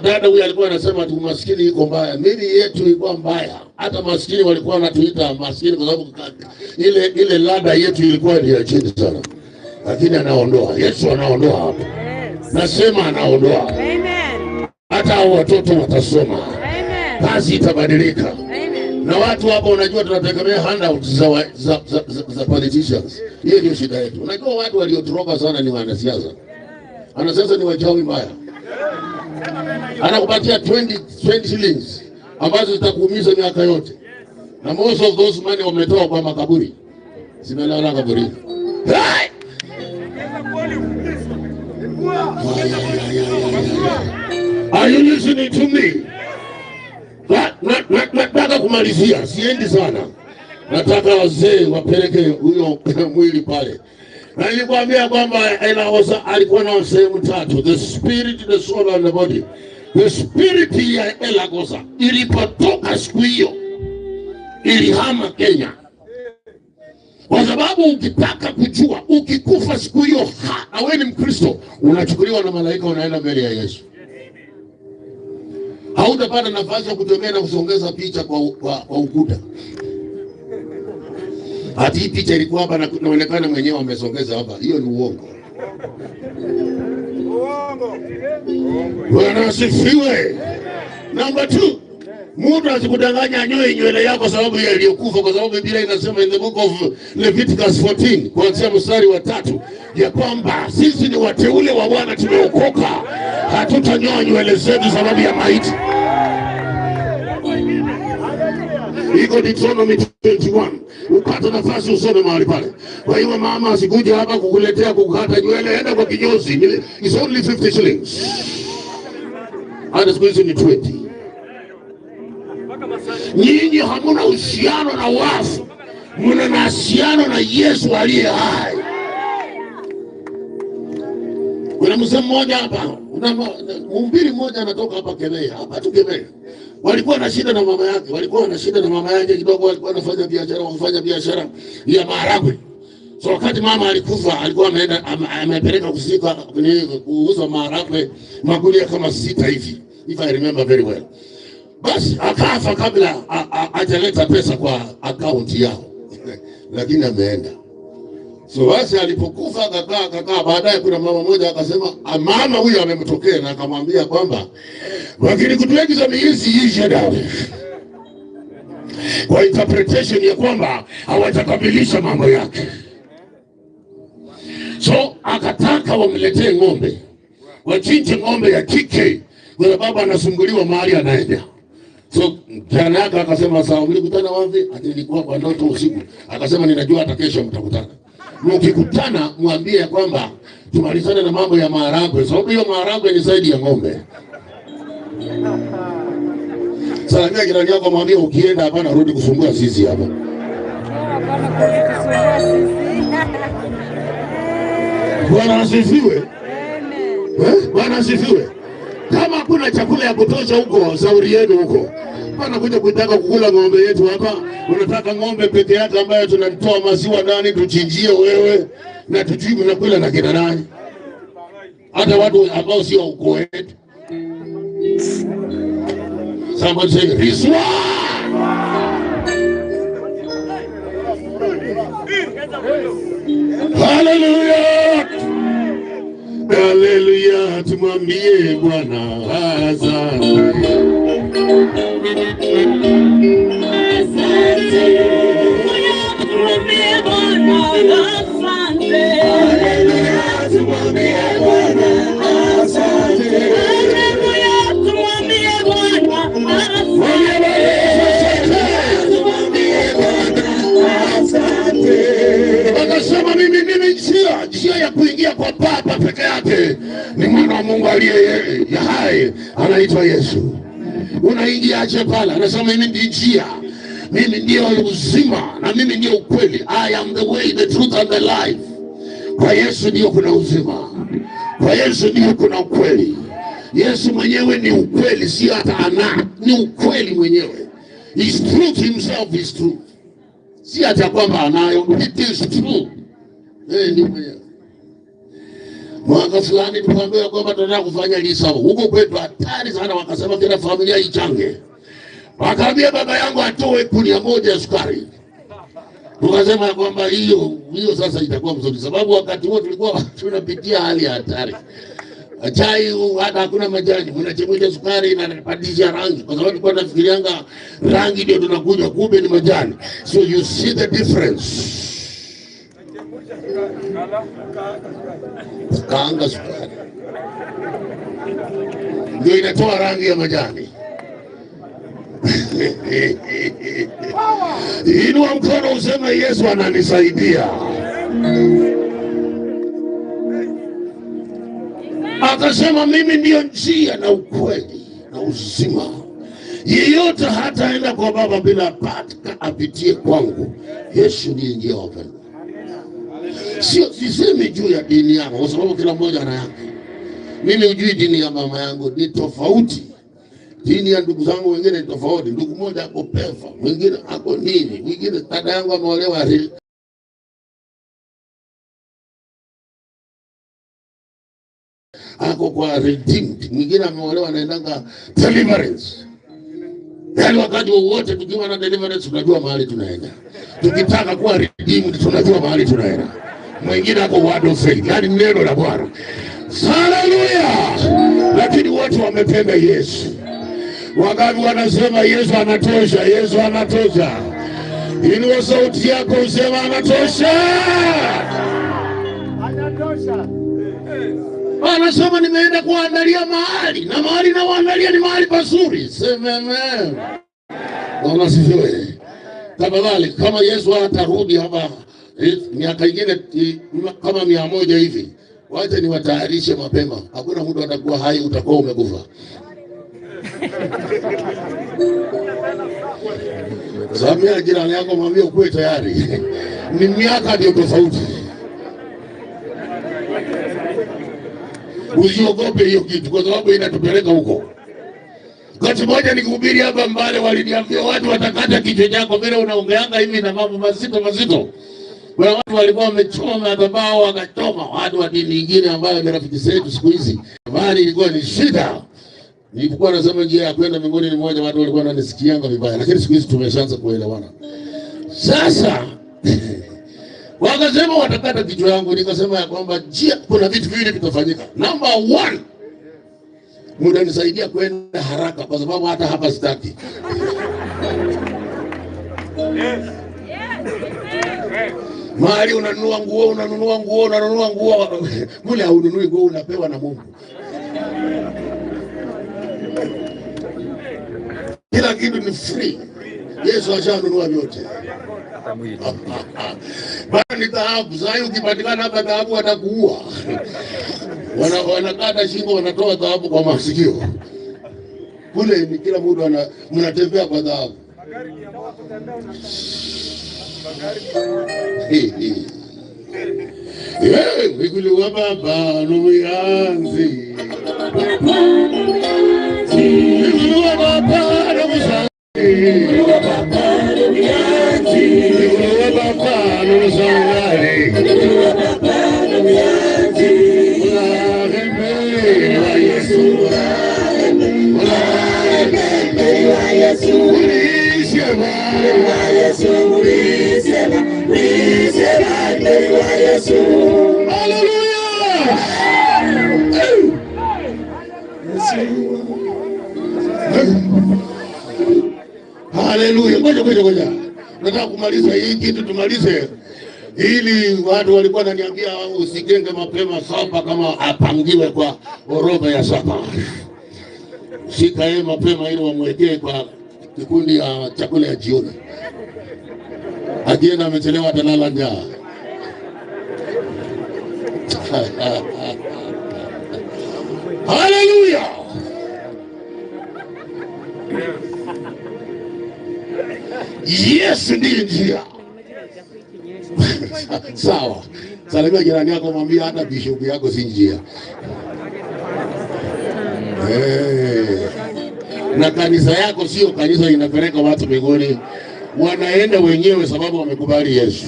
Dada huyu alikuwa anasema tu maskini iko mbaya, mimi yetu ilikuwa mbaya. Hata maskini walikuwa wanatuita maskini kwa sababu ile ladha yetu ilikuwa ni ya chini sana. Lakini anaondoa, Yesu anaondoa hapa. Nasema anaondoa. Amen. Hata watoto watasoma. Amen. Kazi itabadilika. Amen. Na watu hapo unajua tunategemea handouts za politicians. Hiyo ndio shida yetu. Unajua watu waliotoroka sana ni wanasiasa. Wanasiasa ni wachawi mbaya. Anakupatia 20 shillings ambazo zitakuumiza miaka yote. Na most of those money wametoa kwa makaburi. Simelala kaburi. Hey! Are you listening to me? Nataka kumalizia, siendi sana. Nataka wazee wapeleke huyo mwili pale. Na nilikwambia kwamba Ilagosa alikuwa na sehemu 3, the spirit, the soul and the body. The spirit ya Ilagosa ilipotoka siku hiyo ilihama Kenya. Kwa sababu ukitaka kujua, ukikufa siku hiyo na wewe ni Mkristo, unachukuliwa na malaika unaenda mbele ya Yesu. Hautapata nafasi ya kutembea na kusongeza picha kwa ukuta. Hati hii picha ilikuwa hapa na inaonekana mwenyewe amesongeza hapa. Hiyo ni uongo. Bwana asifiwe. Number 2. Mtu asikudanganya anyoe nywele yako sababu ya iliyokufa, kwa sababu Biblia inasema in the book of Leviticus 14 kuanzia mstari wa 3 ya kwamba sisi ni wateule wa Bwana, tumeokoka, hatutanyoa nywele zetu sababu ya maiti. Iko Deuteronomy 21. Upata nafasi usome mahali pale. Kwa hiyo mama asikuja hapa kukuletea kukata nywele, enda kwa kinyozi. It's only 50 shillings. Hata siku hizi ni 20. Nyinyi hamuna uhusiano na wafu, muna uhusiano na Yesu aliye hai. Kuna mzee mmoja hapa, mhubiri mmoja anatoka hapa Kenya, hapa tu Kenya. Walikuwa na shida na mama yake, kidogo walikuwa wanafanya biashara ya maharagwe. So wakati mama alikufa, alikuwa amepeleka kusika kuuza maharagwe magunia kama 6 hivi, if I remember very well. Basi akafa kabla hajaleta pesa kwa akaunti yao. Lakini ameenda. So basi alipokufa akakaa, baadaye kuna mama moja akasema mama huyu amemtokea na akamwambia kwamba lakini kutuagiza miezi ishe dawa. Kwa interpretation ya kwamba hawatakamilisha mambo yake. So akataka wamletee ng'ombe. Wachinje ng'ombe ya kike. Kwa baba anasumbuliwa mahali anaenda. So jana yake akasema sawa, mlikutana wapi? Ati nilikuwa kwa ndoto usiku. Akasema ninajua hata kesho mtakutana. Mkikutana mwambie kwamba tumalizane na mambo ya maharagwe. Sababu hiyo maharagwe ni zaidi ya ng'ombe. Salamia jirani yako, mwambie ukienda hapana rudi kusumbua sisi hapa. Bwana asifiwe. Bwana asifiwe. Kama kuna chakula ya kutosha huko, shauri yenu huko. Bwana kuja kutaka kukula ng'ombe yetu hapa. Unataka ng'ombe peke yake ambayo tunatoa maziwa ndani tuchinjie wewe na tujibu na kula na kina nani? Hata watu ambao sio ukoo wetu. Somebody say Riswa. Hallelujah. Hallelujah. Tumwambie Bwana asante. Tumwambie Bwana asante. Hallelujah. Tumwambie Bwana asante. Akasema mimi njia ya kuingia kwa Baba peke yake ni mwana wa Mungu aliye hai, anaitwa Yesu. Unaingiaje pale? Anasema mimi ndiye njia, mimi ndiye uzima na mimi ndiye ukweli. I am the way, the truth and the life. Kwa Yesu ndio kuna uzima, kwa Yesu ndio kuna ukweli. Yesu mwenyewe ni ukweli, si hata ni ukweli mwenyewe. His truth himself is truth. Si hata kwamba anayo, it is true. Ni mwenyewe. Mwaka fulani tukaambiwa kwamba tunataka kufanya lisabu. Huko kwetu hatari sana, wakasema kila familia ichange. Wakaambia baba yangu atoe kunia moja ya sukari. Tukasema kwamba hiyo sasa itakuwa mzuri, sababu wakati huo tulikuwa tunapitia hali ya hatari. Chai hata hakuna majani, unachemsha sukari na inabadilisha rangi, kwa sababu tulikuwa tunafikirianga rangi ndio tunakunywa, kumbe ni majani. So you see the difference. Kaanga sukari ndio inatoa rangi ya majani. Inua mkono useme Yesu ananisaidia. Akasema mimi ndio njia na ukweli na uzima. Yeyote hataenda kwa Baba bila apitie kwangu. Yesu ndiye njia ya upendo. Sisemi juu ya dini yangu, kwa sababu kila mmoja ana yake. Mimi hujui dini ya mama yangu, ni tofauti. Dini ya ndugu zangu wengine ni tofauti. Ndugu mmoja ako pefa, mwingine ako nini, mwingine dada yangu ameolewa ako kwa redeemed, mwingine ameolewa anaendanga deliverance. Yaani wakati wote tukiwa na deliverance tunajua mahali tunaenda. Tukitaka kuwa redeemed tunajua mahali tunaenda. Mwingine ako word of faith, yaani neno la Bwana. Hallelujah. Lakini watu wamependa Yesu. Wangapi wanasema Yesu anatosha, Yesu anatosha. Inua sauti yako usema anatosha. Anatosha. Anasema nimeenda kuandalia mahali, na mahali na waandalia ni mahali pazuri. Sema amen. Bwana asifiwe. Tafadhali kama Yesu atarudi hapa miaka ingine kama 100 hivi, wacha niwatayarishe mapema. Hakuna mtu atakuwa hai, utakuwa umekufa. Samia jirani yako mwambie ukuwe tayari. Ni miaka ndio tofauti. Usiogope hiyo kitu, kwa sababu inatupeleka huko. Wakati moja nikihubiri hapa Mbale, waliniambia watu watakata kichwa chako vile unaongeanga hivi na mambo mazito. Kuna watu walikuwa wamechoma madhabahu, wakachoma watu wa dini nyingine ambayo ni rafiki zetu siku hizi. Bali ilikuwa ni shida. Nilikuwa nasema njia ya kwenda mbinguni ni moja, watu walikuwa wananisikianga vibaya, lakini siku hizi tumeshaanza kuelewana. Sasa wakasema watakata kichwa yangu, nikasema ya kwamba kuna vitu viwili vitafanyika. Number 1, muda nisaidia kwenda haraka, kwa sababu hata hapa sitaki. Mahali unanunua nguo, mule haununui nguo, unapewa na Mungu. Kila kitu ni free. Yesu ashanunua vyote. Bana ni dhahabu. Sasa ukipatikana hapa dhahabu watakuua. Wanakata shingo, wanatoa dhahabu kwa masikio. Kule ni kila mtu mnatembea kwa dhahabu. Wikulu wa baba nuyanzi. Wikulu wa baba nuyanzi. Wikulu wa baba nuyanzi. Wikulu wa baba nuyanzi. Wikulu wa baba nuyanzi. Ulahembe wa Yesu. Ulahembe wa Yesu. Ulisema wa Yesu. Ulisema. Ulisema wa Yesu. Hallelujah. Hallelujah. Ngoja. Nataka kumaliza hii kitu tumalize. Ili watu walikuwa wananiambia usigenge mapema sapa kama apangiwe kwa orodha ya sapa. Shika yeye mapema ili wamwekee kwa kikundi ya chakula ya jioni. Akienda amechelewa atalala njaa. Hallelujah. Yes, ndiye njia. Sawa. Salimia jirani yako, mwambie hata bishop yako si njia. Na kanisa yako sio kanisa inapeleka watu mbinguni. Wanaenda wenyewe sababu wamekubali Yesu.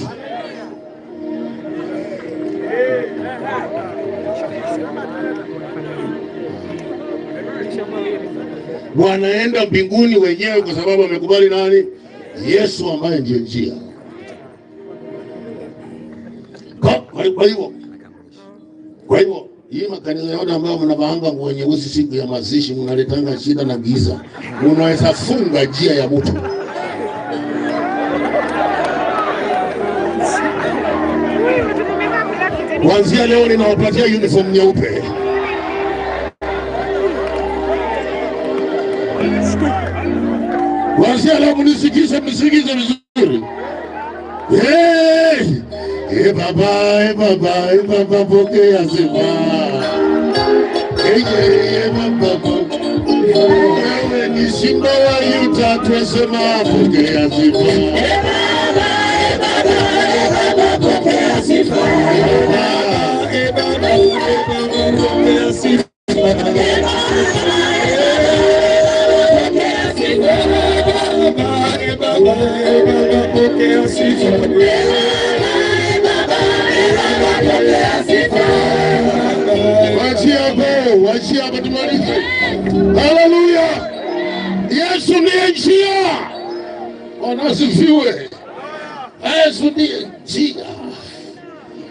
Wanaenda mbinguni wenyewe kwa sababu wamekubali nani? Yesu ambaye ndiye njia. Kwa hivyo hii makanisa yote ambayo mnavanga nguo nyeusi siku ya mazishi mnaletanga shida na giza. Unaweza funga njia ya mtu. Kuanzia leo ninawapatia uniform nyeupe. Kuanzia leo mnisikize vizuri. Baba pokea sifa. Baba. Wewe ni simba wa Yuda twasema pokea sifa. Baba pokea sifa. Baba pokea sifa. Wachia hapo tumalize. Hallelujah. Yesu ndiye njia. Anasifiwe. Yesu ndiye njia.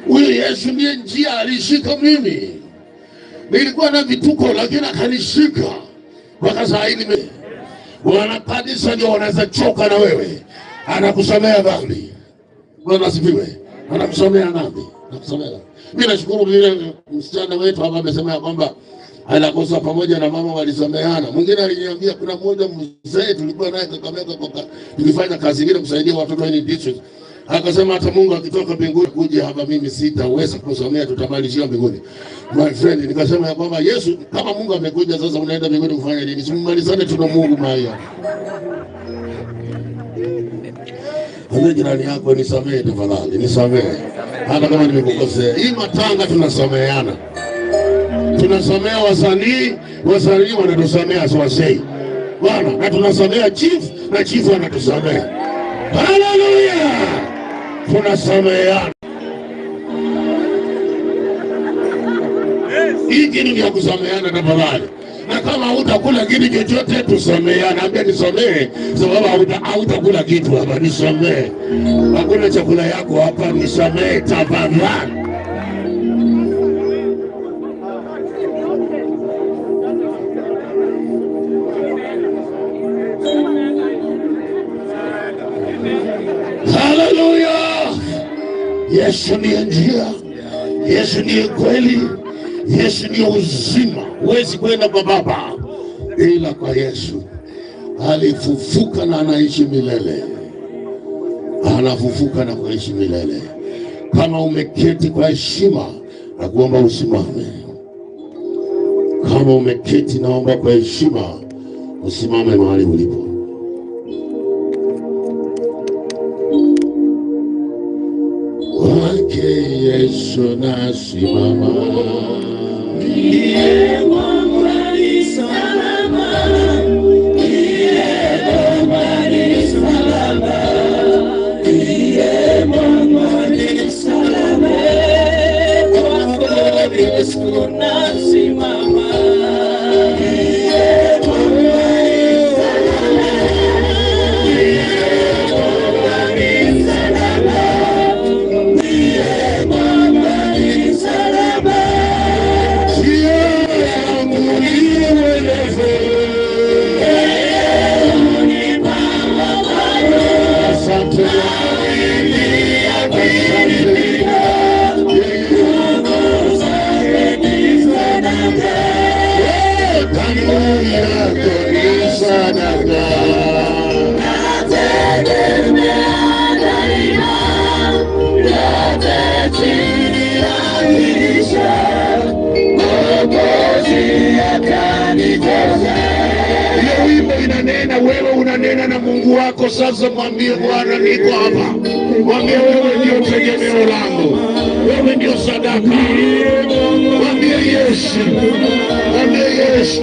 Huyu Yesu ndiye njia, alishika mimi. Nilikuwa na vituko lakini akanishika. Mpaka saa hii Bwana kanisa ndio wanaweza choka na wewe. Anakusamea dhambi. Bwana asifiwe. Anakusamea dhambi. Anakusamea. Mimi nashukuru vile msichana wetu hapa amesema kwamba Ilagosa pamoja na mama walisameana. Mwingine aliniambia kuna mmoja mzee tulikuwa naye Kakamega tukifanya kazi ile kusaidia watoto in district. Akasema hata Mungu akitoka mbinguni kuja hapa mimi sitaweza kusamea, tutamalizia mbinguni. My friend, nikasema ya kwamba Yesu kama Mungu amekuja sasa unaenda mbinguni kufanya nini? Tumalizane tuna Mungu maya. Hata jirani yako nisamehe tafadhali, nisamehe. Hata kama nimekukosea. Hii matanga tunasameheana. Tunasamea wasanii wanatusamea swasei. Bwana, na tunasamea chief na chief anatusamea. Hallelujah! Tunasameheana. Hii kitu ya kusameheana tafadhali. Na kama hutakula kitu chochote tusameheana. Ambia nisamehe sababu hautakula kitu hapa, nisamehe. Hakuna chakula yako hapa, nisamehe tafadhali. Hallelujah! Yesu ndiye njia. Yesu ndiye kweli. Yesu ndiye uzima. Huwezi kwenda kwa Baba ila kwa Yesu. Alifufuka na anaishi milele. Anafufuka na kuishi milele. Kama umeketi kwa heshima na kuomba usimame. Kama umeketi naomba kwa heshima Usimame mahali ulipo. Wake Yesu nasimama. Ndiye mwamba ni salama. Ndiye mwamba ni salama. Ndiye mwamba ni salama. Wake Yesu nasimama. Ndiye mwamba ni salama. Ndiye mwamba ni salama. Hiyo wimbo inanena, wewe unanena na Mungu wako. Sasa mwambie Bwana, niko hapa. Mwambie wewe ndio tegemeo langu, wewe ndio sadaka. Mwambie Yesu, mwambie Yesu,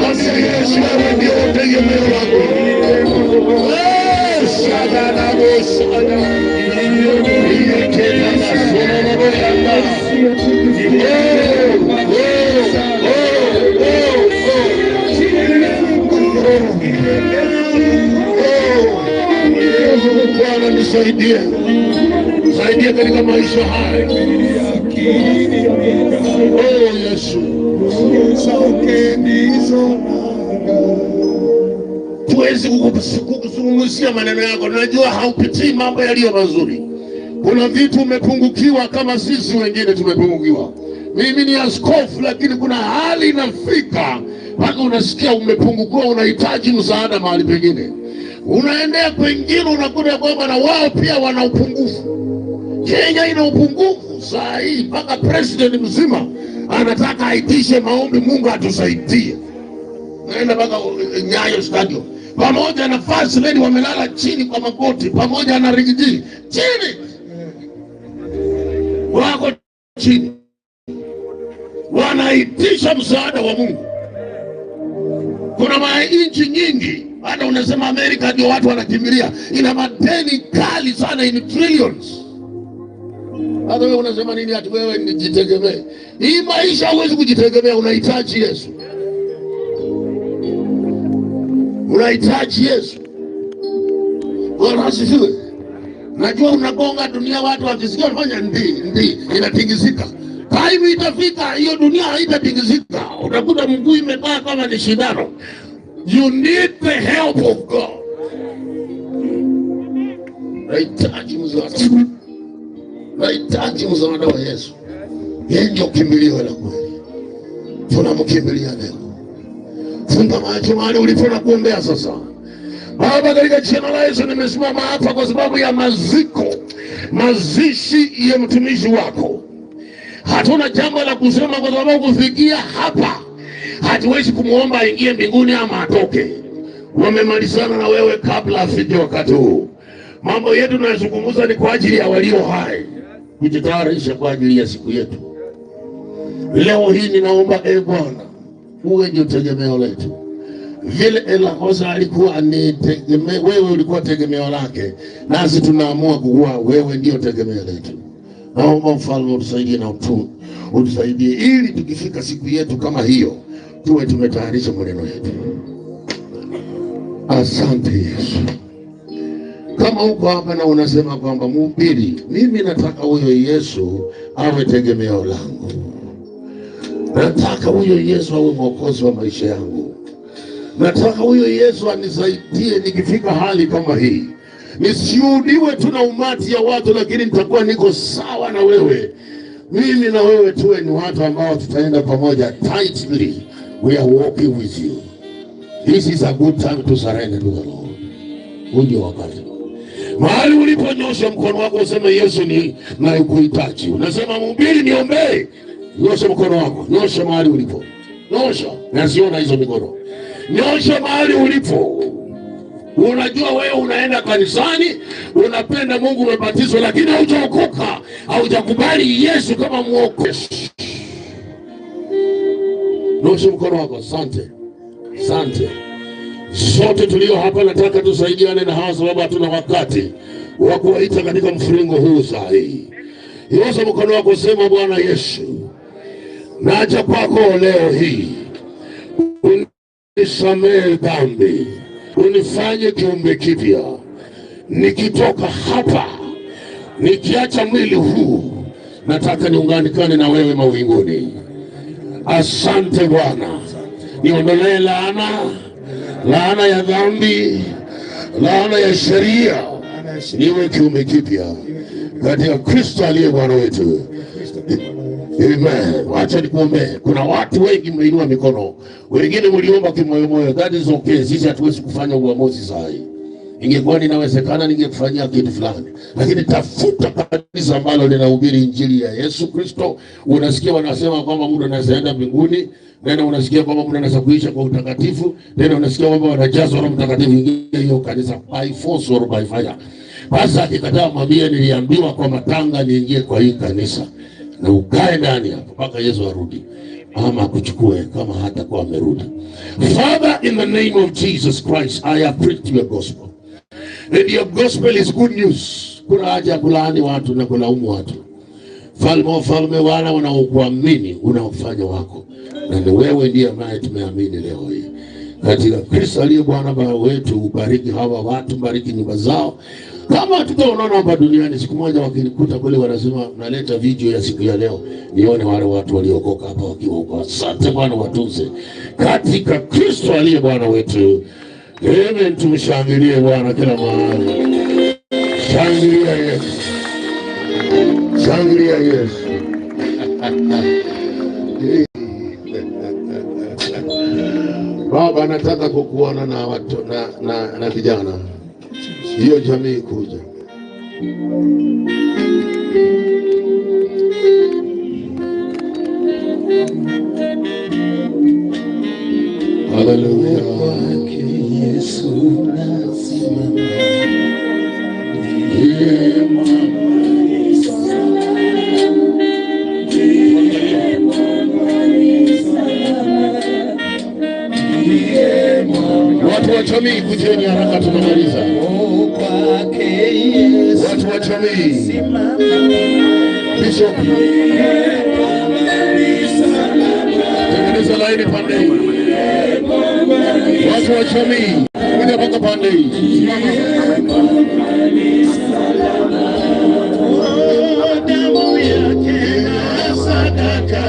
mwambie Yesu, wewe ndio tegemeo langu. Bwana nisaidie, nisaidie katika maisha haya. Oh Yesu, tuwezi kukuzungumzia maneno yako. Najua haupitii mambo yaliyo mazuri. Kuna vitu umepungukiwa kama sisi wengine tumepungukiwa. Mimi ni askofu, lakini kuna hali inafika mpaka unasikia umepungukiwa, unahitaji msaada mahali pengine. Unaendea kwengine, unakuta kwamba na wao pia wana upungufu. Kenya ina upungufu saa hii, mpaka president mzima anataka aitishe maombi, Mungu atusaidie. Naenda mpaka Nyayo Stadium, pamoja na first lady wamelala chini kwa magoti, pamoja na rigiji chini, wako chini, wanaitisha msaada wa Mungu. Kuna mainchi nyingi, hata unasema Amerika ndio watu wanakimbilia, ina madeni kali sana, in trillions. Hata wewe unasema nini ati wewe nijitegemee? Hii maisha huwezi kujitegemea, unahitaji Yesu. Unahitaji Yesu. Bwana asifiwe. Najua unagonga dunia, watu wakisikia wanafanya ndi inatingizika. Time itafika hiyo dunia haitatingizika. Utakuta mguu imekaa kama ni shindano. You need the help of God. Unahitaji msaada. Unahitaji msaada wa Yesu. Yeye ndio kimbilio la kweli. Tunamkimbilia leo. Funga macho mahali ulipo na kuombea sasa. Baba, katika jina la Yesu nimesimama hapa kwa sababu ya mazishi ya mtumishi wako. Hatuna jambo la kusema kwa sababu kufikia hapa hatuwezi kumuomba aingie mbinguni ama atoke. Wamemalizana na wewe kabla afike wakati huu. Mambo yetu tunayozungumza ni kwa ajili ya walio hai, kujitayarisha kwa ajili ya siku yetu. Leo hii ninaomba Bwana, uwe ndio tegemeo letu. Vile Ilagosa alikuwa ni tegemeo, wewe ulikuwa tegemeo lake, nasi tunaamua kuwa wewe ndio tegemeo letu. Naomba Mfalme utusaidie na utusaidie ili tukifika siku yetu kama hiyo tuwe tumetayarisha maneno yetu. Asante Yesu. Kama uko hapa na unasema kwamba mhubiri, mimi nataka huyo Yesu awe tegemeo langu. Nataka huyo Yesu awe mwokozi wa maisha yangu. Nataka huyo Yesu anisaidie nikifika hali kama hii. Nisiudiwe tu na umati ya watu, lakini nitakuwa niko sawa na wewe. Mimi na wewe tuwe ni watu ambao tutaenda pamoja tightly. We are walking with you. This is a good time to surrender to the Lord. Uje wakati. Mahali uliponyosha mkono wako useme Yesu ni nakuhitaji. Unasema mhubiri niombee. Nyosha mkono wako. Nyosha mahali ulipo. Nyosha. Nasiona hizo mikono. Nyosha mahali ulipo. Unajua wewe unaenda kanisani, unapenda Mungu, umebatizwa, lakini haujaokoka, haujakubali Yesu kama mwokozi. Nyosha mkono wako. Asante. Asante. Sote tulio hapa nataka tusaidiane na hawa, sababu hatuna wakati wa kuwaita katika mfuringo huu saa hii. Nyosha mkono wako, sema Bwana Yesu, naja kwako leo hii, unisamehe dhambi, unifanye kiumbe kipya. Nikitoka hapa, nikiacha mwili huu, nataka niunganikane na wewe mawinguni. Asante Bwana, niondolee laana ya dhambi, laana ya sheria, niwe kiumbe kipya katika Kristo aliye Bwana wetu. Amen. Wacha nikuombe. Kuna watu wengi mmeinua mikono, wengine mliomba kimoyomoyo. That is okay. Sisi hatuwezi kufanya uamuzi saa hii. Ingekuwa inawezekana ningekufanyia kitu fulani, lakini tafuta kanisa ambalo linahubiri injili ya Yesu Kristo. Unasikia wanasema kwamba mtu anaenda mbinguni, nenda unasikia kwamba mtu anaweza kuisha kwa utakatifu, nenda unasikia kwamba wanajazwa Roho Mtakatifu. Ingia hiyo kanisa by force or by fire. Basi akikataa mwambie niliambiwa kwa matanga niingie kwa hii kanisa, na ukae ndani hapo mpaka Yesu arudi ama kuchukue kama hata kwa amerudi. Father, in the name of Jesus Christ, I have preached your gospel. And your gospel is good news. Kuna haja kulaani watu na kulaumu watu. Falme wana wanaokuamini unaofanya wako. Na ni wewe ndiye ambaye tumeamini leo hii. Katika Kristo aliye Bwana wetu, ubariki hawa watu, bariki nyumba zao. Kama tutaonana hapa duniani siku moja wakinikuta kule wanasema naleta video ya siku ya leo, nione wale watu waliokoka hapa wakiwa huko. Asante Bwana, watunze katika Kristo aliye Bwana wetu. Amen. Tumshangilie Bwana kila mahali. Shangilia Yesu. Shangilia Yesu. Baba, nataka kukuona na watu na vijana. Hiyo jamii kuja. Hallelujah. Yesu nasimama. Watu wa jamii kujeni haraka, tunamaliza. Watu wa jamii. Bishop. Tengeneza laini pande hii. Watu wa jamii. Kuja mpaka pande hii. Damu yake na sadaka.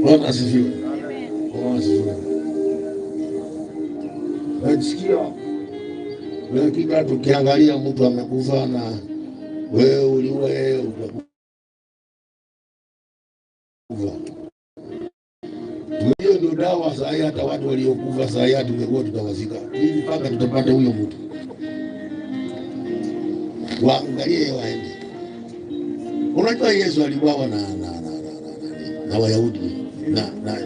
Bwana asifiwe. Bwana asifiwe. Nasikia hakika tukiangalia mtu amekufa na wewe uliwe utakufa. Hiyo ndio dawa saa hii, hata watu waliokufa saa hii tungekuwa tutawazika. Ili mpaka tutapata huyo mtu. Waangalie waende. Unajua Yesu aliuawa na Wayahudi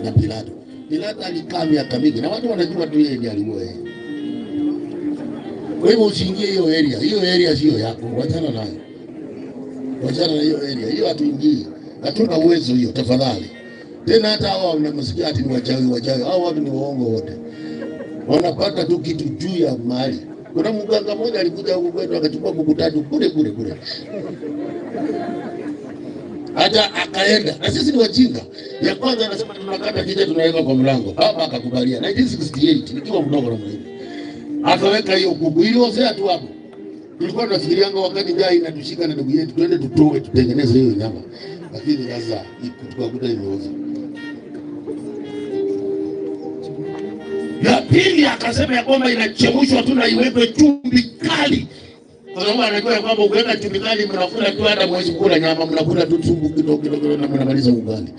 na Pilato. Pilato alikaa miaka mingi na watu wanajua tu yeye ndiye aliuawa. Kwa hivyo usiingie hiyo area. Hiyo area sio yako. Wachana nayo. Wachana na hiyo area. Hiyo hatuingii. Hatuna uwezo hiyo, tafadhali. Tena hata hao wanamsikia ati ni wachawi. Hao watu ni waongo wote. Wanapata tu kitu juu ya mali. Kuna mganga mmoja alikuja huko kwetu akachukua kuku tatu kule. Hata akaenda. Na sisi ni wajinga. Ya kwanza anasema tunakata kija tunaweka kwa mlango. Baba akakubalia. 1968 nikiwa mdogo na mwenyewe. Akaweka hiyo kuku. Iliozea tu hapo. Tulikuwa tunafikirianga wakati njaa inatushika na ndugu yetu twende tutoe tutengeneze hiyo nyama. Lakini sasa tukakuta imeoza. Ya Pili akasema ya kwamba inachemshwa tu na iwekwe chumvi kali. Kwa sababu anajua kwamba ukiweka chumvi kali mnakula tu, hata mwezi kula nyama mnakula tu chumvi kidogo na mnamaliza ugali.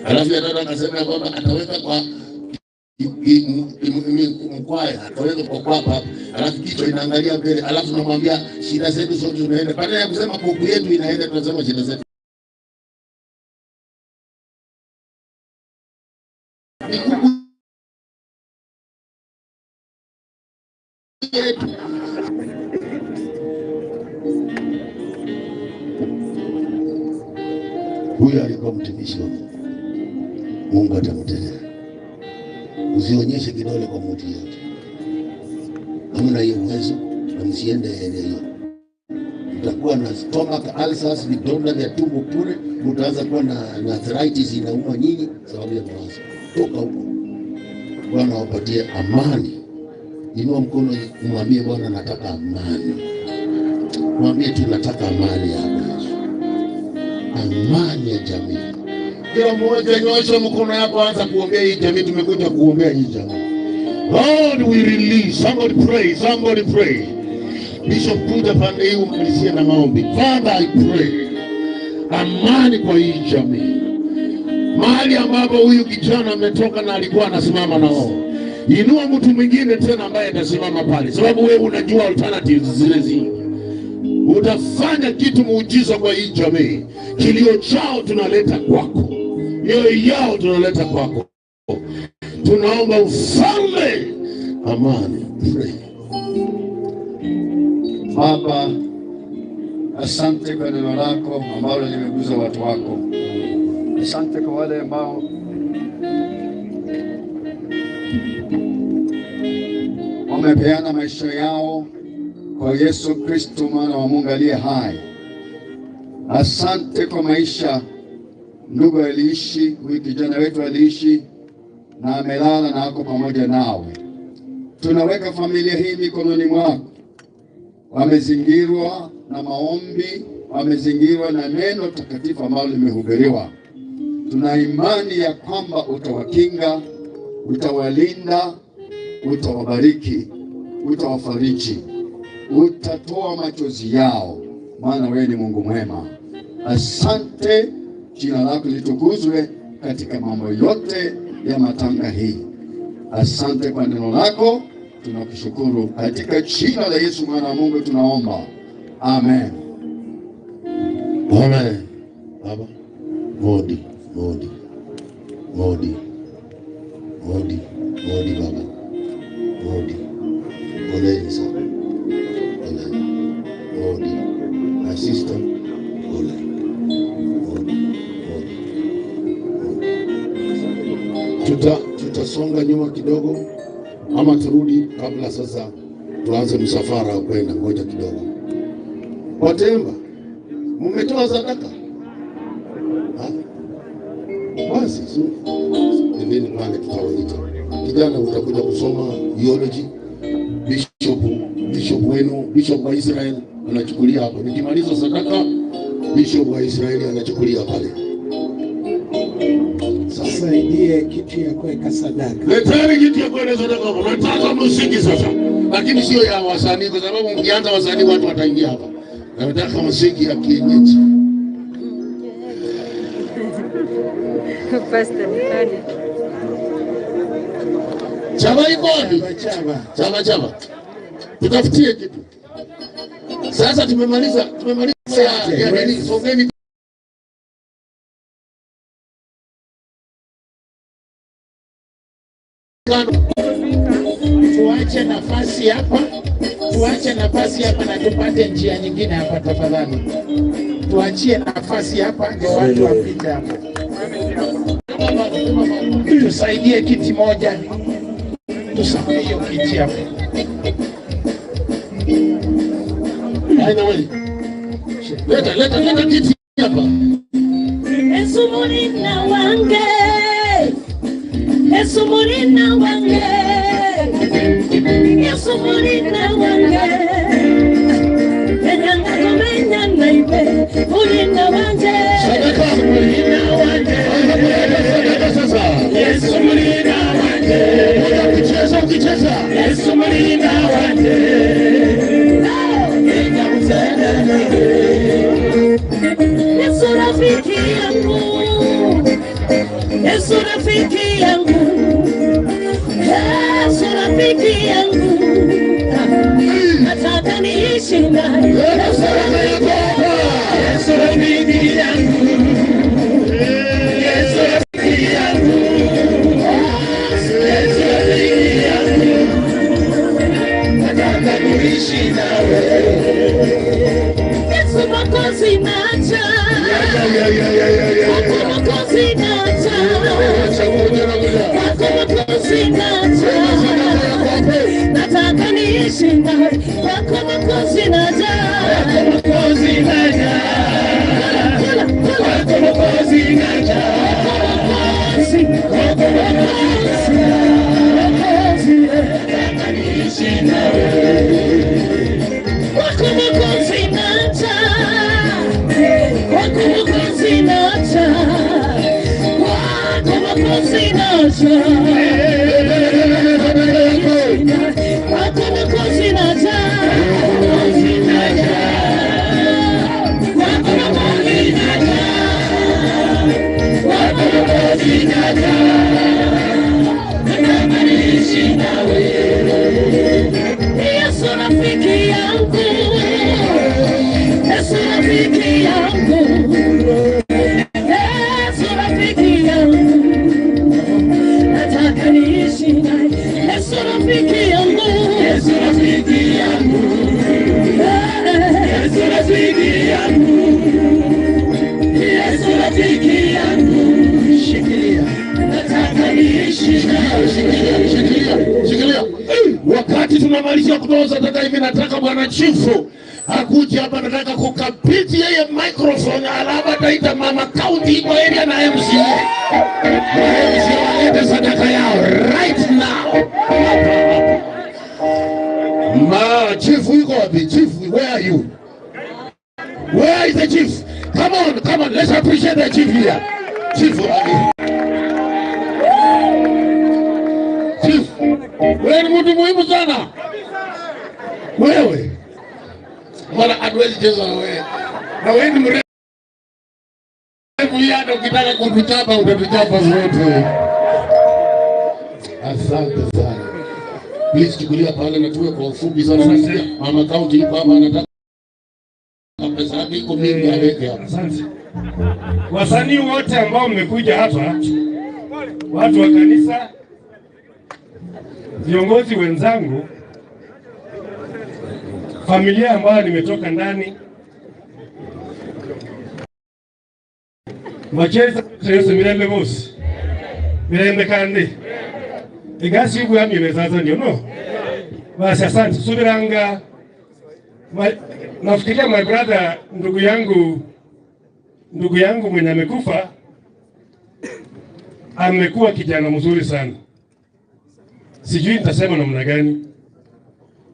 Alafu yeye akasema kwamba ataweka kwa mkwaya, ataweka kwa kwapa, alafu kichwa inaangalia mbele, alafu tunamwambia shida zetu zote zinaenda. Baada ya kusema kuku yetu inaenda, tunasema shida zetu. Huyu alikuwa mtumishi wa Mungu. Mungu atamtetea. Usionyeshe kidole kwa mtu yote. Hamna hiyo uwezo na msiende hiyo. Mtakuwa na stomach ulcers, vidonda vya tumbo kule, mtaanza kuwa na arthritis inauma nyinyi sababu ya mawazo. Toka huko. Bwana awapatie amani. Inua mkono umwambie Bwana nataka amani. Mwambie tu nataka amani hapa. Amani ya jamii. Kila mmoja nyosha mkono yako, anza kuombea hii jamii. Tumekuja kuombea hii jamii. Lord, we release. Somebody pray, somebody pray. Bishop kuja pande hii umalizie na maombi. Father, I pray. Amani kwa hii jamii. Mahali ambapo huyu kijana ametoka na alikuwa anasimama na wao. Inua mtu mwingine tena ambaye atasimama pale. Sababu wewe unajua alternatives zile zile. Utafanya kitu muujiza kwa hii jamii. Kilio chao tunaleta kwako. Mioyo yao tunaleta kwako. Tunaomba ufalme amani. Pray. Baba, asante kwa neno lako ambalo limeguza watu wako. Asante kwa wale ambao wamepeana maisha yao kwa Yesu Kristo mwana wa Mungu aliye hai. Asante kwa maisha ndugu aliishi, huyu kijana wetu aliishi na amelala na ako pamoja nawe. Tunaweka familia hii mikononi mwako. Wamezingirwa na maombi, wamezingirwa na neno takatifu ambalo limehubiriwa. Tuna imani ya kwamba utawakinga, utawalinda, utawabariki, utawafariji, utatoa machozi yao, maana wewe ni Mungu mwema. Asante, jina lako litukuzwe katika mambo yote ya matanga hii. Asante kwa neno lako, tunakushukuru katika jina la Yesu mwana wa Mungu tunaomba. Amen. Amen. Baba, Modi Baba. Modi. Oleni sana. Oleni. Modi. My sister. Oleni. Tutasonga nyuma kidogo ama turudi kabla sasa tuanze msafara wa kwenda. Ngoja kidogo. Watemba, mmetoa sadaka? Basi ndeni pale tutawaita. Kijana utakuja kusoma theology. Bishop wenu, Bishop wa Israel anachukulia hapo. Nikimaliza sadaka, Bishop wa Israel anachukulia pale. Sasa ndiye kitu ya kuweka sadaka. Leteni kitu ya kuweka sadaka. Nataka muziki sasa. Lakini sio ya wasanii kwa sababu mkianza wasanii watu wataingia hapa. Nataka muziki ya kienyeji. Pastor Mikani. Chama ibodi. Chama. Tutafutie kitu. Sasa tumemaliza ya nini? Songeni. Tuache nafasi hapa na tupate njia nyingine hapa tafadhali. Tuachie nafasi hapa ndio watu wapite hapa. Tusaidie kiti moja. Tusaidie hiyo kiti hapa. Leta kiti hapa. Yesu murina wange. Yesu murina wange. Yesu murina wange. Enyanga kumenya naibe. Murina wange. Sadaka murina wange. Yesu murina rafiki yangu, Yesu rafiki yangu, nataka niishi naye. Yesu rafiki yangu, Yesu rafiki yangu, Yesu rafiki yangu, nataka niishi nawe. Yesu Mwokozi nacha, Yesu Mwokozi nacha, Yesu Mwokozi nacha, nataka niishi nawe. Yesu Mwokozi nacha, Yesu Mwokozi nacha, Yesu Mwokozi nacha, nataka niishi nawe. Yesu Mwokozi nacha, Yesu Mwokozi nacha, Yesu Mwokozi nacha, Yesu rafiki yangu, Yesu rafiki yangu, Yesu rafiki yangu, nataka niishi naye. Yesu rafiki yangu, Yesu rafiki yangu, Yesu rafiki yangu, Yesu rafiki yangu, shikilia, nataka niishi naye. Shikilia. Wakati tunamalizia kutoza dada hivi, nataka bwana chifu akuja hapa, nataka kukabidhi yeye microphone, alaba taita mama county kwa area na MCA. MCA walete sadaka yao right now. Chifu yuko wapi? Chifu, where are you? Where is the chief? Come on, let's appreciate the chief here. Chifu, wewe ni mtu muhimu sana. Wewe wala hatuwezi cheza na wewe. Na wewe ni mrefu yana, ukitaka kutuchapa utatuchapa zote. Asante sana. Please chukulia pale na tuwe kwa ufupi sana. Nasikia mama county ipo hapa, anataka pesa iko mingi aweke hapa. Asante. Wasanii wote ambao mmekuja hapa, watu wa kanisa, viongozi wenzangu, familia ambayo nimetoka ndani, wacheza Yesu mirembe bosi, mirembe kandi igasi yugu ya mimezaza ndio no. Basi asante. Subiranga, nafikiria my brother, ndugu yangu mwenye amekufa amekuwa kijana mzuri sana. Sijui nitasema namna gani,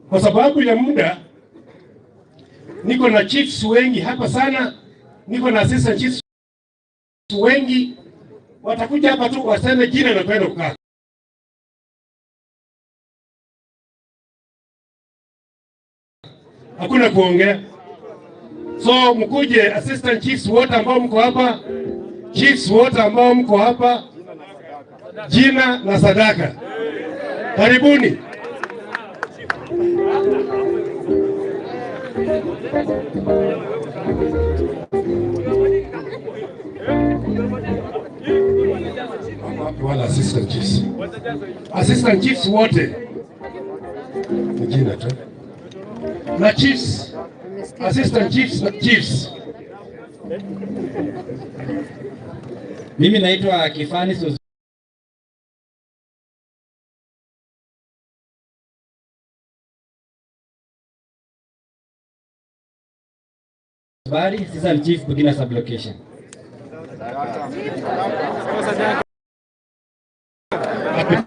kwa sababu ya muda. Niko na chiefs wengi hapa sana, niko na assistant chiefs wengi, watakuja hapa tu waseme jina na kwenda kukaa. Hakuna kuongea. So mkuje assistant chiefs wote ambao mko hapa, chiefs wote ambao mko hapa, jina na sadaka. Karibuni. Wala assistant chiefs. Assistant chiefs wote. Jina tu. Na chiefs. Assistant chiefs na chiefs. Mimi naitwa Kifani Bwari, assistant chief Mong'ina sublocation.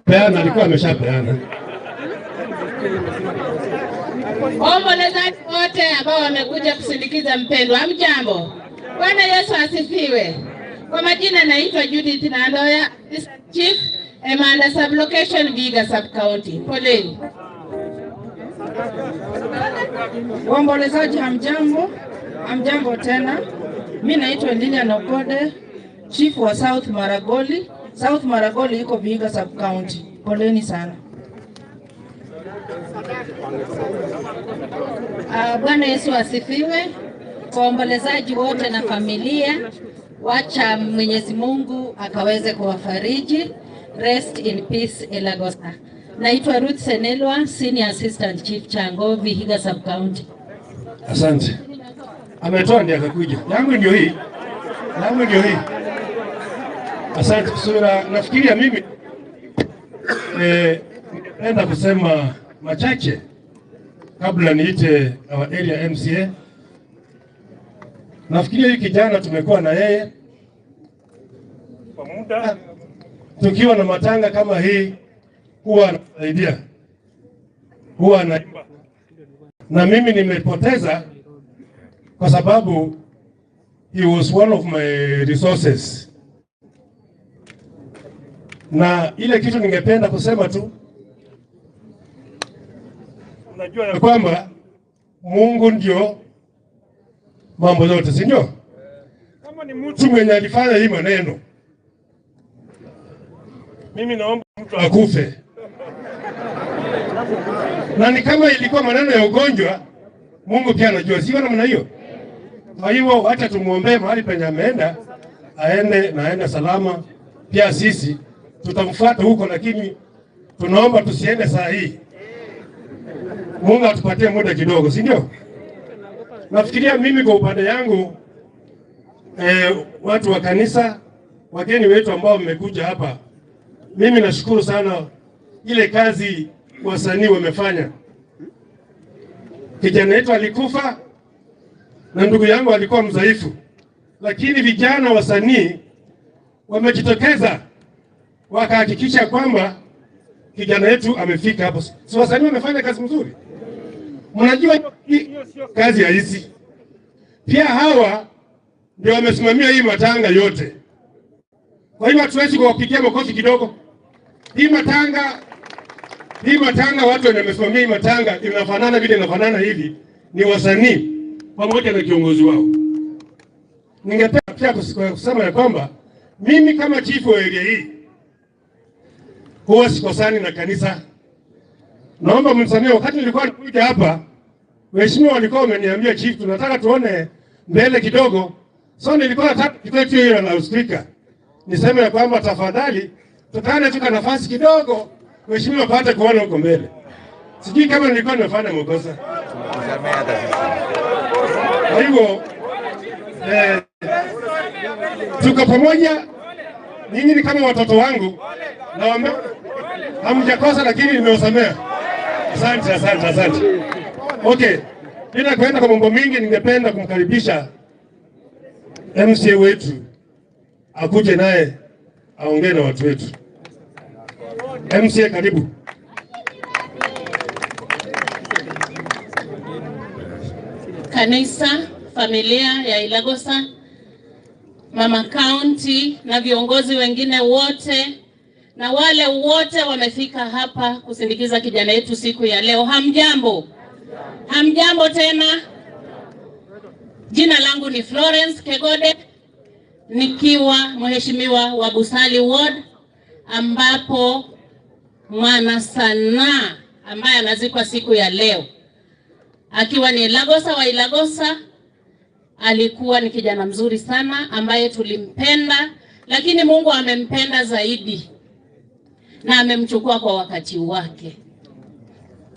Peana, alikuwa ameshapeana. Waombolezaji wote ambao wamekuja kusindikiza mpendwa, hamjambo. Bwana Yesu asifiwe. Kwa majina naitwa Judith Nandoya, Chief Emanda Sublocation Vihiga Sub County. Poleni. Waombolezaji hamjambo. Hamjambo tena. Mimi naitwa Lilian Okode, Chief wa South Maragoli South Maragoli iko Vihiga sub county. Poleni sana. Bwana Yesu asifiwe. Kwa waombolezaji wote na familia, wacha Mwenyezi Mungu akaweze kuwafariji. Rest in peace Ilagosa. Naitwa Ruth Senelwa, Senior Assistant Chief Chango, Vihiga Sub County. Asante. Ametoa ndiye akakuja. Yangu ndio hii. Asante kusura. Nafikiria mimi naenda kusema machache kabla niite our area MCA. Nafikiria hii kijana tumekuwa na yeye kwa muda, tukiwa na matanga kama hii huwa anasaidia, huwa anaimba, na mimi nimepoteza kwa sababu he was one of my resources. Na ile kitu ningependa kusema tu, unajua ya kwamba Mungu ndio mambo yote, si ndio? Kama ni mtu mwenye alifanya hii maneno, mimi naomba mtu akufe. Na ni kama ilikuwa maneno ya ugonjwa, Mungu pia anajua, sio namna hiyo. Kwa hivyo hata tumuombee mahali penye ameenda, aende salama. Pia sisi tutamfuata huko, lakini tunaomba tusiende saa hii. Mungu atupatie muda kidogo, si ndio? Nafikiria mimi kwa upande yangu, watu wa kanisa, wageni wetu ambao mmekuja hapa, mimi nashukuru sana ile kazi wasanii wamefanya. Kijana wetu alikufa na ndugu yangu alikuwa mzaifu, lakini vijana wasanii wamejitokeza wakahakikisha kwamba kijana wetu amefika hapo. Si wasanii wamefanya kazi nzuri? Mnajua hiyo sio kazi rahisi. Pia hawa ndio wamesimamia hii matanga yote. Kwa hiyo hatuwezi kuwapigia makofi kidogo. Hii matanga watu wamesimamia hii matanga, inafanana vile inafanana hivi, ni wasanii pamoja na kiongozi wao. Ningependa pia kusema ya kwamba mimi kama chief wa area hii huwa sikosani na kanisa. Naomba mnisamehe, wakati nilikuwa nakuja hapa, waheshimiwa walikuwa wameniambia chief, tunataka tuone mbele kidogo. So nilikuwa nataka kitetu hiyo na speaker niseme ya kwamba tafadhali tukane tuka nafasi kidogo, waheshimiwa wapate kuona huko mbele. Sijui kama nilikuwa nimefanya makosa. Kwa hivyo tuko pamoja, nyinyi ni kama watoto wangu, na hamjakosa, lakini nimewasamea. Asante. Okay, bila kwenda kwa mambo mingi, ningependa kumkaribisha MCA wetu akuje naye aongee na watu wetu. MCA, karibu. Kanisa, familia ya Ilagosa, Mama County na viongozi wengine wote na wale wote wamefika hapa kusindikiza kijana yetu siku ya leo. Hamjambo? Hamjambo tena. Jina langu ni Florence Kegode, nikiwa mheshimiwa wa Busali Ward, ambapo mwana sanaa ambaye anazikwa siku ya leo akiwa ni Ilagosa wa Ilagosa. Alikuwa ni kijana mzuri sana ambaye tulimpenda, lakini Mungu amempenda zaidi na amemchukua kwa wakati wake.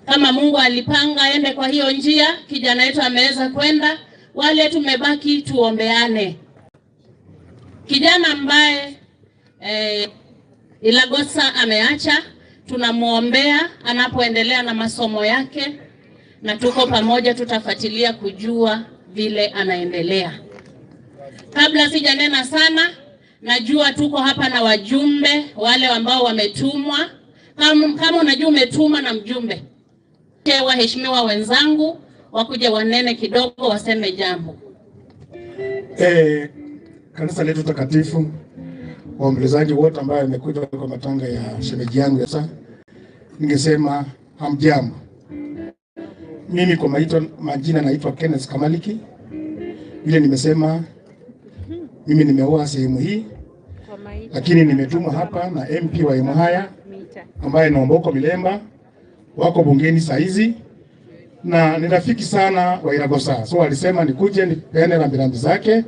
Kama Mungu alipanga aende kwa hiyo njia, kijana wetu ameweza kwenda. Wale tumebaki tuombeane. Kijana ambaye Ilagosa ameacha, tunamuombea anapoendelea na masomo yake, na tuko pamoja, tutafuatilia kujua vile anaendelea. Kabla sijanena sana, najua tuko hapa na wajumbe wale ambao wametumwa. Kama unajua umetuma na mjumbe, waheshimiwa wenzangu wakuje wanene kidogo, waseme jambo. Kanisa letu takatifu, waombolezaji wote ambao wamekuja kwa matanga ya shemeji yangu sasa, ningesema hamjambo. Mimi kwa majina naitwa Kenneth Kamaliki. Vile nimesema, mimi nimeoa sehemu hii lakini nimetumwa hapa na MP wa Emuhaya ambaye ni Omboko Milemba, wako bungeni saizi na ni rafiki sana wa Ilagosa. So alisema nikuje nipeane rambirambi zake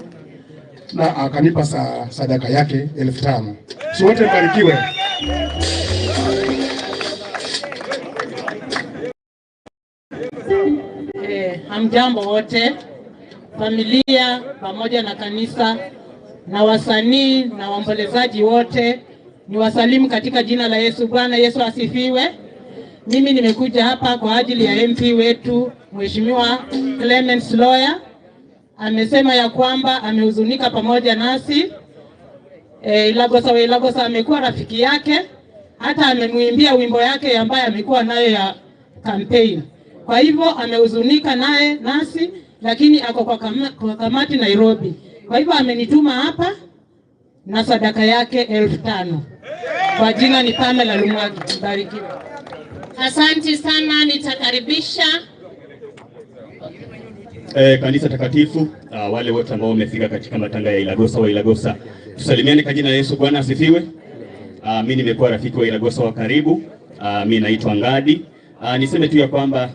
na akanipa sadaka yake 5,000. So wote mbarikiwe. Hamjambo wote, familia pamoja na kanisa na wasanii na waombolezaji wote, ni wasalimu katika jina la Yesu. Bwana Yesu asifiwe. Mimi nimekuja hapa kwa ajili ya MP wetu Mheshimiwa Clement Lawyer. Amesema ya kwamba amehuzunika pamoja nasi. Ilagosa amekuwa rafiki yake, hata amemwimbia wimbo yake ambaye amekuwa nayo ya campaign. Kwa hivyo amehuzunika nasi, lakini ako kwa kamati Nairobi. Kwa hivyo amenituma hapa na sadaka yake 5,000. Kwa jina ni Pamela Lumwagi. Barikiwe. Asante sana, nitakaribisha kanisa takatifu, wale wote ambao wamefika katika matanga ya Ilagosa wa Ilagosa. Tusalimiane kwa jina la Yesu. Bwana asifiwe. Mimi nimekuwa rafiki wa Ilagosa wa karibu. Mimi naitwa Ngadi. Niseme tu ya kwamba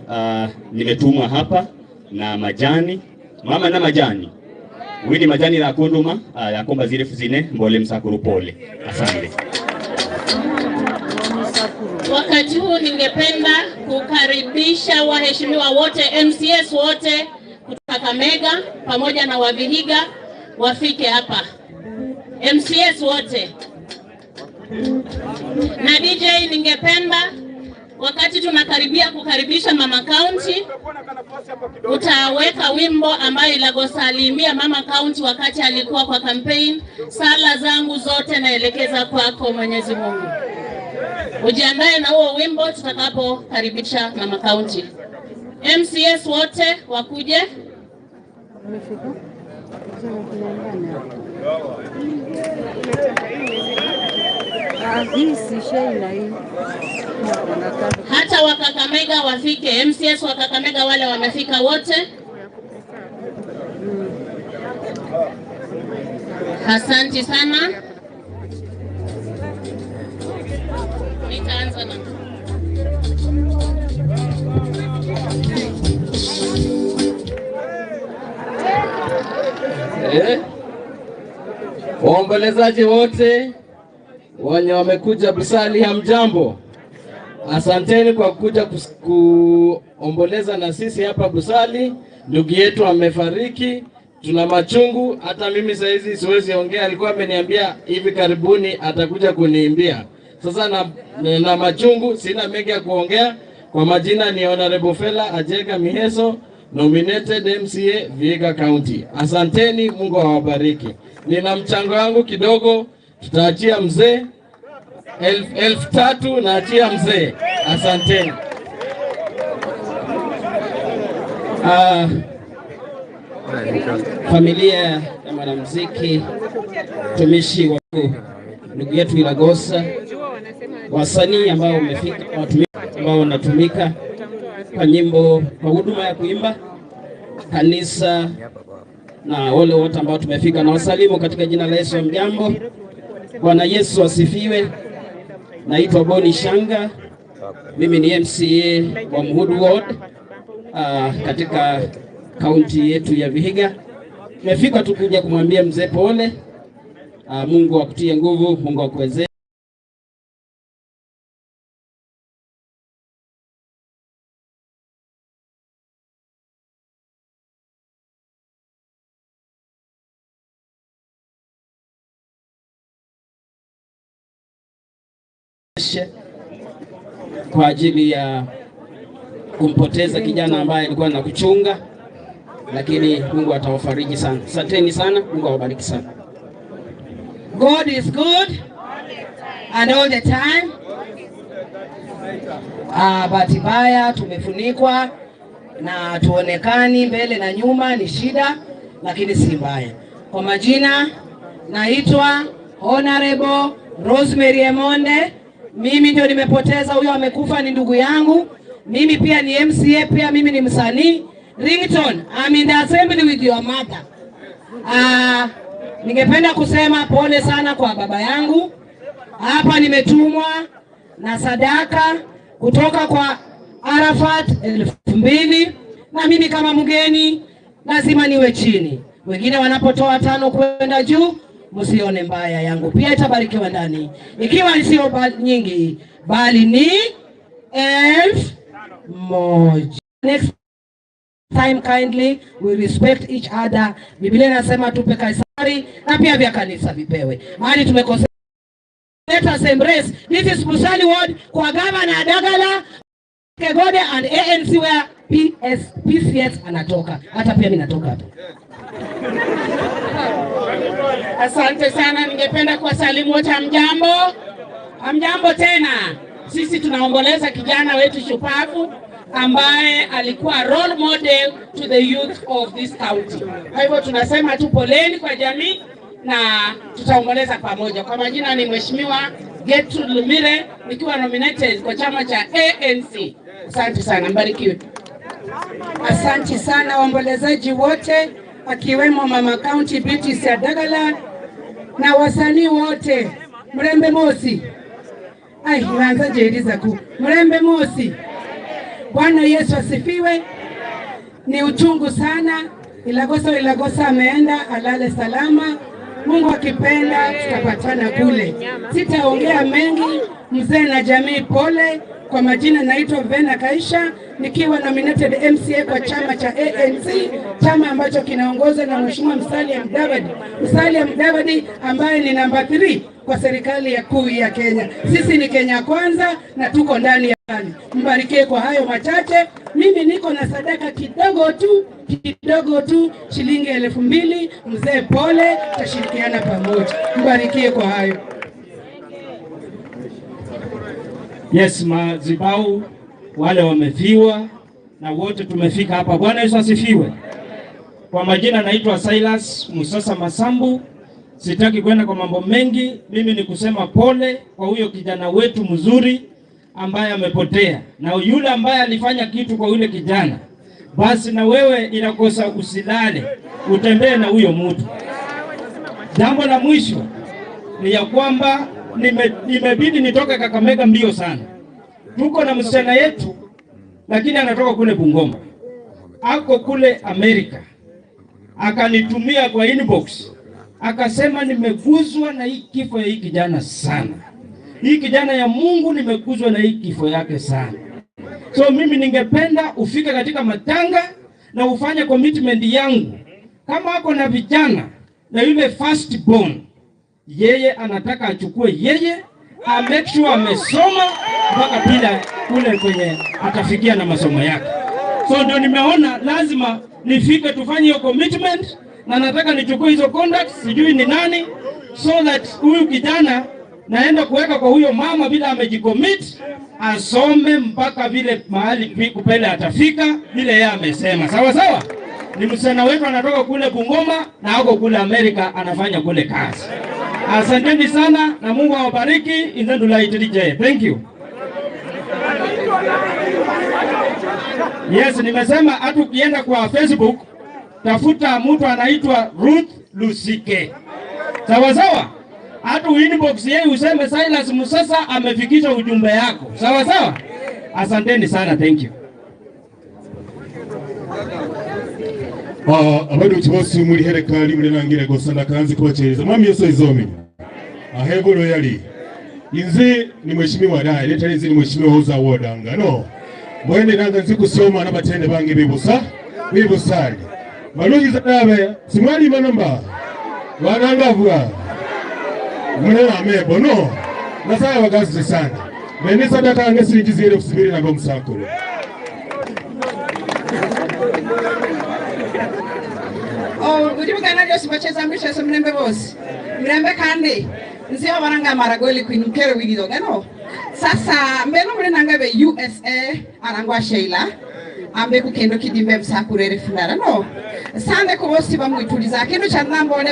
nimetumwa hapa na majani, mama na majani. Wini majani la kunduma, ya komba zile fuzine, mbole msakuru pole. Asante. Wakati huu ningependa kukaribisha waheshimiwa wote, MCS wote kutoka Kakamega pamoja na Wavihiga wafike hapa. MCS wote. Na DJ ningependa wakati tunakaribia kukaribisha Mama County, utaweka wimbo ambayo Ilagosa aliimbia Mama County wakati alikuwa kwa campaign. Sala zangu zote naelekeza kwako Mwenyezi Mungu. Ujiandae na huo wimbo tutakapokaribisha Mama County. MCS wote wakuje. Hata Wakakamega wafike. MCS wa Kakamega wale wamefika wote. Asante sana. Nitaanza na waombolezaji wote wenye wamekuja Busali, hamjambo. Asanteni kwa kuja kuomboleza na sisi hapa Busali. Ndugu yetu amefariki, tuna machungu. Hata mimi saizi siwezi ongea, alikuwa ameniambia hivi karibuni atakuja kuniimbia. Sasa na machungu, sina mengi ya kuongea. Kwa majina ni Honorable Fela Ajega Miheso, nominated MCA Vihiga County. Asanteni, Mungu awabariki. Nina mchango wangu kidogo, tutaachia mzee 3,000 naachia mzee. Asanteni. Familia ya mwanamuziki, tumishi wa ndugu yetu Ilagosa, wasanii ambao wamefika, ambao wanatumika kwa nyimbo, kwa huduma ya kuimba, kanisa na wale wote ambao tumefika, na wasalimu katika jina la Yesu. Mjambo. Bwana Yesu asifiwe. Naitwa Boni Shanga. Mimi ni MCA wa Muhudu Ward katika kaunti yetu ya Vihiga. Nimefika tu kuja kumwambia mzee pole. Mungu akutie nguvu, Mungu akuwezeshe. Kwa ajili ya kumpoteza kijana ambaye alikuwa na kuchunga, lakini Mungu atawafariji sana. Asanteni sana, Mungu awabariki sana. God is good and all the time. Bahati mbaya tumefunikwa na tuonekani mbele na nyuma, ni shida, lakini si mbaya. Kwa majina naitwa Honorable Rosemary Emonde. Mimi ndio nimepoteza, huyo amekufa ni ndugu yangu. Mimi pia ni MCA, pia mimi ni msanii. Ringtone, I'm in the assembly with your mother. Ningependa kusema pole sana kwa baba yangu. Hapa nimetumwa na sadaka kutoka kwa Arafat 2000 na mimi kama mgeni lazima niwe chini. Wengine wanapotoa 5 kwenda juu, msione mbaya yangu pia itabarikiwa ndani. Ikiwa sio nyingi bali ni 1000. Next time kindly we respect each other. Biblia inasema tupe Kaisari na pia vya kanisa vipewe. Mahali tumekosea, let us embrace. This is Busali Ward kwa Governor Dagala, Kegode and ANC where PCS anatoka. Hata pia mimi natoka hapa. Asante sana, ningependa kuwasalimu wote. Hamjambo tena. Sisi tunaomboleza kijana wetu shupavu ambaye alikuwa role model to the youth of this county. Kwa hivyo tunasema tu poleni kwa jamii na tutaomboleza pamoja. Kwa majina ni Mheshimiwa Gertrude Lumire, nikiwa nominated kwa chama cha ANC. Asante sana, mbarikiwe. Asante sana waombolezaji wote akiwemo Mama County Beauty ya Dagala na wasanii wote. Mrembe mosi. Naanza jeriza ku. Mrembe mosi. Bwana Yesu asifiwe. Ni uchungu sana. Ilagosa ameenda, alale salama. Mungu akipenda tutapatana kule. Sitaongea mengi. Mzee na jamii pole. Kwa majina naitwa Vena Kaisha, nikiwa nominated MCA kwa chama cha ANC, chama ambacho kinaongozwa na Mheshimiwa Musalia Mudavadi ambaye ni namba 3 kwa serikali ya kuu ya Kenya. Sisi ni Kenya kwanza na tuko ndani ya ndani. Mbarikiwe kwa hayo machache. Mimi niko na sadaka kidogo tu shilingi 2000. Mzee pole, tutashirikiana pamoja. Mbarikiwe kwa hayo. Yes, mazibau wale wamefiwa na wote tumefika hapa. Bwana Yesu asifiwe. Kwa majina naitwa Silas Musasa Masambu. Sitaki kwenda kwa mambo mengi. Mimi ni kusema pole kwa huyo kijana wetu mzuri ambaye amepotea. Na yule ambaye alifanya kitu kwa yule kijana, basi na wewe Ilagosa usilale, utembee na huyo mtu. Jambo la mwisho ni ya kwamba nimebidi nitoke Kakamega mbio sana. Tuko na msichana yetu lakini anatoka kule Bungoma. Ako kule Amerika. Akanitumia kwa inbox. Akasema nimeguzwa na hii kifo ya hii kijana sana. Hii kijana ya Mungu nimeguzwa na hii kifo yake sana. So mimi ningependa ufike katika matanga na ufanye commitment yangu. Kama ako na vijana na yule first born, yeye anataka achukue yeye, make sure amesoma mpaka pila kule kwenye atafikia na masomo yake. So ndio nimeona lazima nifike tufanye hiyo commitment, na nataka nichukue hizo contacts, sijui ni nani, so that huyu kijana naenda kuweka kwa huyo mama bila amejicommit, asome mpaka vile mahali kupele atafika vile yeye amesema. Sawa sawa? Ni msichana wetu anatoka kule Bungoma na ako kule Amerika anafanya kule kazi. Asanteni sana na Mungu awabariki. Indulaitirije. Thank you. Yes, nimesema hata ukienda kwa Facebook tafuta mtu anaitwa Ruth Lusike. Sawa sawa? Hata inbox yeye useme Silas Musasa amefikisha ujumbe yako. Sawa sawa? Asanteni sana. Thank you. Abadu kibosi muri herekali muri nangire gosana kanzi kubachereza mwami Yesu izomenya ahebolo yali inzi ni mheshimiwa dai leta hizi ni mheshimiwa uza wodanga no mwende nanga nzikusoma na batende bange bibusali malungi zadabe simwali manamba wanangavwa mwana amebo no nasaya wagazi sana mene sadaka ange siringizi kusubiri na ngomsakolo. Ujibugana Josi bacheza mbisha so mrembe bosi. Mrembe kandi. Nziwa waranga maragoli kuinukero wigido gano. Sasa mbeno mrenanga be USA arangwa Sheila. Ambe kukendo kidimbe msakurere funara no. Sande kubosi bamuituliza. Kendo chanambo one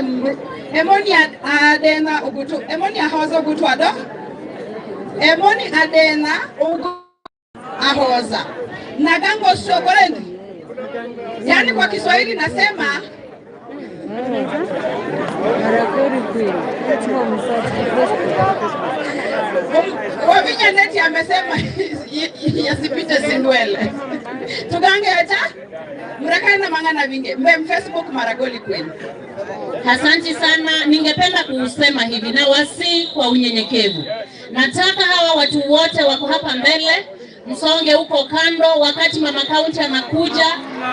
Emoni adena ugutu. Emoni ahoza ugutu ado. Emoni adena ugutu ahoza. Nagango sogorendi. Yani kwa Kiswahili nasema Wavinya neti amesema yasipite sindwele. Tugange hata mrakana mangana vinge Facebook Maragoli Queen. Asante sana, ningependa kusema hivi na wasi kwa unyenyekevu. Nataka hawa watu wote wako hapa mbele, msonge huko kando wakati mama kaunti anakuja.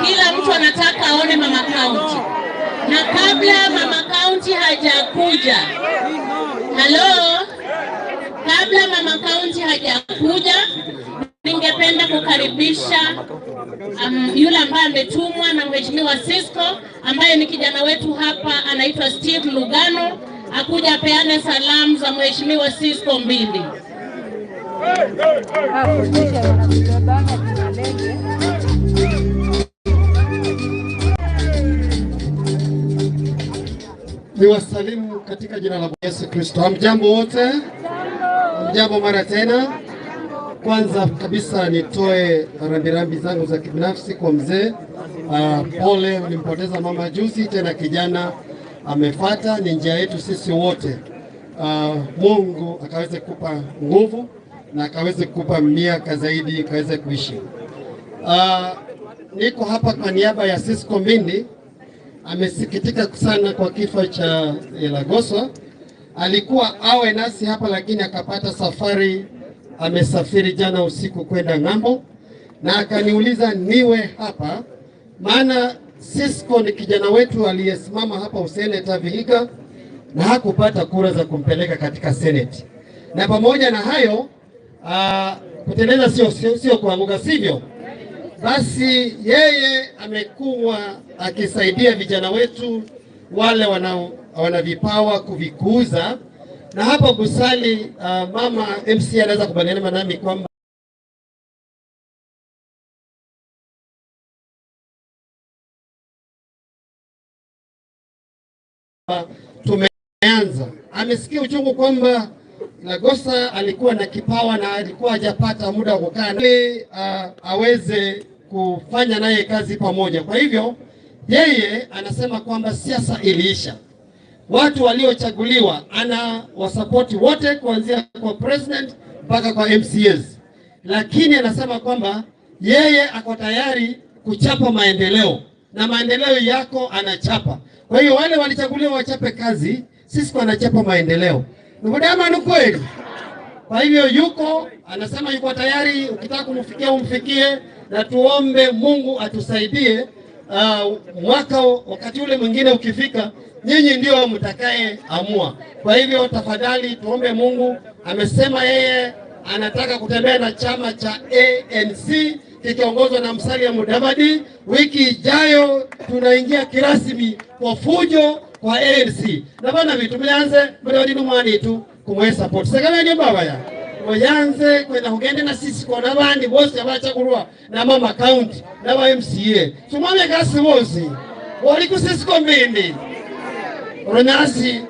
Kila mtu anataka aone mama kaunti. Na kabla mama kaunti hajakuja, kabla mama kaunti hajakuja, ningependa kukaribisha yule ambaye ametumwa na Mheshimiwa Cisco, ambaye ni kijana wetu hapa, anaitwa Steve Lugano, akuja apeane salamu za Mheshimiwa Cisco mbili. Ni wasalimu katika jina la Yesu Kristo. Hamjambo wote? Hamjambo mara tena. Kwanza kabisa nitoe rambirambi zangu za kibinafsi kwa mzee. Pole, ulimpoteza mama juzi, tena kijana amefuata. Ni njia yetu sisi wote. Mungu akaweze kupa nguvu na akaweze kupa miaka zaidi akaweze kuishi. Niko hapa kwa niaba ya Cisco Mbindi. Amesikitika sana kwa kifo cha Ilagosa. Alikuwa awe nasi hapa lakini akapata safari, amesafiri jana usiku kwenda ng'ambo, na akaniuliza niwe hapa maana Cisco ni kijana wetu aliyesimama hapa useneta Vihiga na hakupata kura za kumpeleka katika seneti. Na pamoja na hayo kuteleza sio kuanguka, sivyo? Basi yeye amekuwa akisaidia vijana wetu wale wana vipawa kuvikuza, na hapa Busali mama MC anaweza kubaliana nami kwamba tumeanza. Amesikia uchungu kwamba Ilagosa alikuwa na kipawa na alikuwa hajapata muda wa kukaa aweze kufanya naye kazi pamoja. Kwa hivyo yeye anasema kwamba siasa iliisha. Watu waliochaguliwa ana wasapoti wote kuanzia kwa president mpaka kwa MCAs. Lakini anasema kwamba yeye ako tayari kuchapa maendeleo na maendeleo yako anachapa. Kwa hiyo wale walichaguliwa wachape kazi, sisi anachapa maendeleo. Nukudama ni kweli. Kwa hivyo anasema yuko tayari, ukitaka kumfikia umfikie, na tuombe Mungu atusaidie. Mwaka wakati ule mwingine ukifika, nyinyi ndio mtakaye amua. Kwa hivyo tafadhali tuombe Mungu. Amesema yeye anataka kutembea na chama cha ANC kikiongozwa na Musalia Mudavadi. Wiki ijayo tunaingia kirasmi kwa fujo kwa ANC. Na bana vitu mlianze mlio mwani tu kumwe support. Sasa ndio baba ya. Wayanze kwenda kugende na sisi kwa nabandi bose abachakurwa na mama county na wa MCA. Tumame kasi bose. Wali kusisiko mbindi. Ronasi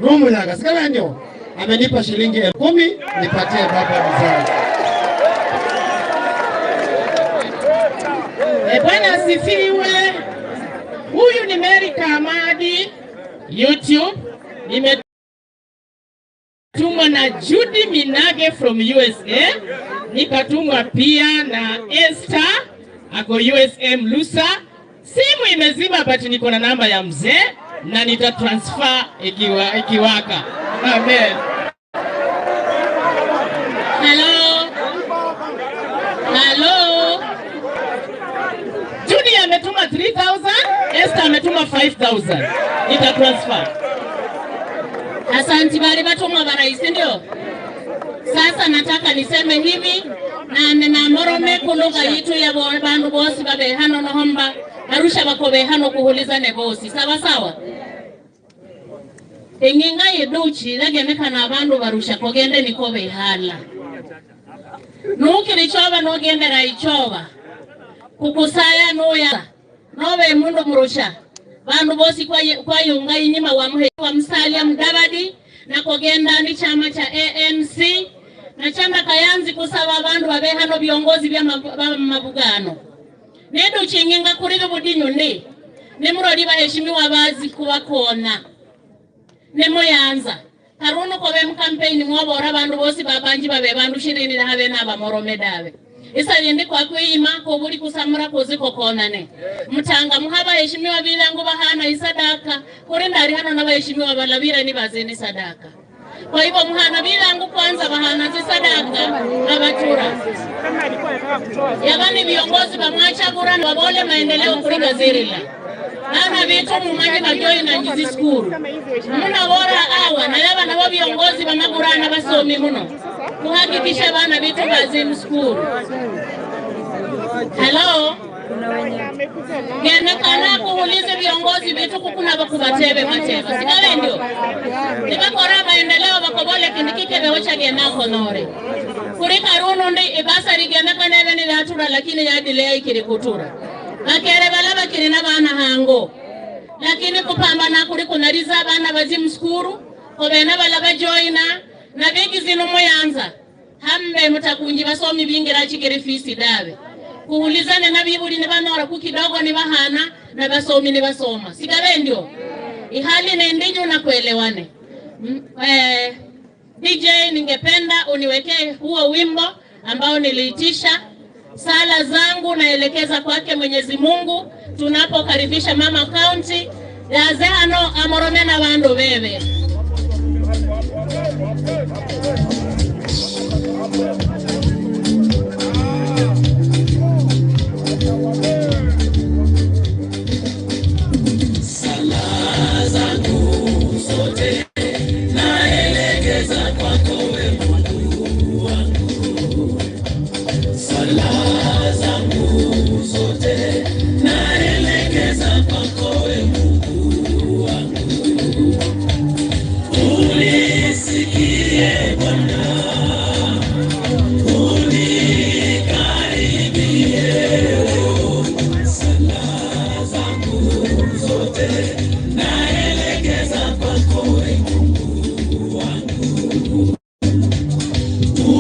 rumu yaga. Sasa ndio amenipa shilingi 10,000 nipatie baba mzazi. Bwana asifiwe. Huyu ni Mary Kamadi YouTube. Nimetumwa na Judy Minage from USA. Nikatumwa pia na Esther ako USM Lusa. Simu imezima but niko na namba ya mzee na nitatransfer ikiwaka. Amen. Hello. Judy ametuma 3,000, Esther ametuma 5,000. Nitatransfer. Asante bali batumwa baraisi ndio. Sasa nataka niseme hivi na ninamorome kuluga yitu ya bandu bosi babe hano nohomba arusha bakobe hano kuhulizane bosi sawa. Enginga yeduchi lagenekana abandu barusha kogende nikobe hala. Nukiri choba nogendera ichoba. Kukusaya noya. Nobe mundu murusha. Bandu bosi kwa yunga inyima wa Musalia Mudavadi na kogenda ni chama cha ANC na chama kayanzi kusaba bandu babe hano viongozi vya mabugano. Nedu chinginga kuridu budinyu ndi. Nimurori baheshimiwa bazi kubakona. Nemuyanza. Karuno kobe mkampeni mwabora abantu bose babanji babe bandu 20 habe n'abamorome dabe. Isa yende kwa kwima ko buri kusamura kozi kokonane. Mutanga muhaba heshimiwa bilango bahana isadaka. Kore ndari hano n'abaheshimiwa balabira ni bazeni sadaka. Kwa hivyo muhana bilango kwanza bahana zisadaka abatura. Yabani viongozi bamwachagura wabole maendeleo kuri gazirila. Nana vitu mumanyi bajoyi na njizi skuru. Muna bora awa na yaba na wabi viongozi bamagurana basomi muno. Kuhakikisha bana vitu bazimu skuru. Hello? Gene kana kuhulize viongozi vitu kukuna bakubatebe mateba. Sikawe ndio? Niba kora maendeleo bakobole kindikike behocha gena konore. Kurika runu ndi ibasari gene kanebe ni latura lakini ya dilea ikirikutura. Bakere balaba kirina bana hango. Lakini kupambana kuri kunariza bana bazimu skuru. Kobena balaba joina. Na begi zinu muyanza. Hambe mutakunji basomi bingira chikiri fisi dawe. Kuhulizane na bibuli ni banora kukidogo ni bahana na basomi ni basoma. Sikawe ndio? Ihali nendenyo na kuelewane. DJ ningependa uniwekee huo wimbo ambao niliitisha. Sala zangu naelekeza kwake Mwenyezi Mungu tunapokaribisha Mama County ya zehano amorome na bando bebe. Sala zangu zote naelekeza kwako wewe Mungu wangu. Sala zangu zote naelekeza kwako wewe Mungu wangu. Unisikie Bwana, unikaribie. Sala zangu zote naelekeza kwako wewe Mungu wangu.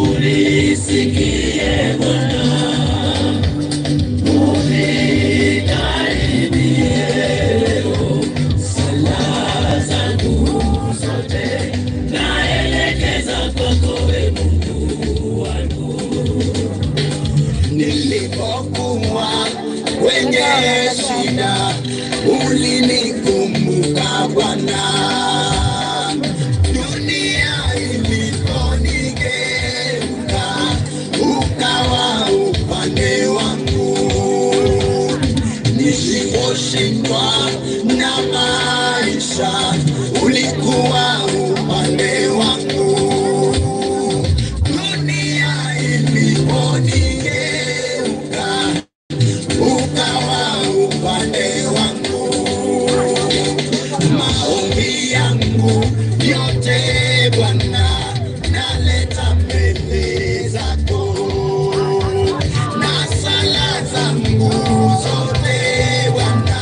Unisikie Bwana, unikaribie. Sala zangu zote naelekeza kwako wewe Mungu wangu. Nilipokuwa kwenye shida ulinikumbuka Bwana. Dunia iliponigeuka ukawa upande wangu. Niliposhindwa na maisha ulikuwa upande wangu. Dunia iliponigeuka ukawa upande wangu. Maombi yangu yote Bwana naleta mbele zako, na sala zangu zote Bwana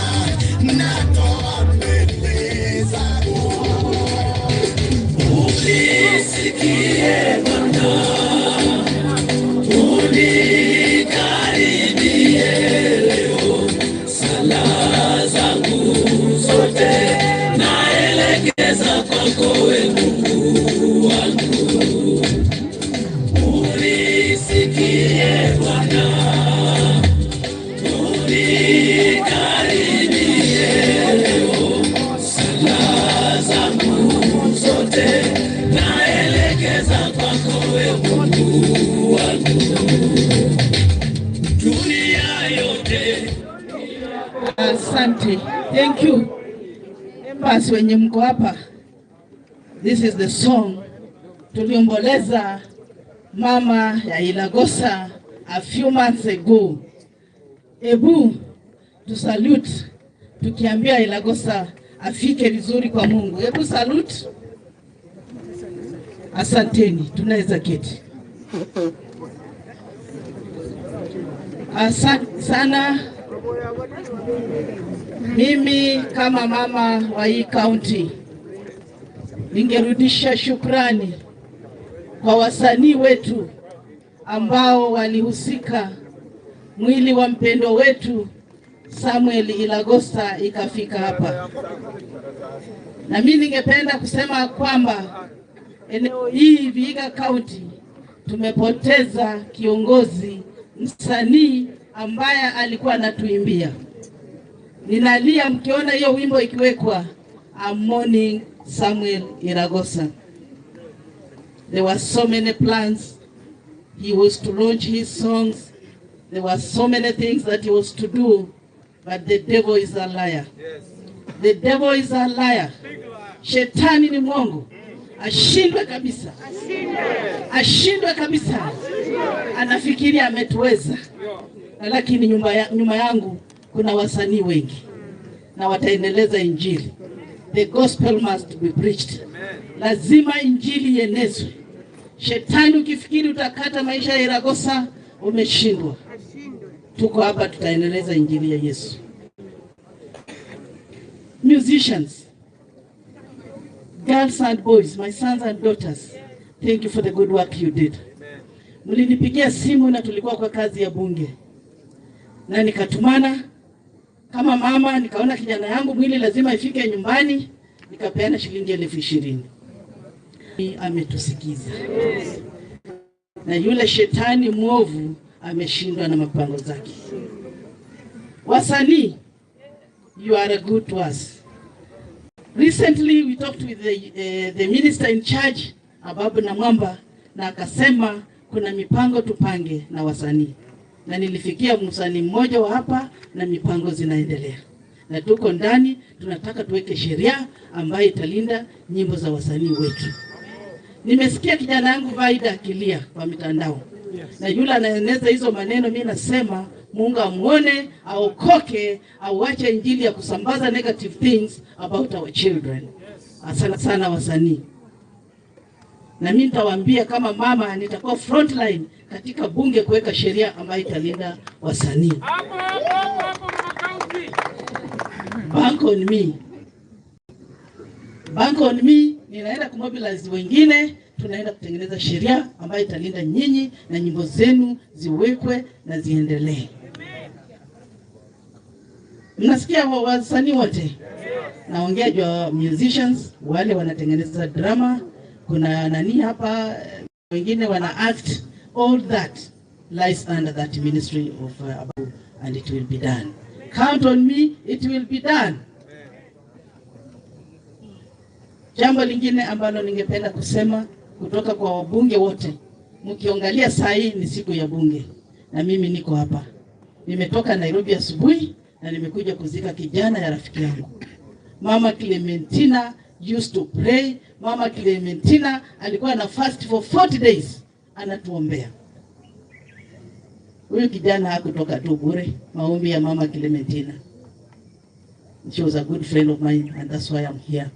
natoa mbele zako. Unisikie Bwana, unikaribie leo. Sala zangu zote naelekeza kwako wewe Mungu wangu. Unisikie Bwana, unikaribie leo. Sala zangu zote naelekeza kwako wewe Mungu wangu. Dunia yote. Asante. Thank you. Basi wenye mko hapa. This is the song tuliomboleza mama ya Ilagosa a few months ago. Ebu tu salute tukiambia Ilagosa afike vizuri kwa Mungu. Ebu salute. Asanteni, tunaweza keti. Asante sana. Mimi kama mama wa hii county ningerudisha shukrani kwa wasanii wetu ambao walihusika. Mwili wa mpendo wetu Samuel Ilagosa ikafika hapa. Na mimi ningependa kusema kwamba eneo hii Vihiga County tumepoteza kiongozi msanii ambaye alikuwa anatuimbia. Ninalia mkiona hiyo wimbo ikiwekwa, I'm mourning Samuel Ilagosa. There were so many plans. He was to launch his songs. There were so many things that he was to do, but the devil is a liar. The devil is a liar. Shetani ni mwongo. Ashindwe kabisa. Ashindwe kabisa. Anafikiria ametuweza. Lakini nyuma yangu kuna wasanii wengi na wataendeleza injili. The gospel must be preached. Lazima injili ienezwe. Shetani ukifikiri utakata maisha ya Ilagosa, umeshindwa. Tuko hapa tutaendeleza injili ya Yesu. Musicians, girls and boys, my sons and daughters, thank you for the good work you did. Mlinipigia simu na tulikuwa kwa kazi ya bunge. Na nikatumana kama mama, nikaona kijana yangu mwili lazima ifike nyumbani, nikapeana shilingi 20,000. Ametusikiza. Na yule shetani mwovu ameshindwa na mapango zake. Wasanii, you are good to us. Recently we talked with the minister in charge, Ababu na Mwamba, na akasema kuna mipango tupange na wasanii. Na nilifikia msanii mmoja wa hapa na mipango zinaendelea. Na tuko ndani, tunataka tuweke sheria ambayo italinda nyimbo za wasanii wetu. Nimesikia kijana yangu Vaida akilia kwa mitandao. Na yule anaeneza hizo maneno, mimi nasema Mungu amuone, aokoke, auache injili ya kusambaza negative things about our children. Asante sana wasanii. Na mimi nitawaambia kama mama, nitakuwa frontline katika bunge kuweka sheria ambayo italinda wasanii. Bank on me. Bank on me, ninaenda kumobilize wengine, tunaenda kutengeneza sheria ambayo italinda nyinyi na nyimbo zenu ziwekwe na ziendelee. Mnasikia wasanii wote? Naongea juu ya musicians, wale wanatengeneza drama, kuna nani hapa, wengine wana act, all that lies under that ministry of Abu, and it will be done. Count on me, it will be done. Jambo lingine ambalo ningependa kusema kutoka kwa wabunge wote, mkiangalia saa hii ni siku ya bunge na mimi niko hapa. Nimetoka Nairobi asubuhi na nimekuja kuzika kijana ya rafiki yangu. Mama Clementina used to pray. Mama Clementina alikuwa na fast for 40 days anatuombea. Huyu kijana hakutoka tu bure, maombi ya Mama Clementina. She was a good friend of mine and that's why I'm here.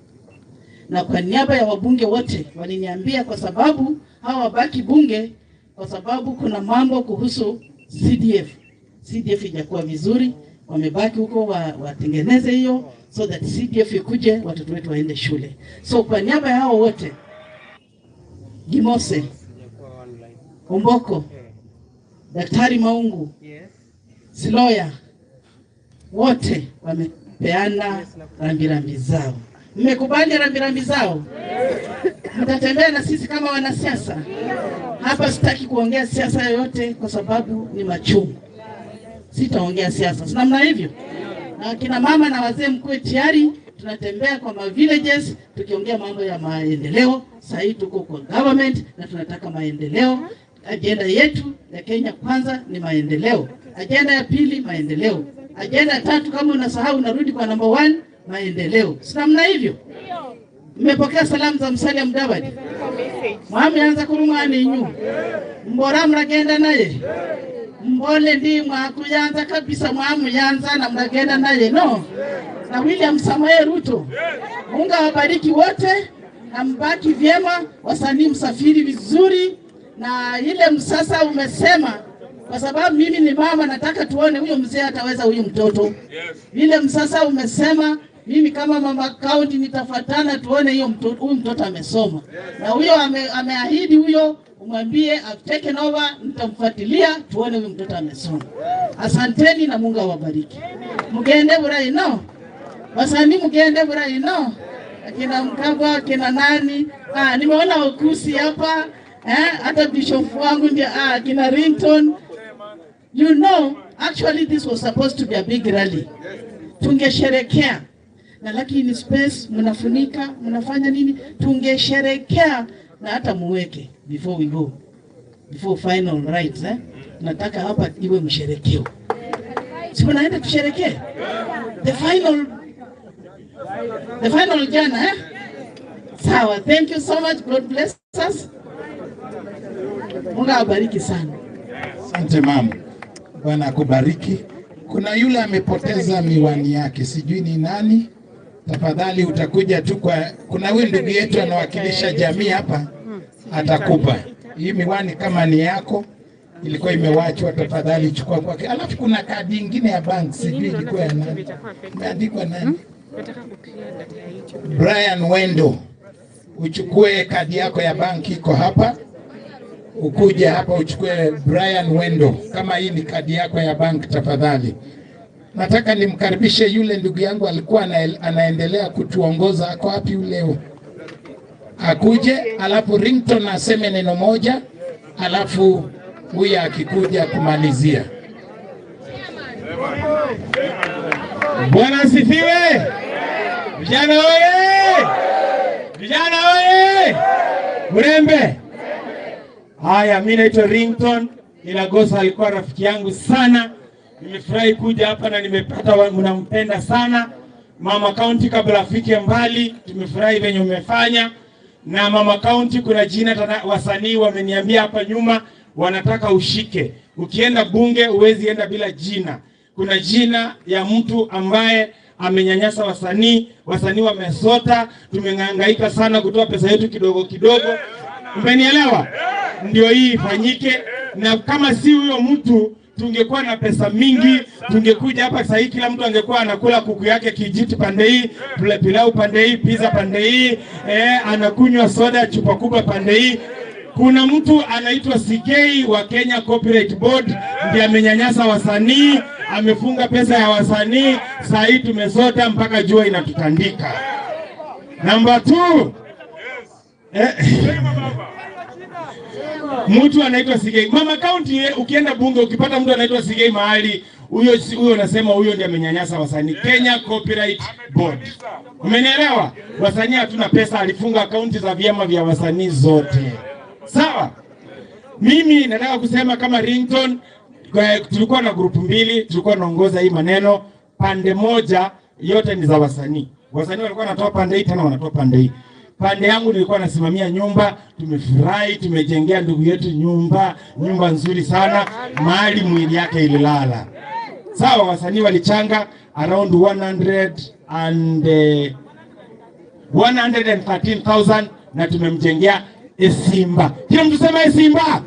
Na kwa niaba ya wabunge wote waliniambia kwa sababu hawa wabaki bunge kwa sababu kuna mambo kuhusu CDF. CDF ijakuwa vizuri, wamebaki huko watengeneze hiyo so that CDF ikuje watoto wetu waende shule. So kwa niaba ya hao wote, Gimose, Omboko, Daktari Maungu, Siloya, wote wamepeana rambirambi zao. Mmekubali rambirambi zao? Mtatembea na sisi kama wanasiasa? Hapa sitaki kuongea siasa yoyote kwa sababu ni machungu. Sitaongea siasa. Si namna hivyo? Na kina mama na wazee mkue tayari, tunatembea kwa ma villages tukiongea mambo ya maendeleo. Sasa hivi tuko kwa government na tunataka maendeleo. Agenda yetu ya Kenya kwanza ni maendeleo. Agenda ya pili maendeleo. Agenda ya tatu kama unasahau unarudi kwa number 1 maendeleo. Si namna hivyo? Mmepokea salamu za Musalia Mudavadi? Mwami anza kurumani inyu. Mbora mragenda naye. Mbole ndi mwakuyanza kabisa mwami yanza na mragenda naye no. Na William Samoei Ruto. Mungu awabariki wote na mbaki vyema, wasanii msafiri vizuri na ile msasa umesema kwa sababu mimi ni mama nataka tuone huyo mzee ataweza huyo mtoto. Vile msasa umesema Mimi kama mama county nitafuatana tuone hiyo huyu mtoto amesoma. Na huyo ameahidi huyo umwambie I've taken over, nitamfuatilia tuone huyu mtoto amesoma. Asanteni na Mungu awabariki. Mugende burayi no. Wasani mugende burayi no. Akina Mkabwa, akina nani? Nimeona ukusi hapa. Hata bishop wangu ndio akina Rington. You know, actually this was supposed to be a big rally. Tungesherekea. Na lakini space mnafunika, mnafanya nini? Tungesherekea na hata muweke before we go. Before final rites, nataka hapa iwe msherekeo. Si mnaenda tusherekee? The final jana, Sawa, thank you so much. God bless us. Mungu awabariki sana. Asante mama. Bwana akubariki. Kuna yule amepoteza miwani yake, sijui ni nani. Tafadhali utakuja tu kuna huyu ndugu yetu anawakilisha jamii hapa, atakupa. Hii miwani kama ni yako, ilikuwa imewachwa, tafadhali chukua kwake. Alafu kuna kadi nyingine ya bank, sijui ilikuwa ya nani. Imeandikwa nani? Brian Wendo. Uchukue kadi yako ya banki iko hapa. Ukuja hapa uchukue Brian Wendo. Kama hii ni kadi yako ya bank tafadhali. Nataka nimkaribishe yule ndugu yangu alikuwa anaendelea kutuongoza. Ako wapi leo? Akuje, alafu Rington aseme neno moja, alafu huyu akikuja kumalizia. Bwana asifiwe. Vijana oye! Vijana oye! Mrembe. Haya, mimi naitwa Rington. Ilagosa alikuwa rafiki yangu sana. Nimefurahi kuja hapa na nimepata mnampenda sana. Mama County kabla afike mbali, tumefurahi venye umefanya. Na Mama County kuna jina wasanii wameniambia hapa nyuma wanataka ushike. Ukienda bunge uwezi enda bila jina. Kuna jina ya mtu ambaye amenyanyasa wasanii wamesota, tumehangaika sana kutoa pesa yetu kidogo kidogo. Umenielewa? Ndio hii ifanyike, na kama si huyo mtu tungekuwa na pesa mingi, tungekuja hapa sasa kila mtu angekuwa anakula kuku yake kijiti pande hii, pilau pande hii, pizza pande hii, anakunywa soda chupa kubwa pande hii. Kuna mtu anaitwa Senge wa Kenya Copyright Board, ndiye amenyanyasa wasanii, amefunga pesa ya wasanii, sasa hii tumesota mpaka jua inatutandika. Number 2. Mtu anaitwa Senge. Mama County ukienda bunge ukipata mtu anaitwa Senge mahali, huyo unasema huyo ndiye amenyanyasa wasanii. Kenya Copyright Board. Umenielewa? Wasanii hatuna pesa, alifunga akaunti za vyama vya wasanii zote. Sawa? Mimi nataka kusema kama Rington, tulikuwa na grupu mbili, tulikuwa naongoza hii maneno. Pande moja yote ni za wasanii. Wasanii walikuwa wanatoa pande hii, tena wanatoa pande hii. Pande yangu nilikuwa nasimamia nyumba. Tumefurahi, tumejengea ndugu yetu nyumba nzuri sana, mahali mwili yake ililala. Sawa, wasanii walichanga around 113,000 na tumemjengea Simba. Kila mtu sema Simba.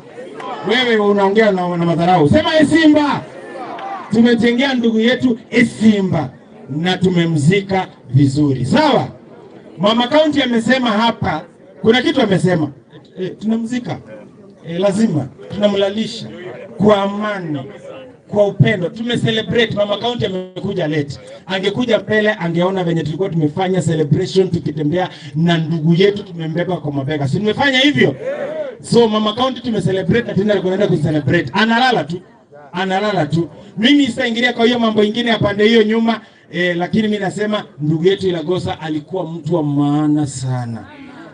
Wewe unaongea na madharau. Sema Simba. Tumejengea ndugu yetu Simba na tumemzika vizuri. Sawa? Mama County amesema hapa, kuna kitu amesema. Tunamzika. Lazima tunamlalisha kwa amani, kwa upendo. Tumecelebrate. Mama County amekuja late. Angekuja mbele angeona venye tulikuwa tumefanya celebration tukitembea na ndugu yetu tumembeba kwa mabega. Si tumefanya hivyo? So Mama County tumecelebrate na tena tunaenda kucelebrate. Analala tu. Mimi sitaingilia kwa hiyo mambo mengine ya pande hiyo nyuma. Lakini mimi nasema ndugu yetu Ilagosa alikuwa mtu wa maana sana.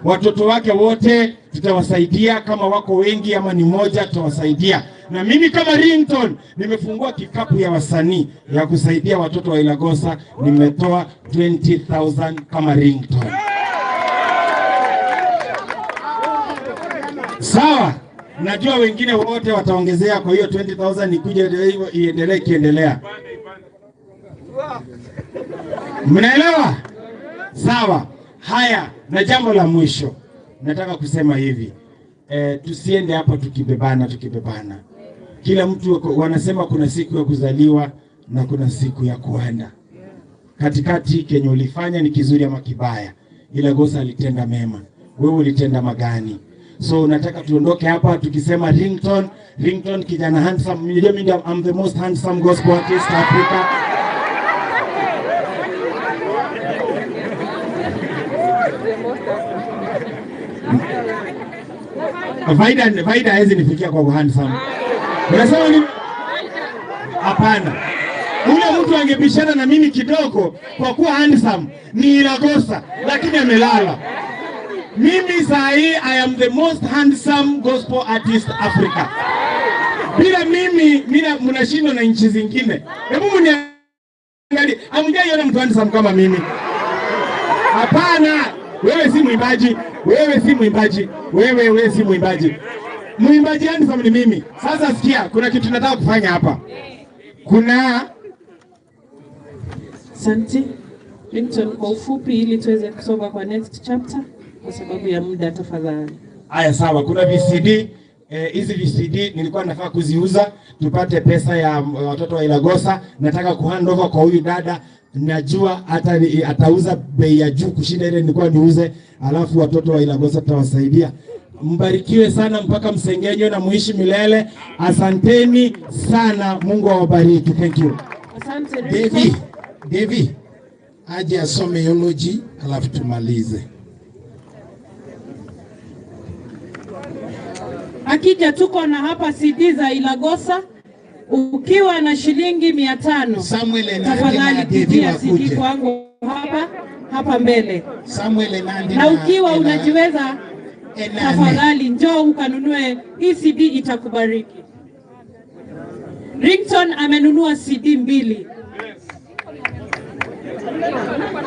Watoto wake wote tutawasaidia, kama wako wengi ama ni moja tutawasaidia. Na mimi kama Rington nimefungua kikapu ya wasanii ya kusaidia watoto wa Ilagosa, nimetoa 20,000 kama Rington. Sawa? Najua wengine wote wataongezea, kwa hiyo 20,000 ikuje hivyo iendelee kiendelea. Mnaelewa? Sawa. Haya, na jambo la mwisho nataka kusema hivi. Tusiende hapa tukibebana. Kila mtu wanasema kuna siku ya kuzaliwa na kuna siku ya kuenda. katikati kenye ulifanya ni kizuri ama kibaya. Ilagosa alitenda mema, wewe ulitenda magani? So nataka tuondoke hapa tukisema ringtone, ringtone kijana handsome. I'm the most handsome gospel artist Africa. Vaida hawezi nifikia kwa handsome. Unasema ni hapana. Ule mtu angebishana na mimi kidogo kwa kuwa handsome ni Ilagosa, lakini amelala. Mimi sahi I am the most handsome gospel artist Africa. Bila mimi mnashindwa na nchi zingine. Hebu mniangalie, hamjaiona mtu handsome kama mimi. Hapana, wewe si mwimbaji, wewe si mwimbaji, wewe si mwimbaji. Mwimbaji handsome ni mimi. Sasa sikia, kuna kitu nataka kufanya hapa. Kuna Asante. Ringtone kwa ufupi ili tuweze kusonga kwa next chapter kwa sababu ya muda tafadhali. Haya sawa, kuna VCD. Hizi VCD nilikuwa nafaa kuziuza tupate pesa ya watoto wa Ilagosa. Nataka kuhand over kwa huyu dada. Najua atauza bei ya juu kushinda ile nilikuwa niuze, alafu watoto wa Ilagosa tutawasaidia. Mbarikiwe sana mpaka msengenyo na muishi milele. Asanteni sana, Mungu awabariki. Thank you. Asante Devi, aje asome eulogy alafu tumalize. Akija tuko na hapa CD za Ilagosa. Ukiwa na shilingi 500 tafadhali pigia CD kwangu hapa mbele. Na ukiwa unajiweza tafadhali njoo ukanunue hii CD, itakubariki. Ringtone amenunua CD 2.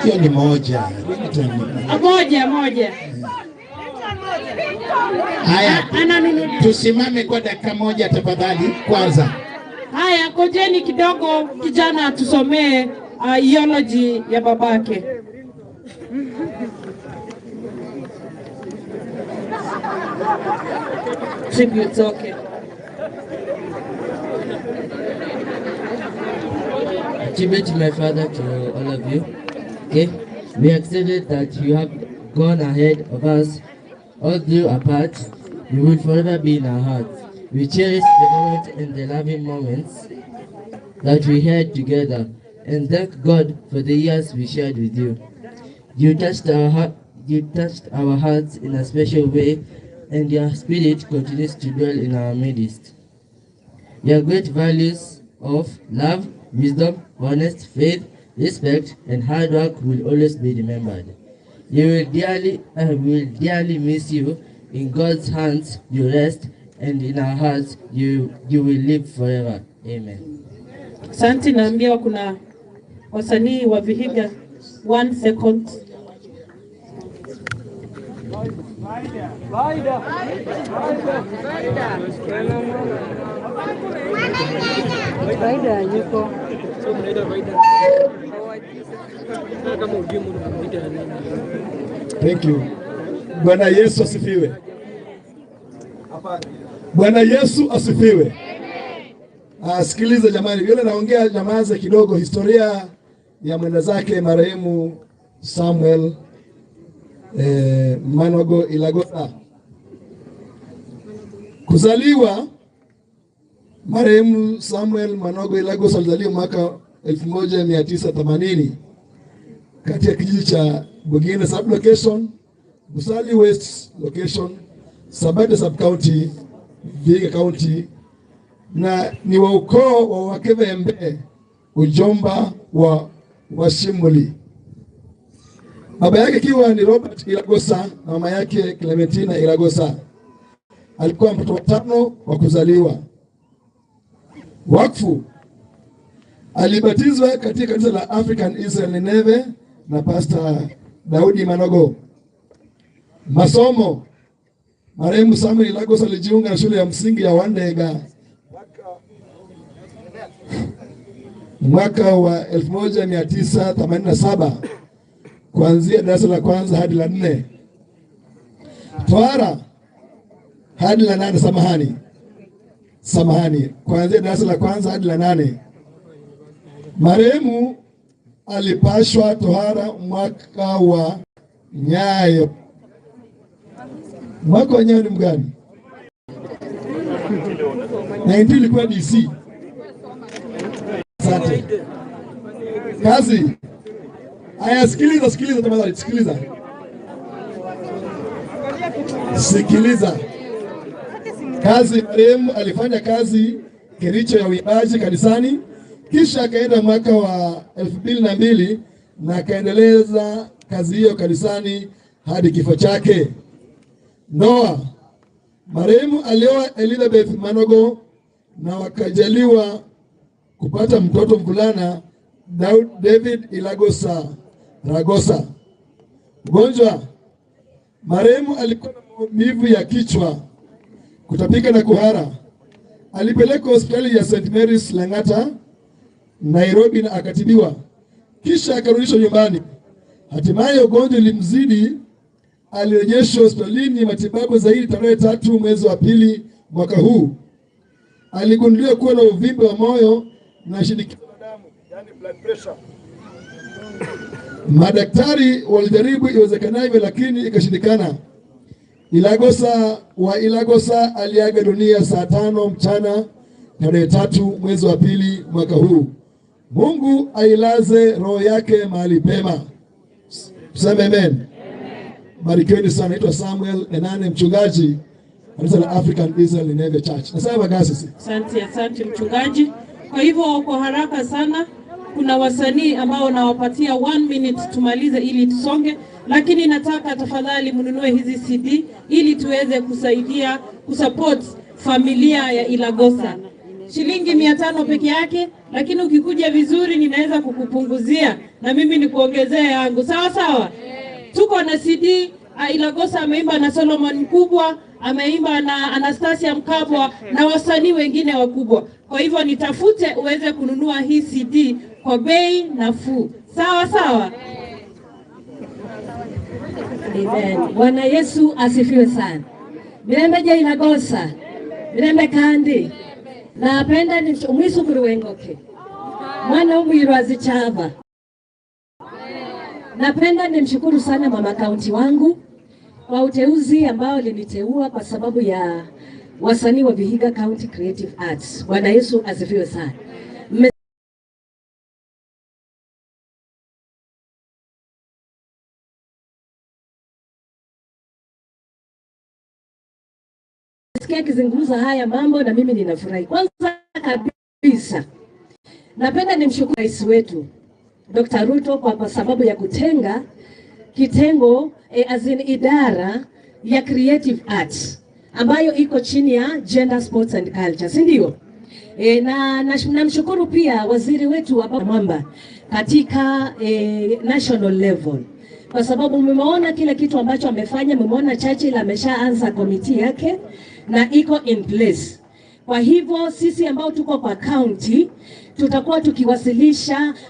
Hiyo ni moja. Moja. Haya, tusimame kwa dakika moja tafadhali kwanza. Haya, kojeni kidogo kijana tusomee eulogy ya babake. Tribute, okay. Tribute to my father, to all of you. Okay, we are excited that you have gone ahead of us. Although apart, you will forever be in our hearts. We cherish the moment and the loving moments that we had together, and thank God for the years we shared with you. You touched our hearts in a special way, and your spirit continues to dwell in our midst. Your great values of love, wisdom, honesty, faith, respect, and hard work will always be remembered. We will dearly miss you. In God's hands you rest, and in our hearts you will live forever. Amen. Asante. Naambia kuna wasanii wa Vihiga 1 second. Vaida yuko. Thank you. Bwana Yesu asifiwe. Bwana Yesu asifiwe. Sikiliza jamani, yule naongea nyamaza kidogo. Historia ya mwenda zake marehemu Samuel Manogo Ilagosa. Kuzaliwa marehemu Samuel Manogo Ilagosa alizaliwa mwaka 1980 katika kijiji cha Mong'ina sub location, Busali West location, Sabate sub county, Vihiga county, na ni wa ukoo wa Wakevembe, ujomba wa Washimuli. Baba yake kiwa ni Robert Ilagosa na mama yake Clementina Ilagosa. Alikuwa mtoto wa 5 wa kuzaliwa. Wakfu. Alibatizwa katika kanisa la African Israel Nineve na Pastor Daudi Manogo. Masomo. Marehemu Samuel Ilagosa alijiunga na shule ya msingi ya Wandega mwaka wa 1987 kuanzia darasa la kwanza hadi la 4. Twara hadi la 8, samahani, kuanzia darasa la kwanza hadi la 8. Marehemu alipashwa tohara mwaka wa Nyayo. Mwaka wa Nyayo ni mgani? 19 ilikuwa DC. Asante. Kazi. Aya, sikiliza tafadhali, sikiliza. Kazi marehemu alifanya kazi Kericho ya uimbaji kanisani, kisha akaenda mwaka wa 2002 na akaendeleza kazi hiyo kanisani hadi kifo chake. Ndoa. Marehemu alioa Elizabeth Manogo na wakajaliwa kupata mtoto mvulana David Ilagosa Ragosa. Ugonjwa. Marehemu alikuwa na maumivu ya kichwa, kutapika na kuhara. Alipelekwa hospitali ya St. Mary's Lang'ata, Nairobi na akatibiwa. Kisha akarudishwa nyumbani. Hatimaye ugonjwa ulimzidi, alirejeshwa hospitalini matibabu zaidi tarehe 3 mwezi wa pili mwaka huu. Aligunduliwa kuwa na uvimbe wa moyo na shinikizo la damu, yani blood pressure. Madaktari walijaribu iwezekanavyo lakini ikashindikana. Ilagosa aliaga dunia saa 5 mchana tarehe 3 mwezi wa pili mwaka huu. Mungu ailaze roho yake mahali pema. Tuseme amen. Barikiweni sana. Naitwa Samuel Enane, mchungaji kanisa la African Israel Nineve Church. Nasema gasi. Asante mchungaji. Kwa hivyo kwa haraka sana, kuna wasanii ambao nawapatia 1 minute tumalize ili tusonge, lakini nataka tafadhali mnunue hizi CD ili tuweze kusaidia kusupport familia ya Ilagosa. Shilingi 500 peke yake, lakini ukikuja vizuri ninaweza kukupunguzia na mimi nikuongezea yangu. Sawa sawa? Tuko na CD. Ilagosa ameimba na Solomon Mkubwa, ameimba na Anastasia Mkabwa na wasanii wengine wakubwa. Kwa hivyo nitafute uweze kununua hii CD kwa bei nafuu. Sawa sawa? Amen. Bwana Yesu asifiwe sana. Mirembe ja Ilagosa. Mirembe kandi. Napenda ni umwisukuru wengoke. Mwana umwiro azichava. Napenda nimshukuru sana mama kaunti wangu kwa uteuzi ambao liniteua kwa sababu ya wasanii wa Vihiga County Creative Arts. Bwana Yesu asifiwe sana. Sikia kizungumza haya mambo na mimi ninafurahi. Kwanza kabisa napenda nimshukuru rais wetu Dr. Ruto kwa sababu ya kutenga kitengo as in idara ya creative arts ambayo iko chini ya gender, sports and culture, si ndio? Namshukuru pia waziri wetu wa Mwamba katika national level, kwa sababu mmeona kile kitu ambacho amefanya. Mmeona Churchill ameshaanza komiti yake na iko in place. Kwa hivyo sisi ambao tuko kwa county tutakuwa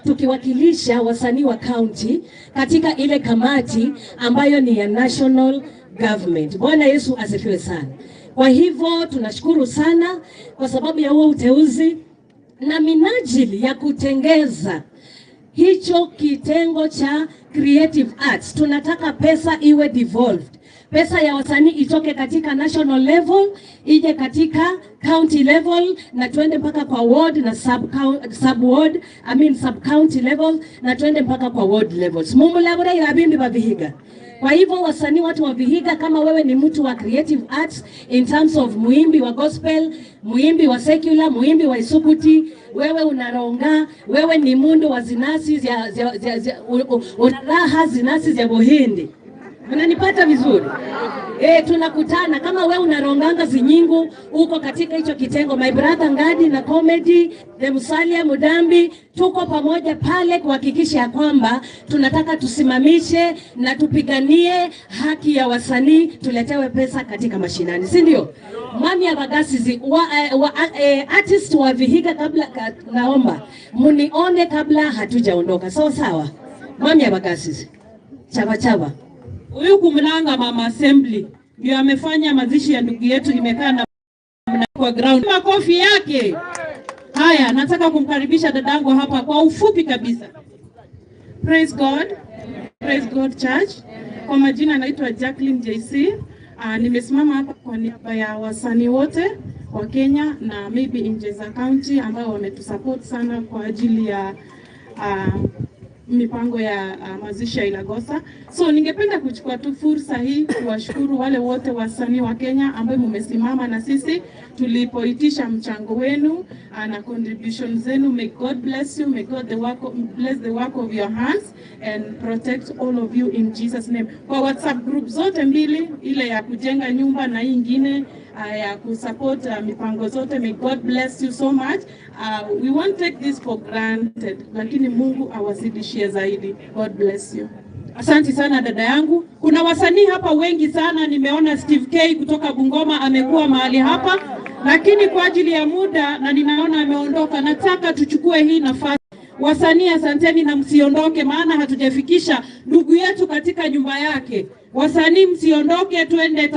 tukiwakilisha wasanii wa county katika ile kamati ambayo ni ya national government. Bwana Yesu asifiwe sana. Kwa hivyo tunashukuru sana kwa sababu ya huo uteuzi na minajili ya kutengeza hicho kitengo cha creative arts. Tunataka pesa iwe devolved. Pesa ya wasanii itoke katika national level, ije katika county level na tuende mpaka kwa ward na sub county level na tuende mpaka kwa ward levels. Mungu labda irabimbi ba Vihiga. Kwa hivyo wasanii watu wa Vihiga, kama wewe ni mtu wa creative arts in terms of muimbi wa gospel, muimbi wa secular, muimbi wa isukuti, wewe unaronga, wewe ni mundu wa zinasi unaraha zinasi za Bohindi. Unanipata vizuri? Tunakutana kama wewe unaronganga zinyingu uko katika hicho kitengo. My brother Ngadi na comedy, the Musalia Mudambi, tuko pamoja pale kuhakikisha ya kwamba tunataka tusimamishe na tupiganie haki ya wasanii, tuletewe pesa katika mashinani, si ndio? Mami ya bagasizi artist wa Vihiga, kabla naomba munione kabla hatujaondoka. Sawa. Mami ya bagasizi. Chava. Huyu kumlanga mama assembly ndio amefanya mazishi ya ndugu yetu, imekaa na kwa ground. Makofi yake. Haya, nataka kumkaribisha dadangu hapa kwa ufupi kabisa. Praise God. Praise God Church. Kwa majina naitwa Jacqueline JC. Nimesimama hapa kwa niaba ya wasanii wote wa Kenya na maybe Injeza County ambao wametusupport sana kwa ajili ya mipango ya mazishi ya Ilagosa. So ningependa kuchukua tu fursa hii kuwashukuru wale wote wasanii wa Kenya ambao mmesimama na sisi tulipoitisha mchango wenu na contribution zenu. May God bless you. May God bless the work of your hands and protect all of you in Jesus name. Kwa WhatsApp group zote mbili, ile ya kujenga nyumba na hii nyingine ya kusupport mipango zote, may God bless you so much. We won't take this for granted, lakini Mungu awazidishie zaidi. God bless you. Asante sana dada yangu. Kuna wasanii hapa wengi sana, nimeona Steve K kutoka Bungoma amekuwa mahali hapa, lakini kwa ajili ya muda na ninaona ameondoka, nataka tuchukue hii nafasi. Wasanii asanteni na msiondoke, maana hatujafikisha ndugu yetu katika nyumba yake. Wasanii msiondoke, tuende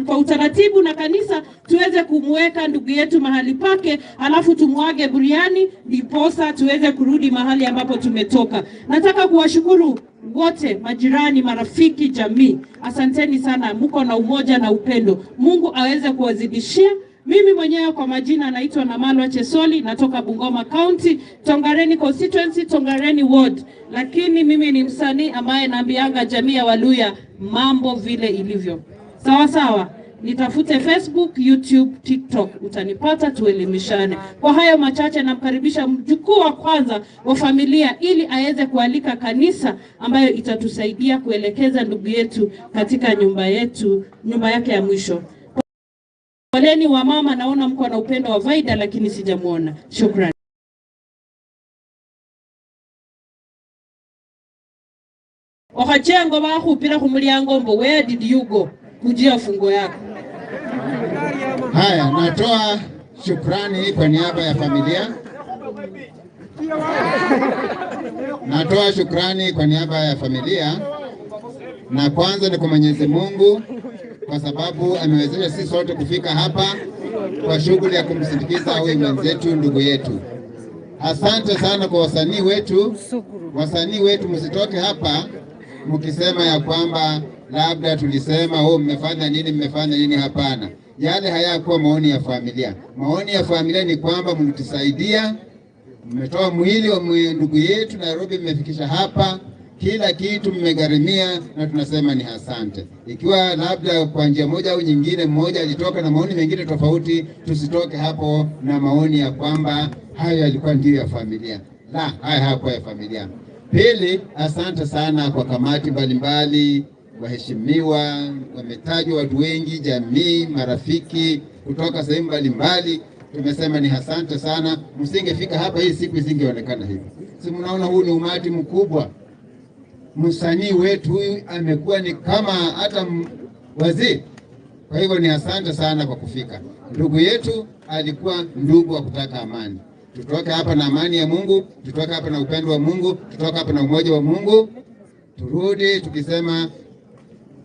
kwa utaratibu na kanisa tuweze kumweka ndugu yetu mahali pake, alafu tumwage buriani ndiposa tuweze kurudi mahali ambapo tumetoka. Nataka kuwashukuru wote, majirani, marafiki, jamii. Asanteni sana, mko na umoja na upendo. Mungu aweze kuwazidishia. Mimi mwenyewe kwa majina naitwa Namalwa Chesoli, natoka Bungoma County, Tongareni constituency, Tongareni ward. Lakini mimi ni msanii ambaye naambianga jamii ya Waluya mambo vile ilivyo. Sawa sawa. Nitafute Facebook, YouTube, TikTok, utanipata, tuelimishane. Kwa hayo machache namkaribisha mjukuu wa kwanza wa familia ili aweze kualika kanisa ambayo itatusaidia kuelekeza ndugu yetu katika nyumba yake ya mwisho. Poleni wa mama, naona mko na upendo wa Vaida lakini sijamuona. Shukrani. Wakachengo bakupira ku mulyango mbo, where did you go? Kujia fungo yako. Haya, natoa shukrani kwa niaba ya familia. Natoa shukrani kwa niaba ya familia. Na kwanza ni kwa Mwenyezi Mungu kwa sababu amewezesha sisi sote kufika hapa kwa shughuli ya kumsindikiza huyu mwenzetu, ndugu yetu. Asante sana kwa wasanii wetu. Wasanii wetu, msitoke hapa mkisema ya kwamba labda tulisema mmefanya nini. Hapana, yale hayakuwa maoni ya familia. Maoni ya familia ni kwamba mlitusaidia, mmetoa mwili wa ndugu yetu Nairobi, mmefikisha hapa, kila kitu mmegharimia, na tunasema ni asante. Ikiwa labda kwa njia moja au nyingine mmoja alitoka na maoni mengine tofauti, tusitoke hapo na maoni ya kwamba hayo yalikuwa ndio ya familia. La, haya hayakuwa ya familia. Pili, asante sana kwa kamati mbalimbali, waheshimiwa, wametajwa watu wengi, jamii, marafiki kutoka sehemu mbalimbali. Tumesema ni asante sana. Msingefika hapa hii siku isingeonekana hivi. Si mnaona huu ni umati mkubwa. Msanii wetu huyu amekuwa ni kama hata waziri. Kwa hivyo ni asante sana kwa kufika. Ndugu yetu alikuwa ndugu wa kutaka amani. Tutoke hapa na amani ya Mungu, tutoke hapa na upendo wa Mungu, tutoke hapa na umoja wa Mungu. Turudi tukisema,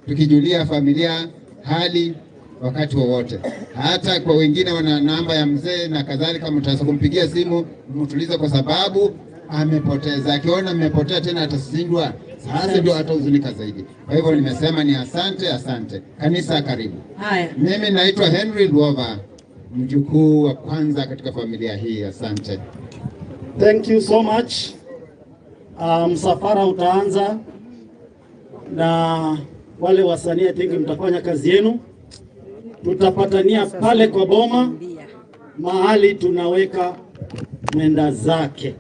tukijulia familia hali wakati wowote. Hata kwa wengine wana namba ya mzee na kadhalika, mtaweza kumpigia simu mtulize, kwa sababu amepoteza. Akiona mmepotea tena atasindwa, sasa ndio atahuzunika zaidi. Kwa hivyo nimesema ni asante. Kanisa karibu. Haya. Mimi naitwa Henry Luova, mjukuu wa kwanza katika familia hii. Asante. Thank you so much. Msafara utaanza na wale wasanii, I think mtafanya kazi yenu. Tutapatania pale kwa boma mahali tunaweka menda zake.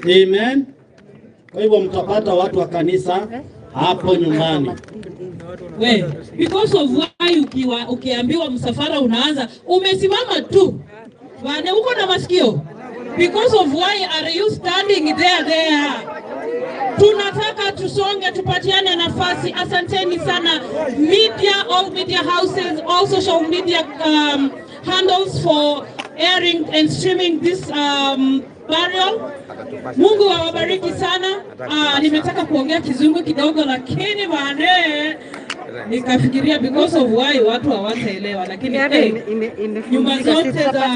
Amen. Kwa hivyo mtapata watu wa kanisa hapo nyumbani. Because of why ukiambiwa msafara unaanza, umesimama tu. Bwana uko na masikio. Because of why are you standing there? Tunataka tusonge, tupatiane nafasi. Asanteni sana media, all media houses, all social media handles for airing and streaming this burial. Mungu awabariki sana. Nimetaka kuongea kizungu kidogo lakini baadaye nikafikiria because of why watu hawataelewa, lakini nyumba zote za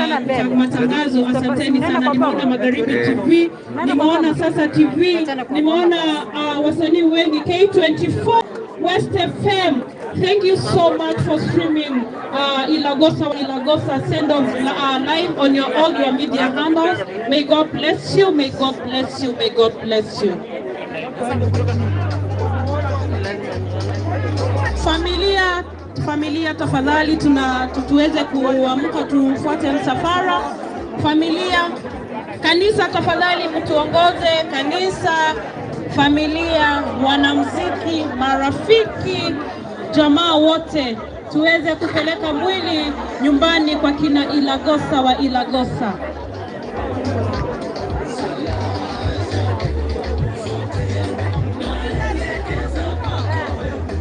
matangazo, asanteni sana. Nimeona Magharibi TV, nimeona Sasa TV, nimeona wasanii wengi, K24, West FM. Thank you so much for streaming Ilagosa send off live on all your media handles. May God bless you, may God bless you, may God bless you. Familia tafadhali tuweze kuamka tufuate msafara. Kanisa tafadhali mtuongoze, kanisa, familia, wanamuziki, marafiki, jamaa wote tuweze kupeleka mwili nyumbani kwa kina Ilagosa wa Ilagosa.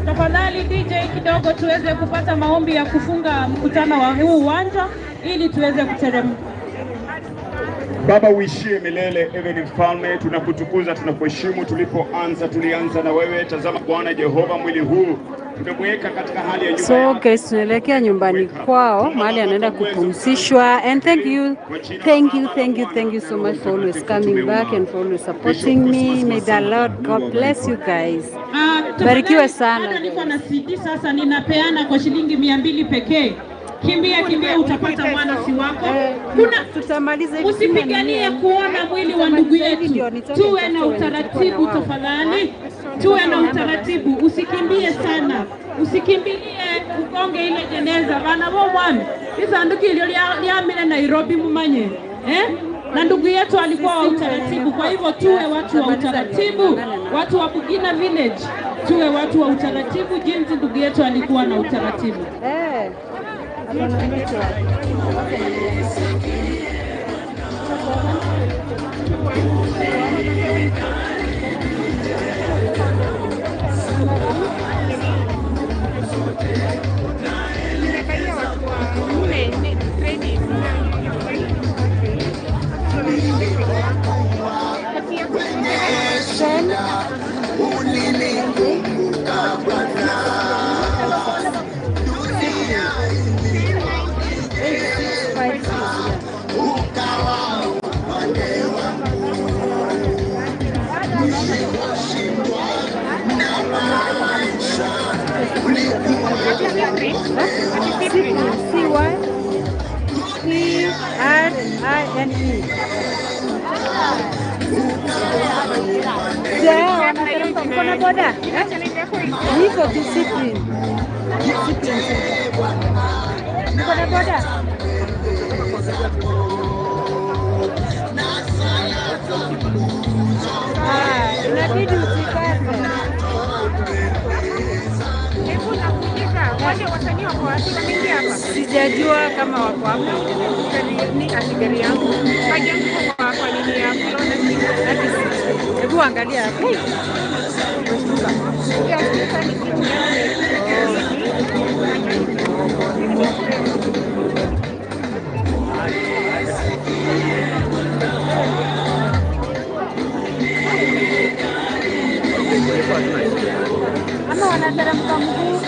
Tafadhali DJ kidogo tuweze kupata maombi ya kufunga mkutano wa huu uwanja ili tuweze kuteremka. Baba uishie milele, ewe ni mfalme, tunakutukuza, tunakuheshimu. Tulipoanza tulianza na wewe. Tazama Bwana Jehova, mwili huu tumemweka katika hali ya nyumba. So guys, tunaelekea nyumbani kwao, mahali anaenda kupumzishwa. And thank you so much for always coming back and for always supporting me. May the Lord God bless you guys. Barikiwe sana. Niko na CD sasa ninapeana kwa shilingi 200 pekee. Kimbia utapata mwana si wako. Tutamaliza hivi. Usipiganie kuona mwili wa ndugu yetu. Tuwe na utaratibu tafadhali. Tuwe na utaratibu. Usikimbie sana. Usikimbilie ukonge ile jeneza. Bana mwana. Hizo ndugu ile liamile Nairobi mumanye. Na ndugu yetu alikuwa wa utaratibu. Kwa hivyo tuwe watu wa utaratibu. Watu wa Mong'ina village. Tuwe watu wa utaratibu jinsi ndugu yetu alikuwa na utaratibu. C-Y-P-R-I-N-E. Mkono boda? Niko discipline. Mkono boda? Inabidi usikaze. Sijajua kama wako hapa. Ni asigari yangu. Kwa nini hapo? Hebu angalia hapo. Ama wanateremka mguu.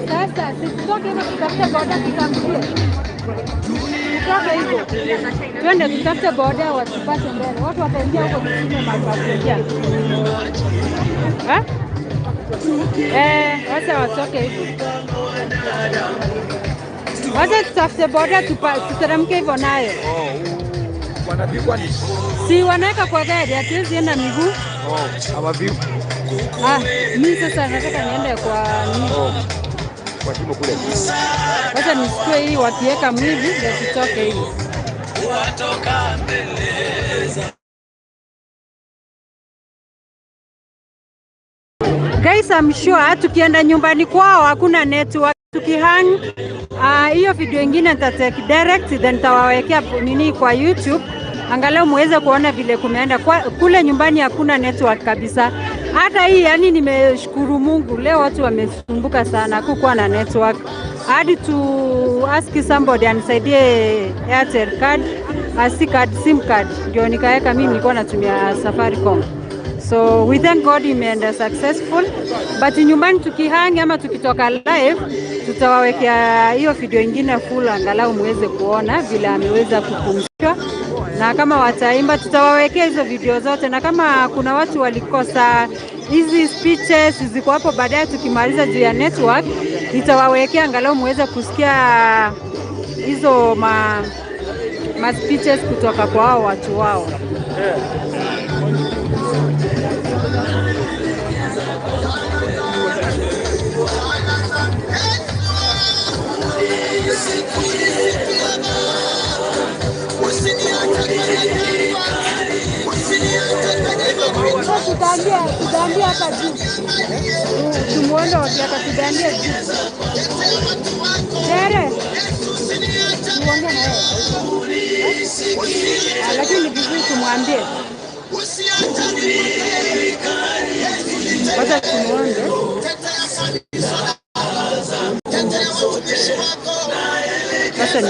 Sasa sitoke hivyo tutafute boda tukamtie. Tutoke hivyo. Twende tutafute boda watupate mbele. Watu wataingia huko kusini mapafukia. Wacha watoke hivyo. Wacha tutafute boda tuteremke hivyo nayo. Wanapigwa ni si wanaweka kwa gari, hatuwezi enda miguu. Hawavivu. Mimi sasa nataka niende kwa kwa shimo kule. Wacha nisikue hii wakiweka mwili ndio tutoke hivi. Guys, I'm sure tukienda nyumbani kwao hakuna network. Tukihang hiyo video nyingine nitatake direct then nitawawekea nini kwa YouTube. Angalau muweze kuona vile kumeenda. Kule nyumbani hakuna network kabisa. Hata hii yani nimeshukuru Mungu. Leo watu wamesumbuka sana kukuwa na network. Hadi to ask somebody anisaidie Airtel card, SIM card. Ndio nikaweka, mimi nilikuwa natumia Safaricom. So we thank God imeenda successful. But nyumbani tukihang ama tukitoka live, tutawawekea hiyo video ingine full angalau muweze kuona vile ameweza kupumzika. Na kama wataimba tutawawekea hizo video zote, na kama kuna watu walikosa hizi speeches ziko hapo, baadaye tukimaliza juu ya network nitawawekea angalau muweze kusikia hizo ma speeches kutoka kwa hao watu wao. Tudandia hapa juu. Tumuone wakiaka tudandia juu. Tere. Tuone na yeye. Lakini vizuri tumwambie. Wacha tumuone. Sasa ni